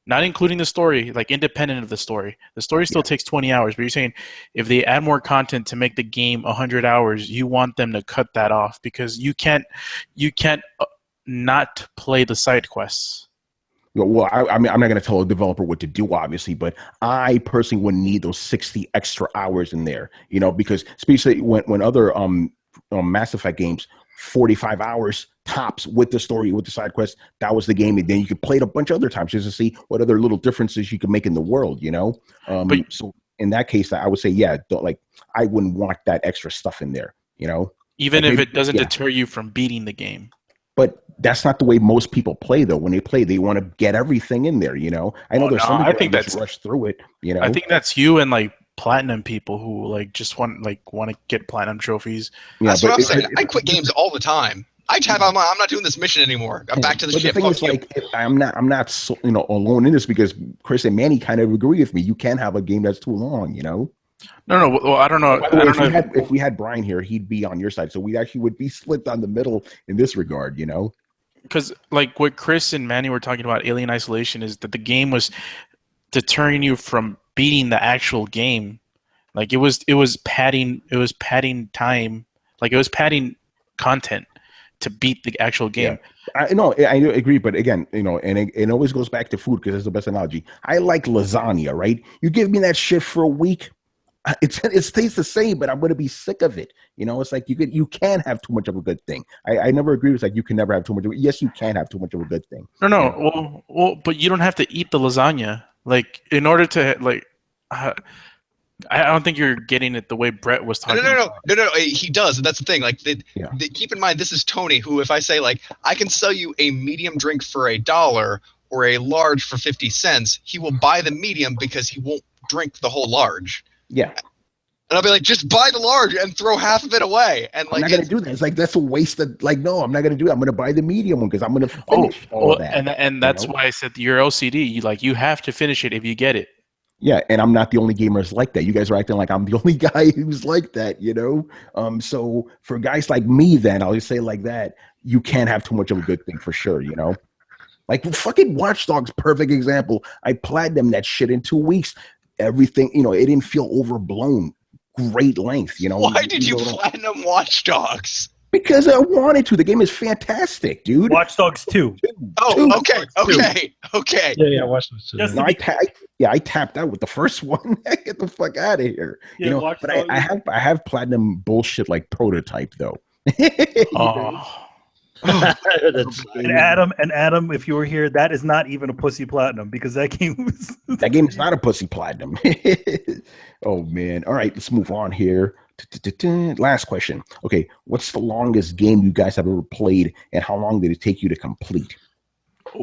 not including the story, like independent of the story still takes 20 hours, but you're saying if they add more content to make the game 100 hours, you want them to cut that off because you can't not play the side quests. Well, I mean, I'm not going to tell a developer what to do, obviously, but I personally would need those 60 extra hours in there, because especially when other Mass Effect games, 45 hours tops with the story, with the side quest, that was the game, and then you could play it a bunch of other times just to see what other little differences you could make in the world, But so in that case, I would say, yeah, I wouldn't want that extra stuff in there, even if it doesn't deter you from beating the game. But that's not the way most people play, though. When they play, they want to get everything in there, I know there's some people that just rush through it, I think that's you and like platinum people who just want to get platinum trophies. Yeah, that's what I'm saying. I quit games all the time. I'm not doing this mission anymore. I'm back to the ship. The thing is, I'm not so, alone in this, because Chris and Manny kind of agree with me. You can't have a game that's too long, No. Well, I don't know. If we had Brian here, he'd be on your side. So we actually would be split down the middle in this regard, Because like what Chris and Manny were talking about, Alien Isolation, is that the game was deterring you from beating the actual game. Like it was padding time. Like it was padding content to beat the actual game. Yeah. I agree, but again, and it always goes back to food, because it's the best analogy. I like lasagna, right? You give me that shit for a week, it tastes the same, but I'm going to be sick of it. It's like you can't have too much of a good thing. I never agree with you can never have too much of it. Yes, you can have too much of a good thing. No. Well, but you don't have to eat the lasagna. Like, in order to I don't think you're getting it the way Brett was talking about. No, he does. That's the thing. Like, keep in mind, this is Tony, who, if I say, like, I can sell you a medium drink for $1 or a large for 50 cents, he will buy the medium because he won't drink the whole large. Yeah. And I'll be like, just buy the large and throw half of it away. And I'm not going to do that. It's like, that's a waste of, no, I'm not going to do that. I'm going to buy the medium one because I'm going to finish all of that. And that's why I said your OCD, you have to finish it if you get it. Yeah, and I'm not the only gamer that's like that. You guys are acting like I'm the only guy who's like that, So for guys like me, then I'll just say like that, you can't have too much of a good thing for sure, Like fucking Watch Dogs, perfect example. I platinumed that shit in 2 weeks. Everything, it didn't feel overblown. Great length, Why did you platinum Watch Dogs? Because I wanted to. The game is fantastic, dude. Watch Dogs 2. Oh, okay. Yeah, Watch Dogs 2. No, I tapped out with the first one. Get the fuck out of here. Yeah, but I have platinum bullshit like Prototype though. And Adam, if you were here, that is not even a pussy platinum, because that game was that game is not a pussy platinum. Oh man. All right, let's move on here. Last question. Okay, what's the longest game you guys have ever played, and how long did it take you to complete?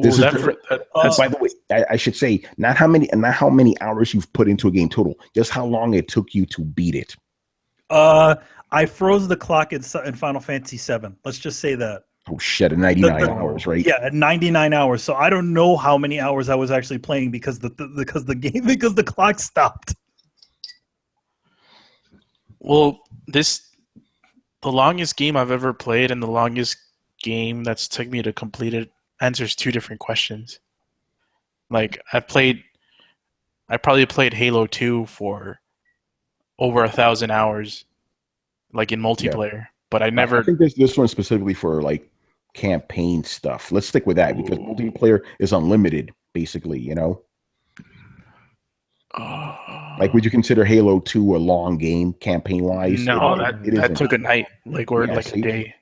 This is different. By the way, I should say not how many hours you've put into a game total, just how long it took you to beat it. I froze the clock in Final Fantasy VII. Let's just say that. Oh shit, at 99 hours, right? Yeah, at 99 hours. So I don't know how many hours I was actually playing because the clock stopped. Well, this the longest game I've ever played and the longest game that's took me to complete it answers two different questions. Like I probably played Halo 2 for over 1,000 hours, like in multiplayer. But I never. I think this one specifically for like campaign stuff. Let's stick with that because multiplayer is unlimited, basically. You know. Like, would you consider Halo 2 a long game campaign wise? No, that took a night, like a day.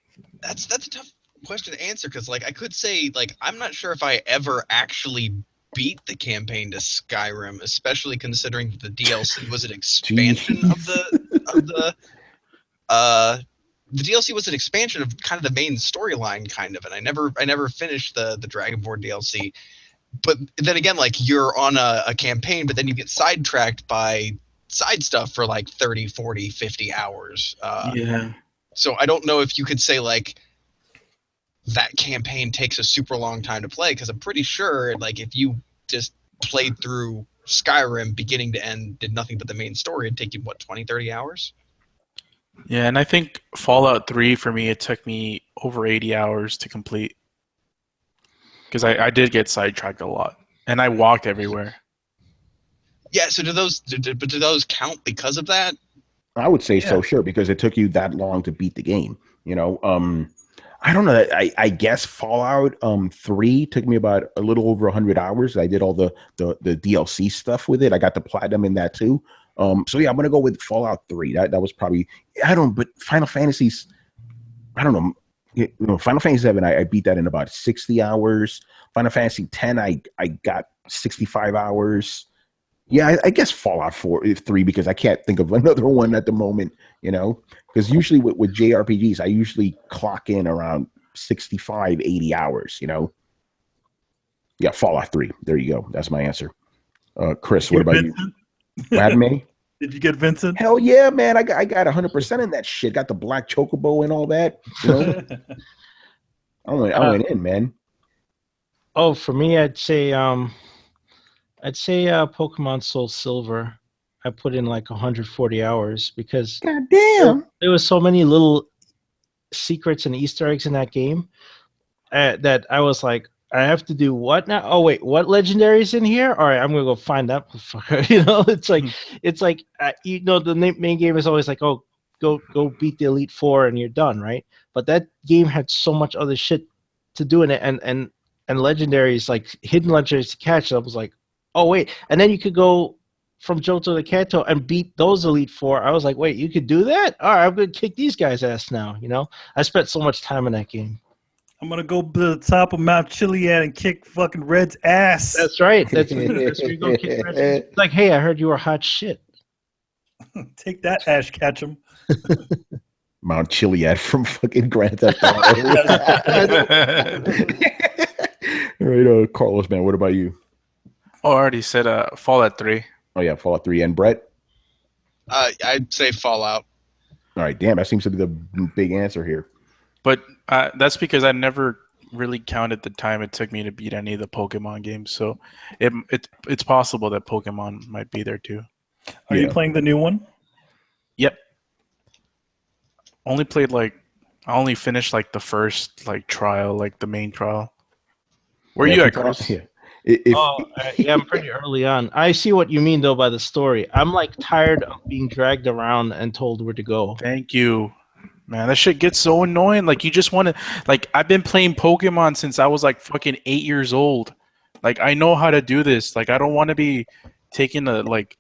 That's a tough question to answer because, like, I could say, like, I'm not sure if I ever actually beat the campaign to Skyrim, especially considering the DLC was an expansion of the DLC was an expansion of kind of the main storyline, kind of, and I never finished the Dragonborn DLC. But then again, like, you're on a campaign, but then you get sidetracked by side stuff for like 30, 40, 50 hours. Yeah. So I don't know if you could say, like, that campaign takes a super long time to play, because I'm pretty sure, like, if you just played through Skyrim beginning to end, did nothing but the main story, it'd take you, what, 20, 30 hours? Yeah, and I think Fallout 3, for me, it took me over 80 hours to complete. Because I did get sidetracked a lot, and I walked everywhere. Yeah, so do those count because of that? I would say so, sure, because it took you that long to beat the game. You know, I don't know. I guess Fallout 3 took me about a little over 100 hours. I did all the DLC stuff with it. I got the platinum in that too. So yeah, I'm gonna go with Fallout 3. That was probably but Final Fantasies, I don't know. You know, Final Fantasy 7, I beat that in about 60 hours. Final Fantasy 10, I got 65 hours. Yeah, I guess Fallout 3 because I can't think of another one at the moment, you know, because usually with JRPGs, I usually clock in around 65, 80 hours, you know. Yeah, Fallout 3. There you go. That's my answer. Chris, what about you? What happened, Manny? Did you get Vincent? Hell yeah, man. I got 100% in that shit. Got the black chocobo and all that. You know? I went in, man. Oh, for me, I'd say Pokemon Soul Silver. I put in like 140 hours because goddamn, there was so many little secrets and Easter eggs in that game that I was like, I have to do what now? Oh wait, what legendary is in here? All right, I'm gonna go find that motherfucker. You know, it's like you know, the main game is always like, oh, go beat the Elite Four and you're done, right? But that game had so much other shit to do in it, and legendaries, like hidden legendaries to catch. And I was like, oh wait, and then you could go from Johto to Kanto and beat those Elite Four. I was like, wait, you could do that? All right, I'm gonna kick these guys' ass now. You know, I spent so much time in that game. I'm gonna go to the top of Mount Chiliad and kick fucking Red's ass. That's right. That's where you go kick Red's ass. It's like, hey, I heard you were hot shit. Take that, Ash Ketchum. Mount Chiliad from fucking Grand Theft Auto. All right, Carlos, man, what about you? Oh, I already said Fallout 3. Oh yeah, Fallout 3. And Brett? I'd say Fallout. All right, damn, that seems to be the big answer here. But that's because I never really counted the time it took me to beat any of the Pokemon games. So it's possible that Pokemon might be there too. Are you playing the new one? Yep. I only finished like the first like trial, like the main trial. Where are you at, Chris? Yeah. I'm pretty early on. I see what you mean though by the story. I'm like tired of being dragged around and told where to go. Thank you. Man, that shit gets so annoying. Like, you just want to... Like, I've been playing Pokemon since I was, like, fucking 8 years old. Like, I know how to do this. Like, I don't want to be taken to, like,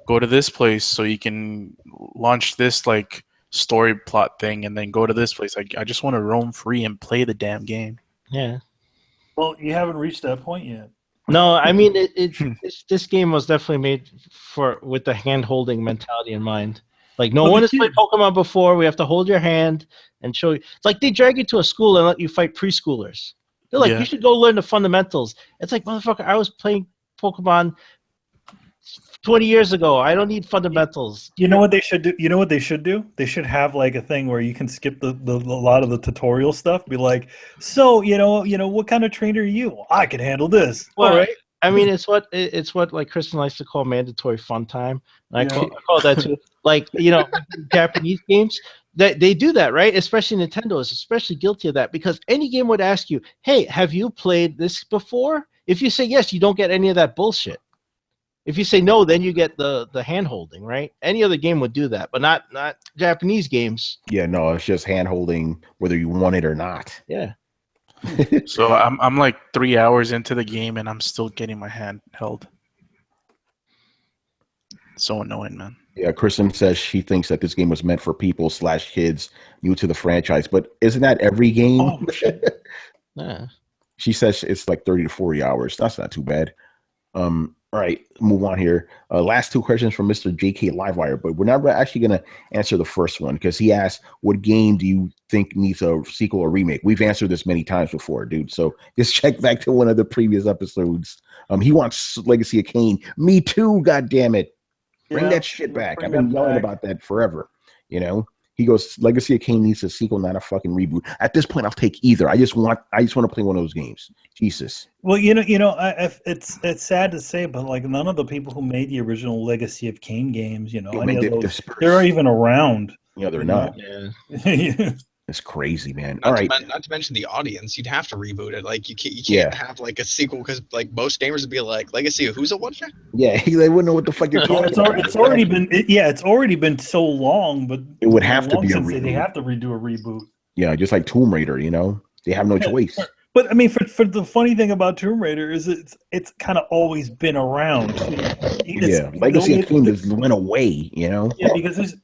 go to this place so you can launch this, like, story plot thing and then go to this place. I just want to roam free and play the damn game. Yeah. Well, you haven't reached that point yet. No, I mean, this game was definitely made with the hand-holding mentality in mind. Like, no one has played Pokemon before. We have to hold your hand and show you. It's like they drag you to a school and let you fight preschoolers. They're like, you should go learn the fundamentals. It's like, motherfucker, I was playing Pokemon 20 years ago. I don't need fundamentals. You know what they should do? You know what they should do? They should have like a thing where you can skip the lot of the tutorial stuff. Be like, so you know, what kind of trainer are you? I can handle this. Well, all right. I mean, it's what like Kristen likes to call mandatory fun time. And I call that too. Like, Japanese games, they do that, right? Especially Nintendo is especially guilty of that, because any game would ask you, "Hey, have you played this before?" If you say yes, you don't get any of that bullshit. If you say no, then you get the hand holding, right? Any other game would do that, but not Japanese games. Yeah, no, it's just hand holding whether you want it or not. Yeah. So I'm like 3 hours into the game and I'm still getting my hand held. So annoying, man. Yeah, Kristen says she thinks that this game was meant for people / kids new to the franchise, but isn't that every game? Oh, shit. Yeah. She says it's like 30 to 40 hours. That's not too bad. All right, move on here. Last two questions from Mr. JK Livewire, but we're not actually going to answer the first one because he asked, what game do you think needs a sequel or remake? We've answered this many times before, dude. So just check back to one of the previous episodes. He wants Legacy of Kain. Me too, God damn it. Bring that shit back. I've been yelling about that forever, He goes, Legacy of Kain needs a sequel, not a fucking reboot. At this point, I'll take either. I just want to play one of those games. Jesus. Well, it's sad to say, but like none of the people who made the original Legacy of Kain games, they're even around. They're not. Yeah. It's crazy, man. Not to mention the audience. You'd have to reboot it. Like you can't have like a sequel because like most gamers would be like, Legacy of who's a what? Yeah, they wouldn't know what the fuck you're talking about. It's already been so long, but it would have to be a reboot. They have to redo a reboot. Yeah, just like Tomb Raider, they have no choice. But I mean, for the funny thing about Tomb Raider is it's kind of always been around. Legacy of Kain just went away, Yeah, because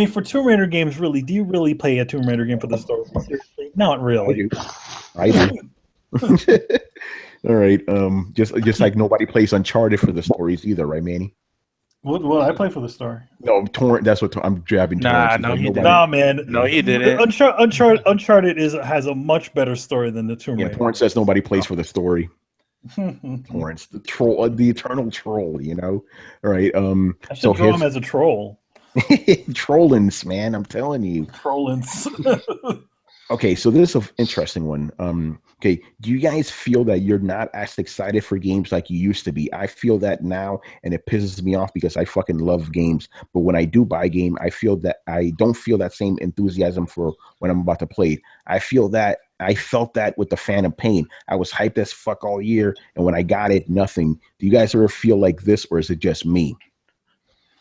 for Tomb Raider games, really, do you really play a Tomb Raider game for the story? Seriously? Not really. I do. All right. Just like nobody plays Uncharted for the stories either, right, Manny? What I play for the story? No, Torrent. That's what I'm jabbing. Nah, Torrents. no, he didn't. Nah, man. No, he didn't. Uncharted has a much better story than the Tomb Raider. Yeah, Torrent says nobody plays for the story. Torrents, the troll, the eternal troll. All right. I should draw him as a troll. Trollins, man, I'm telling you. Trollins. Okay, so this is an interesting one. Okay, do you guys feel that you're not as excited for games like you used to be? I feel that now, and it pisses me off because I fucking love games. But when I do buy a game, I feel that I don't feel that same enthusiasm for when I'm about to play it. I felt that with the Phantom Pain. I was hyped as fuck all year, and when I got it, nothing. Do you guys ever feel like this, or is it just me?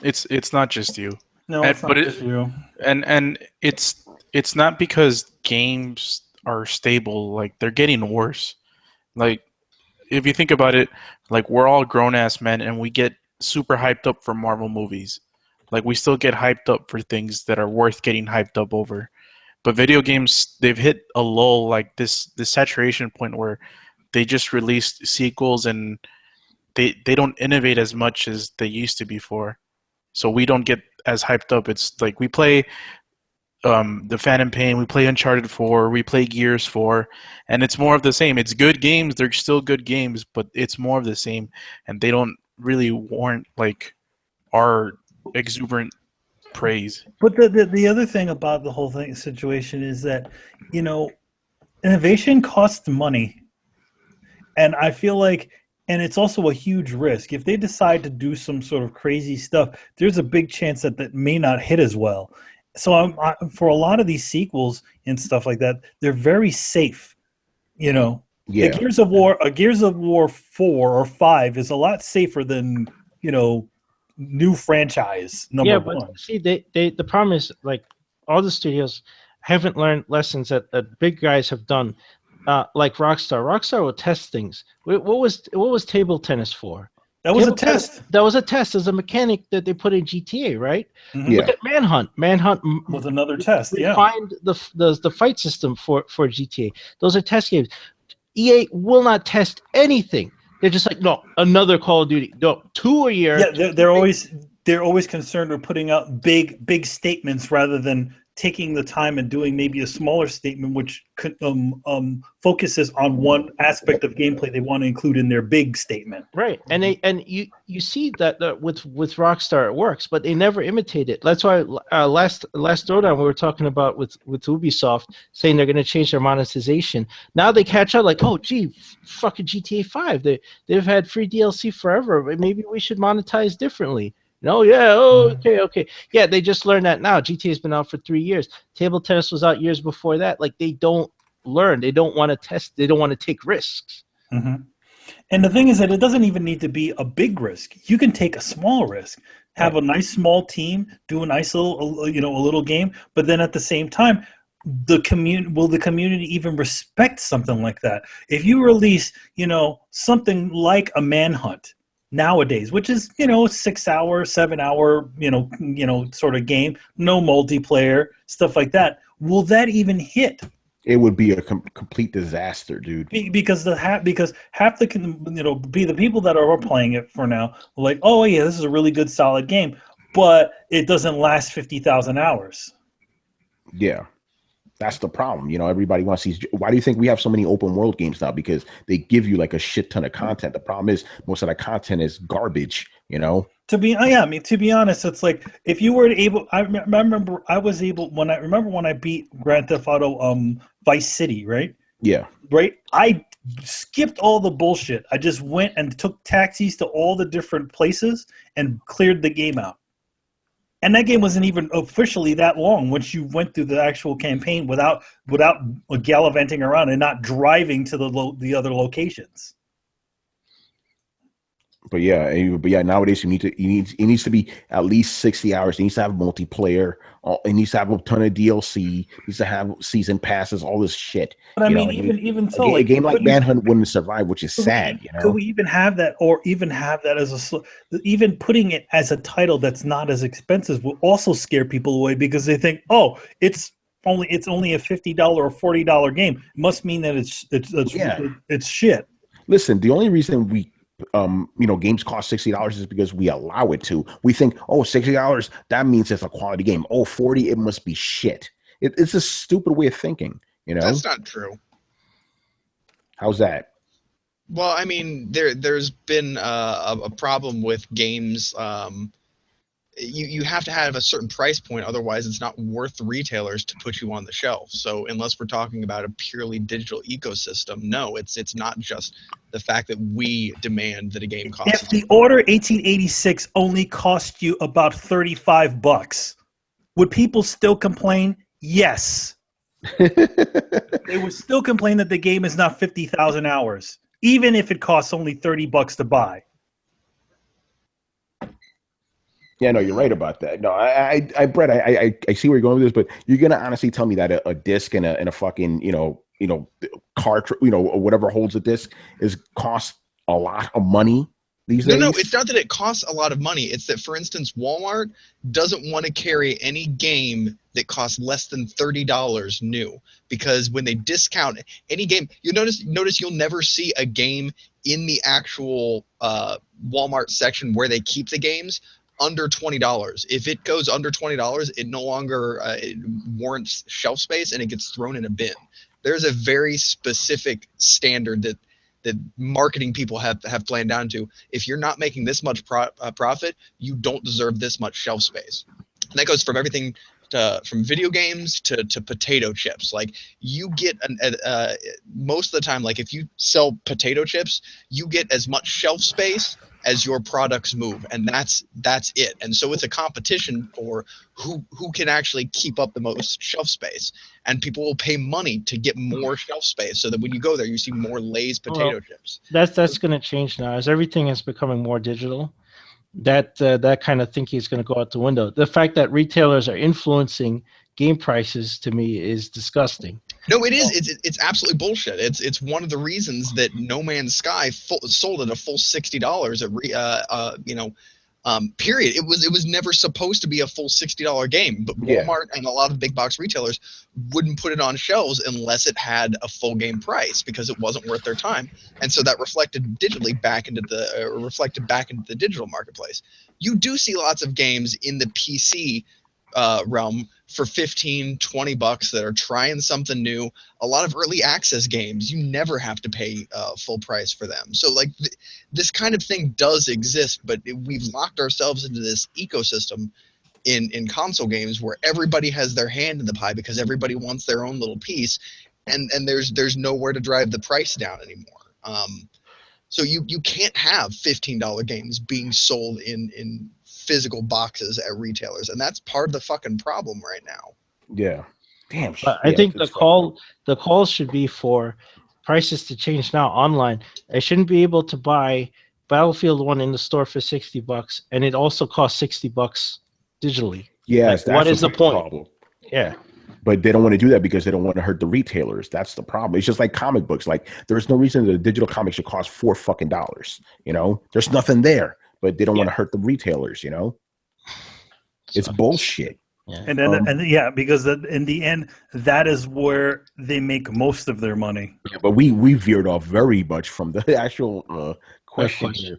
It's not just you. No, it's not just you. And it's not because games are stable. Like they're getting worse. Like if you think about it, like we're all grown ass men and we get super hyped up for Marvel movies. Like we still get hyped up for things that are worth getting hyped up over. But video games, they've hit a lull, like this saturation point where they just released sequels and they don't innovate as much as they used to before. So we don't get as hyped up. It's like we play the Phantom Pain, we play Uncharted 4, we play Gears 4, and it's more of the same. It's good games, they're still good games, but it's more of the same, and they don't really warrant like our exuberant praise. But the other thing about the whole situation is that, innovation costs money. And I feel like, and it's also a huge risk. If they decide to do some sort of crazy stuff, there's a big chance that may not hit as well. So for a lot of these sequels and stuff like that, they're very safe. Yeah. A Gears of War 4 or 5 is a lot safer than, new franchise number one. But see, the problem is like all the studios haven't learned lessons that big guys have done. Like Rockstar. Rockstar will test things. What was table tennis for? That was a test. That was a test as a mechanic that they put in GTA, right? Mm-hmm. Look at Manhunt. Manhunt was another test. Yeah. Find the fight system for GTA. Those are test games. EA will not test anything. They're just like, no, another Call of Duty. No, 2 a year. Yeah, they're always concerned with putting out big statements rather than taking the time and doing maybe a smaller statement, which focuses on one aspect of gameplay they want to include in their big statement. Right, and you see that with Rockstar it works, but they never imitate it. That's why last Throwdown we were talking about with Ubisoft saying they're going to change their monetization. Now they catch up, like, oh gee, fucking GTA 5, they've had free DLC forever, but maybe we should monetize differently. No, yeah, oh, okay, yeah. They just learned that now. GTA's been out for 3 years. Table Tennis was out years before that. Like, they don't learn. They don't want to test. They don't want to take risks. Mm-hmm. And the thing is that it doesn't even need to be a big risk. You can take a small risk, have a nice small team, do a nice little, a little game, but then at the same time, will the community even respect something like that? If you release, something like a Manhunt nowadays, which is 6 hour, 7 hour, sort of game, no multiplayer, stuff like that, will that even hit? It would be a complete disaster, dude. Because half the the people that are playing it for now are like, oh yeah, this is a really good solid game, but it doesn't last 50,000 hours. Yeah. That's the problem. Everybody wants these. Why do you think we have so many open world games now? Because they give you like a shit ton of content. The problem is most of that content is garbage, To be honest, it's like if you were able, I remember when I beat Grand Theft Auto Vice City, right? Yeah. Right? I skipped all the bullshit. I just went and took taxis to all the different places and cleared the game out. And that game wasn't even officially that long once you went through the actual campaign without gallivanting around and not driving to the other locations. But yeah, nowadays it needs to be at least 60 hours. It needs to have multiplayer. It needs to have a ton of DLC. It needs to have season passes. All this shit. But I mean, even so, a game like Manhunt wouldn't survive, which is sad. Could we even have that, or even have that as even putting it as a title that's not as expensive will also scare people away because they think, oh, it's only a $50 or $40 game. It must mean that it's shit. Listen, the only reason we games cost $60 is because we allow it to. We think, oh, $60, that means it's a quality game. Oh, $40, it must be shit. It's a stupid way of thinking, That's not true. How's that? Well, I mean, there's been a problem with games. You have to have a certain price point, otherwise it's not worth the retailers to put you on the shelf. So unless we're talking about a purely digital ecosystem, no, it's not just the fact that we demand that a game costs. If the Order 1886 only cost you about $35, would people still complain? Yes. They would still complain that the game is not 50,000 hours, even if it costs only $30 to buy. Yeah, no, you're right about that. No, Brett, I see where you're going with this, but you're gonna honestly tell me that a disc and a fucking cartridge, or whatever holds a disc cost a lot of money these days? No, it's not that it costs a lot of money. It's that, for instance, Walmart doesn't want to carry any game that costs less than $30 new, because when they discount any game, you notice you'll never see a game in the actual Walmart section where they keep the games under $20. If it goes under $20, it no longer it warrants shelf space and it gets thrown in a bin. There's a very specific standard that marketing people have planned down to. If you're not making this much profit, you don't deserve this much shelf space. And that goes from everything from video games to potato chips. Like, you get most of the time, like if you sell potato chips, you get as much shelf space as your products move, and that's it. And so it's a competition for who can actually keep up the most shelf space, and people will pay money to get more shelf space so that when you go there you see more Lay's potato chips. That's going to change now as everything is becoming more digital. That kind of thinking is going to go out the window. The fact that retailers are influencing game prices, to me, is disgusting. No, it is. It's absolutely bullshit. It's one of the reasons that No Man's Sky sold at a full $60 period. It was never supposed to be a full $60 game, but Walmart and a lot of big box retailers wouldn't put it on shelves unless it had a full game price, because it wasn't worth their time. And so that reflected back into the digital marketplace. You do see lots of games in the PC realm for 15, 20 bucks that are trying something new. A lot of early access games, you never have to pay full price for them. So like this kind of thing does exist, but we've locked ourselves into this ecosystem in console games where everybody has their hand in the pie because everybody wants their own little piece, and there's nowhere to drive the price down anymore. So you can't have $15 games being sold in physical boxes at retailers, and that's part of the fucking problem right now. Yeah. Damn. I think the call should be for prices to change now online. I shouldn't be able to buy Battlefield 1 in the store for $60, and it also costs $60 digitally. Yes, like, what is the point? Problem. Yeah. But they don't want to do that because they don't want to hurt the retailers. That's the problem. It's just like comic books. Like there's no reason that a digital comic should cost $4. You know, there's nothing there, but they don't want to hurt the retailers. You know, it's bullshit. Yeah. And then, because in the end, that is where they make most of their money. Yeah, but we veered off very much from the actual question here.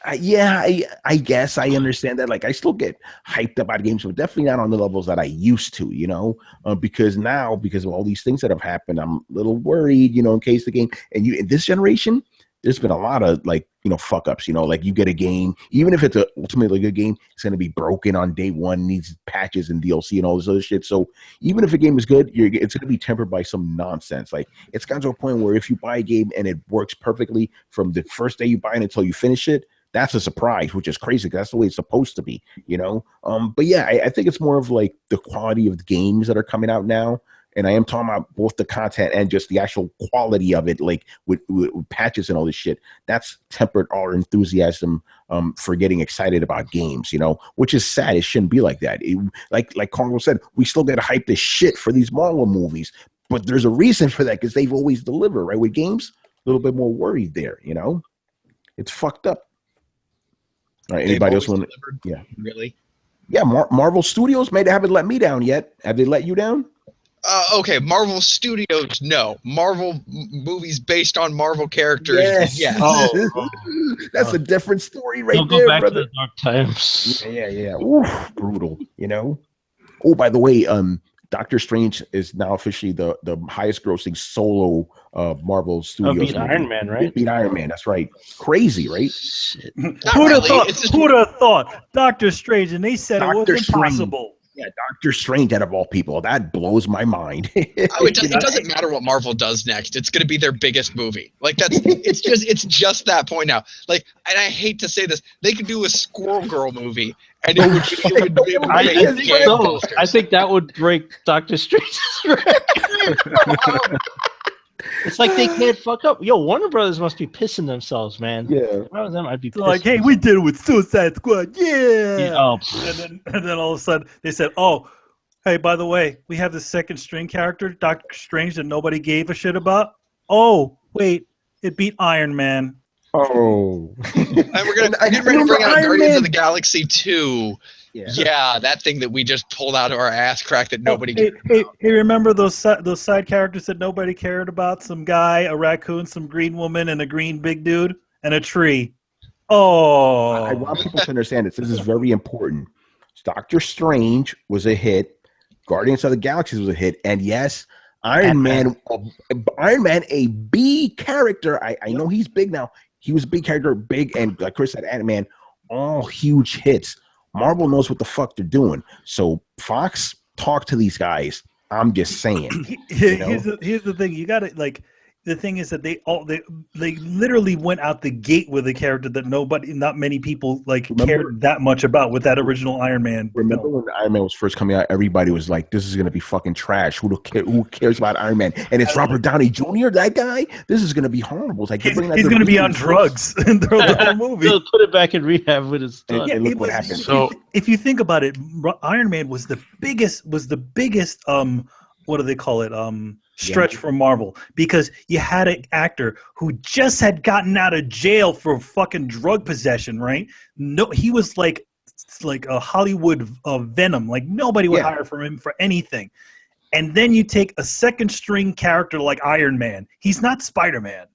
I guess I understand that. Like, I still get hyped about games, but definitely not on the levels that I used to, you know, because of all these things that have happened, I'm a little worried, you know, in case the game, and in this generation, there's been a lot of, like, you know, fuck ups, you know, like you get a game, even if it's a ultimately good game, it's going to be broken on day one, needs patches and DLC and all this other shit. So even if a game is good, it's going to be tempered by some nonsense. Like, it's gotten to a point where if you buy a game and it works perfectly from the first day you buy it until you finish it, that's a surprise, which is crazy because that's the way it's supposed to be, you know? But yeah, I think it's more of like the quality of the games that are coming out now. And I am talking about both the content and just the actual quality of it, like with patches and all this shit. That's tempered our enthusiasm for getting excited about games, you know, which is sad. It shouldn't be like that. Like Congo said, we still get hyped as shit for these Marvel movies, but there's a reason for that because they've always delivered, right? With games, a little bit more worried there, you know? It's fucked up. All right, anybody else want to? Yeah, really? Yeah, Marvel Studios they haven't let me down yet. Have they let you down? Okay, Marvel Studios, no. Marvel movies based on Marvel characters, yes. Oh. That's a different story right Don't there, go back brother. to the dark times. Yeah. Oof, brutal, you know? Oh, by the way, Doctor Strange is now officially the highest grossing solo Marvel Studios. Beat Iron Man, right? Beat Iron Man, that's right. Crazy, right? Who'd have thought? Doctor Strange, and they said it was impossible. Yeah, Doctor Strange out of all people. That blows my mind. It doesn't matter what Marvel does next. It's going to be their biggest movie. Like it's just that point now. Like, and I hate to say this, they could do a Squirrel Girl movie, and it would I think that would break Doctor Strange's record. It's like they can't fuck up. Yo, Warner Brothers must be pissing themselves, man. Yeah. One of them I'd be pissed. Like, hey, we did it with Suicide Squad. Yeah. Oh. And then all of a sudden they said, oh, hey, by the way, we have the second string character, Doctor Strange, that nobody gave a shit about. Oh, wait, it beat Iron Man. Oh. And we're getting ready to bring out Guardians of the Galaxy 2. Yeah, that thing that we just pulled out of our ass crack that nobody cared about. Hey, remember those side characters that nobody cared about? Some guy, a raccoon, some green woman, and a green big dude, and a tree. Oh. I want people to understand this. This is very important. Doctor Strange was a hit. Guardians of the Galaxy was a hit. And yes, Iron Man, a B character. I know he's big now. He was a big character, big, and like Chris said, Ant-Man, all huge hits. Marvel knows what the fuck they're doing. So Fox, talk to these guys. I'm just saying. Here's the thing. You got to, like, the thing is that they literally went out the gate with a character that not many people cared that much about with that original Iron Man. Remember when Iron Man was first coming out, everybody was like, this is going to be fucking trash. Who cares about Iron Man? And it's Robert Downey Jr., that guy? This is going to be horrible. It's like, he's going to be on drugs in the whole movie. He'll put it back in rehab with his son. And look what happened. So if you think about it, Iron Man was the biggest what do they call it? Stretch for Marvel, because you had an actor who just had gotten out of jail for fucking drug possession, right? No, he was like a Hollywood Venom. Like, nobody would hire for him for anything. And then you take a second string character like Iron Man. He's not Spider-Man.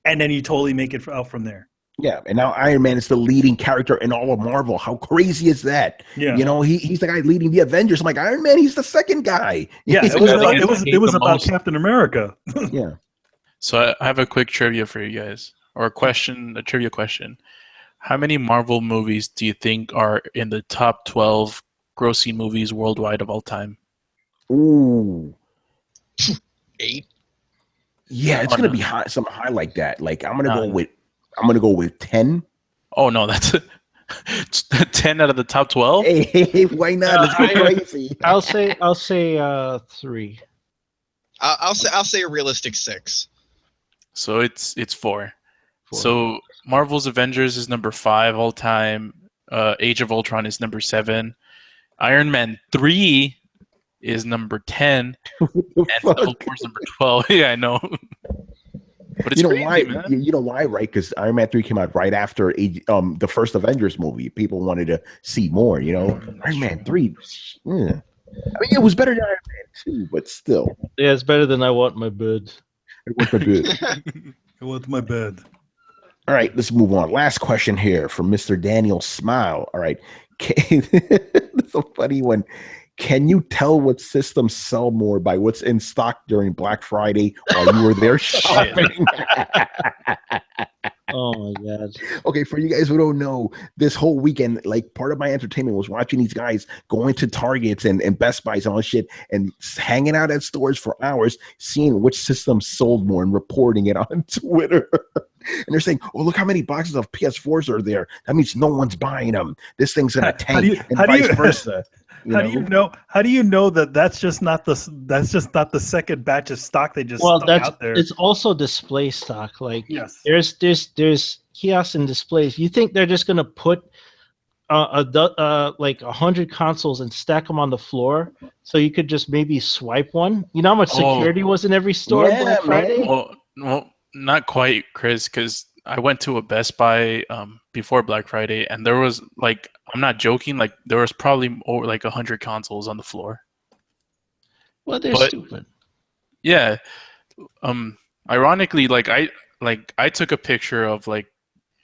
And then you totally make it out from there. Yeah, and now Iron Man is the leading character in all of Marvel. How crazy is that? Yeah. You know, he's the guy leading the Avengers. I'm like, Iron Man, he's the second guy. Yeah, it was about Captain America. Yeah. So I have a quick trivia for you guys, or a trivia question. How many Marvel movies do you think are in the top 12 grossing movies worldwide of all time? Ooh. 8. Yeah, it's gonna be something high like that. Like I'm gonna go with 10. Oh no, that's 10 out of the top 12. Hey, why not? Let's go crazy. I'll say 3. I'll say a realistic 6. So it's 4. So Marvel's Avengers is number 5 all time. Age of Ultron is number 7. Iron Man 3 is number 10. And Civil War is number 12. Yeah, I know. But it's crazy, why? man. You know why, right? Because Iron Man 3 came out right after the first Avengers movie. People wanted to see more. You know, Iron Man 3. I mean, it was better than Iron Man 2, but still. Yeah, it's better than I Want My Bed. It was good. I want my bed. All right, let's move on. Last question here from Mr. Daniel Smile. All right. It's a funny one. Can you tell what systems sell more by what's in stock during Black Friday while you were there shopping? Oh my God. Okay, for you guys who don't know, this whole weekend, like part of my entertainment was watching these guys going to Targets and Best Buys and all this shit and hanging out at stores for hours, seeing which systems sold more and reporting it on Twitter. And they're saying, "Oh, look how many boxes of PS4s are there. That means no one's buying them. This thing's in a tank," and vice versa. How do you know that that's just not the second batch of stock they just stuck out there? It's also display stock. Like yes, there's kiosks and displays. You think they're just gonna put like 100 consoles and stack them on the floor so you could just maybe swipe one? You know how much security was in every store on Black Friday? Well, not quite, Chris, because I went to a Best Buy before Black Friday, and there was like, I'm not joking, like there was probably over like 100 consoles on the floor. Well, they're stupid. Yeah. Ironically, I took a picture of like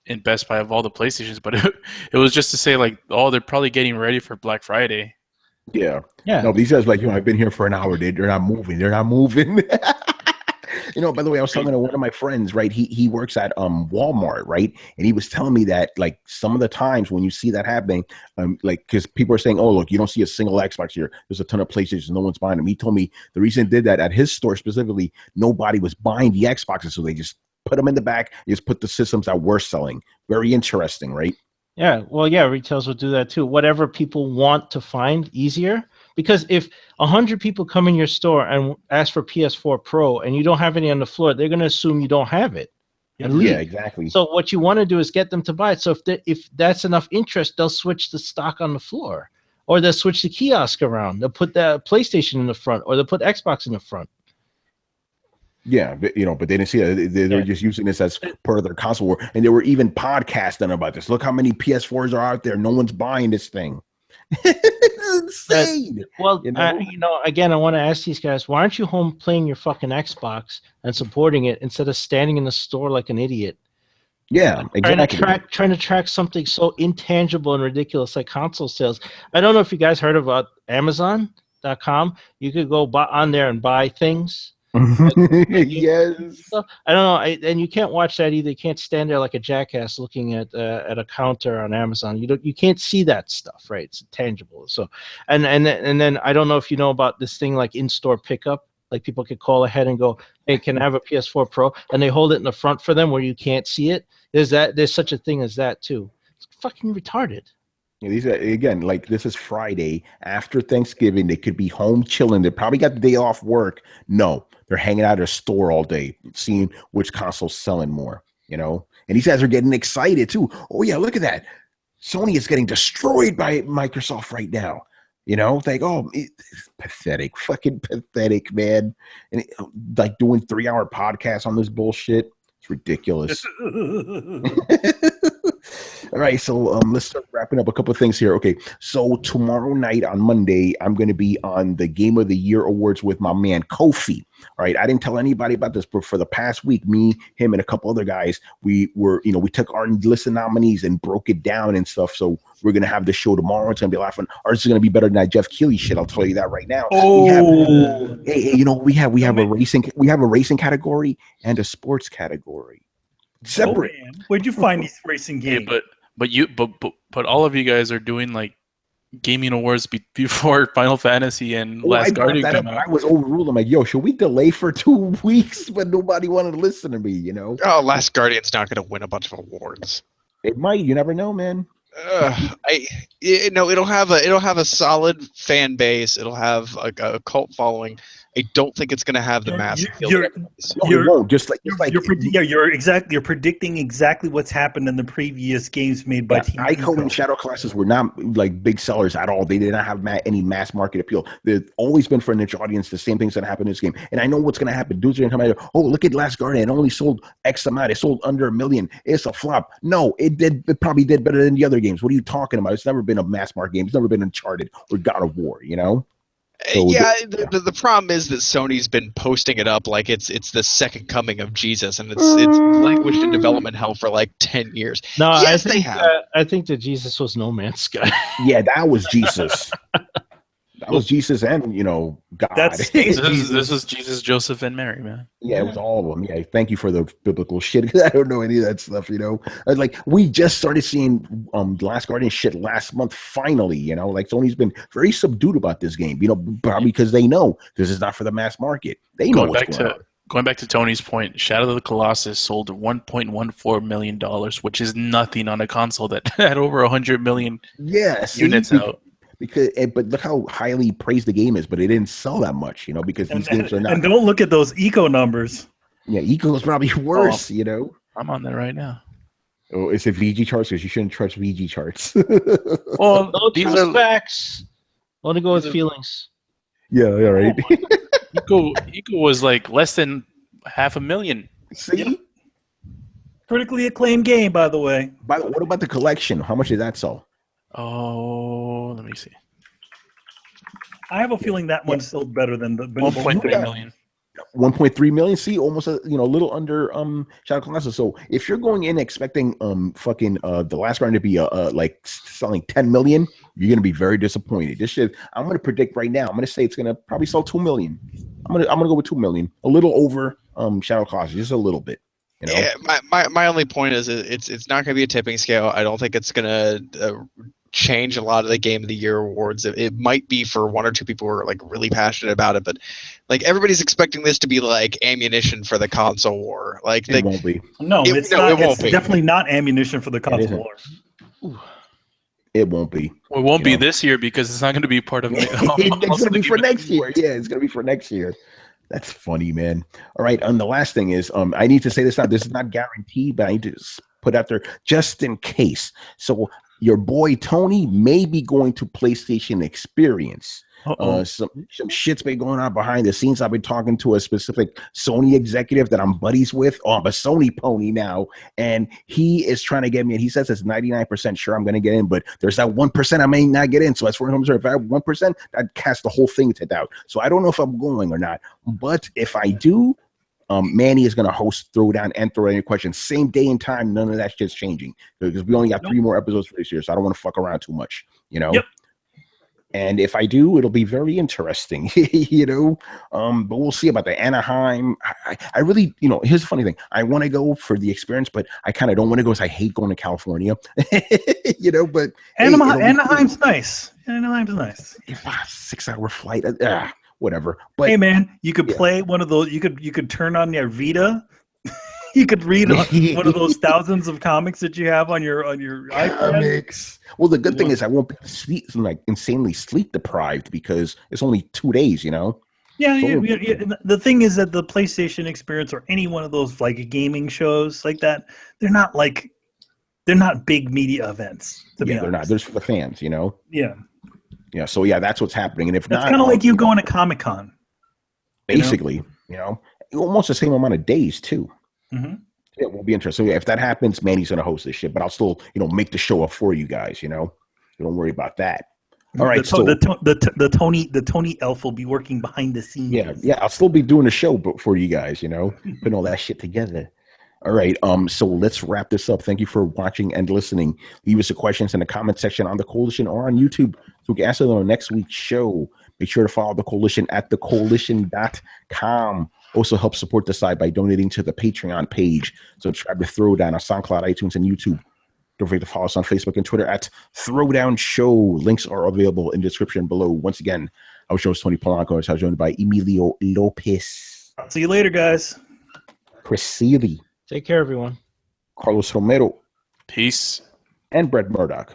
in Best Buy of all the PlayStations, but it was just to say like, oh, they're probably getting ready for Black Friday. Yeah. No, these guys like, I've been here for an hour. They're not moving. They're not moving. By the way, I was talking to one of my friends, right? He works at Walmart, right? And he was telling me that like some of the times when you see that happening, like because people are saying, "Oh, look, you don't see a single Xbox here. There's a ton of PlayStations. No one's buying them." He told me the reason they did that at his store specifically, nobody was buying the Xboxes, so they just put them in the back. They just put the systems that were selling. Very interesting, right? Yeah. Well, yeah, retailers will do that too. Whatever people want to find easier. Because if 100 people come in your store and ask for PS4 Pro and you don't have any on the floor, they're going to assume you don't have it. Yeah, exactly. So what you want to do is get them to buy it. So if that's enough interest, they'll switch the stock on the floor, or they'll switch the kiosk around. They'll put the PlayStation in the front, or they'll put Xbox in the front. Yeah, but they didn't see that. They were just using this as part of their console war, and they were even podcasting about this. Look how many PS4s are out there. No one's buying this thing. It's insane. Again, I want to ask these guys, why aren't you home playing your fucking Xbox and supporting it instead of standing in the store like an idiot? Yeah, exactly. Trying to track something so intangible and ridiculous like console sales. I don't know if you guys heard about Amazon.com. You could go on there and buy things. Yes. I don't know, and you can't watch that either. You can't stand there like a jackass looking at a counter on Amazon. You can't see that stuff, right? It's tangible. So, and then I don't know if you know about this thing like in-store pickup. Like people could call ahead and go, "Hey, can I have a PS4 Pro?" And they hold it in the front for them where you can't see it. There's such a thing as that too. It's fucking retarded. Yeah, these are, again, like this is Friday after Thanksgiving. They could be home chilling. They probably got the day off work. No, they're hanging out at a store all day, seeing which console's selling more, And these guys are getting excited too. Oh yeah, look at that. Sony is getting destroyed by Microsoft right now. Like, oh, it's pathetic, fucking pathetic, man. And like doing 3-hour podcasts on this bullshit. It's ridiculous. All right, so let's start wrapping up a couple of things here. Okay, so tomorrow night on Monday, I'm going to be on the Game of the Year Awards with my man Kofi. All right, I didn't tell anybody about this, but for the past week, me, him, and a couple other guys, we took our list of nominees and broke it down and stuff. So we're going to have the show tomorrow. It's going to be laughing. Ours is going to be better than that Jeff Keighley shit. I'll tell you that right now. Oh, we have a racing category and a sports category. Separate. Oh, where'd you find these racing games? But all of you guys are doing like gaming awards before Final Fantasy and Last Guardian come out. I was overruled. I'm like, yo, should we delay for 2 weeks? But nobody wanted to listen to me, you know. Oh, Last Guardian's not going to win a bunch of awards. It might. You never know, man. It'll have a solid fan base. It'll have a cult following. I don't think it's going to have the massive. You're predicting exactly what's happened in the previous games made by Team Ico and Shadow Classes were not like big sellers at all. They did not have any mass market appeal. They've always been for a niche audience. The same things that happen in this game, and I know what's going to happen. Dudes are going to come out. Oh, look at Last Guardian. It only sold X amount. It sold under 1 million. It's a flop. No, it did. It probably did better than the other games. What are you talking about? It's never been a mass market game. It's never been Uncharted or God of War. You know. So the problem is that Sony's been posting it up like it's the second coming of Jesus, and it's languished in development hell for like 10 years. No, yes, I think that Jesus was No Man's Sky. Yeah, that was Jesus. That was Jesus and, God. This is Jesus, Joseph, and Mary, man. Yeah, it was all of them. Yeah, thank you for the biblical shit, because I don't know any of that stuff, Like, we just started seeing Last Guardian shit last month, finally, Like, Sony's been very subdued about this game, probably because they know this is not for the mass market. They know what's going on. Going back to Tony's point, Shadow of the Colossus sold $1.14 million, which is nothing on a console that had over 100 million units out. But look how highly praised the game is, but it didn't sell that much, because these games are not. And don't look at those eco numbers. Yeah, eco is probably worse, I'm on there right now. Oh, it's a VG charts, because you shouldn't trust VG charts. Well, these are facts. Want to go with feelings? Yeah, right. Eco was like less than 500,000. See, yep. Critically acclaimed game, by the way. What about the collection? How much did that sell? Oh, let me see. I have a feeling that one sold better than the 1.3 million. 1.3 million. See, almost a little under Shadow Colossus. So if you're going in expecting the Last Guardian to be like selling 10 million, you're gonna be very disappointed. This shit, I'm gonna predict right now. I'm gonna say it's gonna probably sell 2 million. I'm gonna go with 2 million, a little over Shadow Colossus, just a little bit. Yeah, my only point is it's not gonna be a tipping scale. I don't think it's gonna change a lot of the Game of the Year awards. It might be for 1 or 2 people who are like really passionate about it, but like everybody's expecting this to be like ammunition for the console war. Like it won't be. No, it's not. It won't be. Definitely not ammunition for the console war. Ooh. It won't be. Well, it won't be this year because it's not going to be part of. It's going to be for next year. Yeah, it's going to be for next year. That's funny, man. All right, and the last thing is, I need to say this now. This is not guaranteed, but I need to put out there just in case. So your boy Tony may be going to PlayStation Experience. Some shit's been going on behind the scenes. I've been talking to a specific Sony executive that I'm buddies with. I'm a Sony pony now, and he is trying to get me. And he says it's 99% sure I'm going to get in, but there's that 1% I may not get in. So as for him, if I have 1%, I'd cast the whole thing to doubt. So I don't know if I'm going or not. But if I do, Manny is going to host Throwdown and Throwdown Your Questions. Same day and time. None of that shit's changing because we only got 3 more episodes for this year, so I don't want to fuck around too much, Yep. And if I do, it'll be very interesting, but we'll see about the Anaheim. I really, here's the funny thing. I want to go for the experience, but I kind of don't want to go because I hate going to California, but Anaheim's nice. Anaheim's nice. 6-hour flight. Whatever. But hey, man, you could play one of those. You could turn on your Vita. You could read one of those thousands of comics that you have on your iPad. Well, the good thing is I won't be insanely sleep deprived because it's only 2 days, Yeah, the thing is that the PlayStation Experience or any one of those like gaming shows like that, they're not big media events. They're not. They're for the fans, Yeah. Yeah. So that's what's happening, and if it's not, kind of like you going to Comic-Con. Basically, almost the same amount of days too. Mm-hmm. Yeah, we'll be interested. So yeah, if that happens, Manny's gonna host this shit, but I'll still, make the show up for you guys. Don't worry about that. All right, the Tony Elf will be working behind the scenes. Yeah, I'll still be doing the show for you guys. Putting all that shit together. All right, so let's wrap this up. Thank you for watching and listening. Leave us your questions in the comment section on the Coalition or on YouTube, so we can answer them on next week's show. Make sure to follow the Coalition at thecoalition.com. Also help support the site by donating to the Patreon page. Subscribe to Throwdown on SoundCloud, iTunes, and YouTube. Don't forget to follow us on Facebook and Twitter at Throwdown Show. Links are available in the description below. Once again, our show is Tony Polanco. I was joined by Emilio Lopez. See you later, guys. Chris Seeley. Take care, everyone. Carlos Romero. Peace. And Brett Murdoch.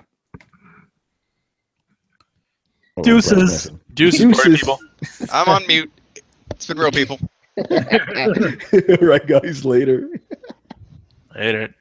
Deuces. Deuces, party people. I'm on mute. It's been real, people. All right, guys. Later. Later.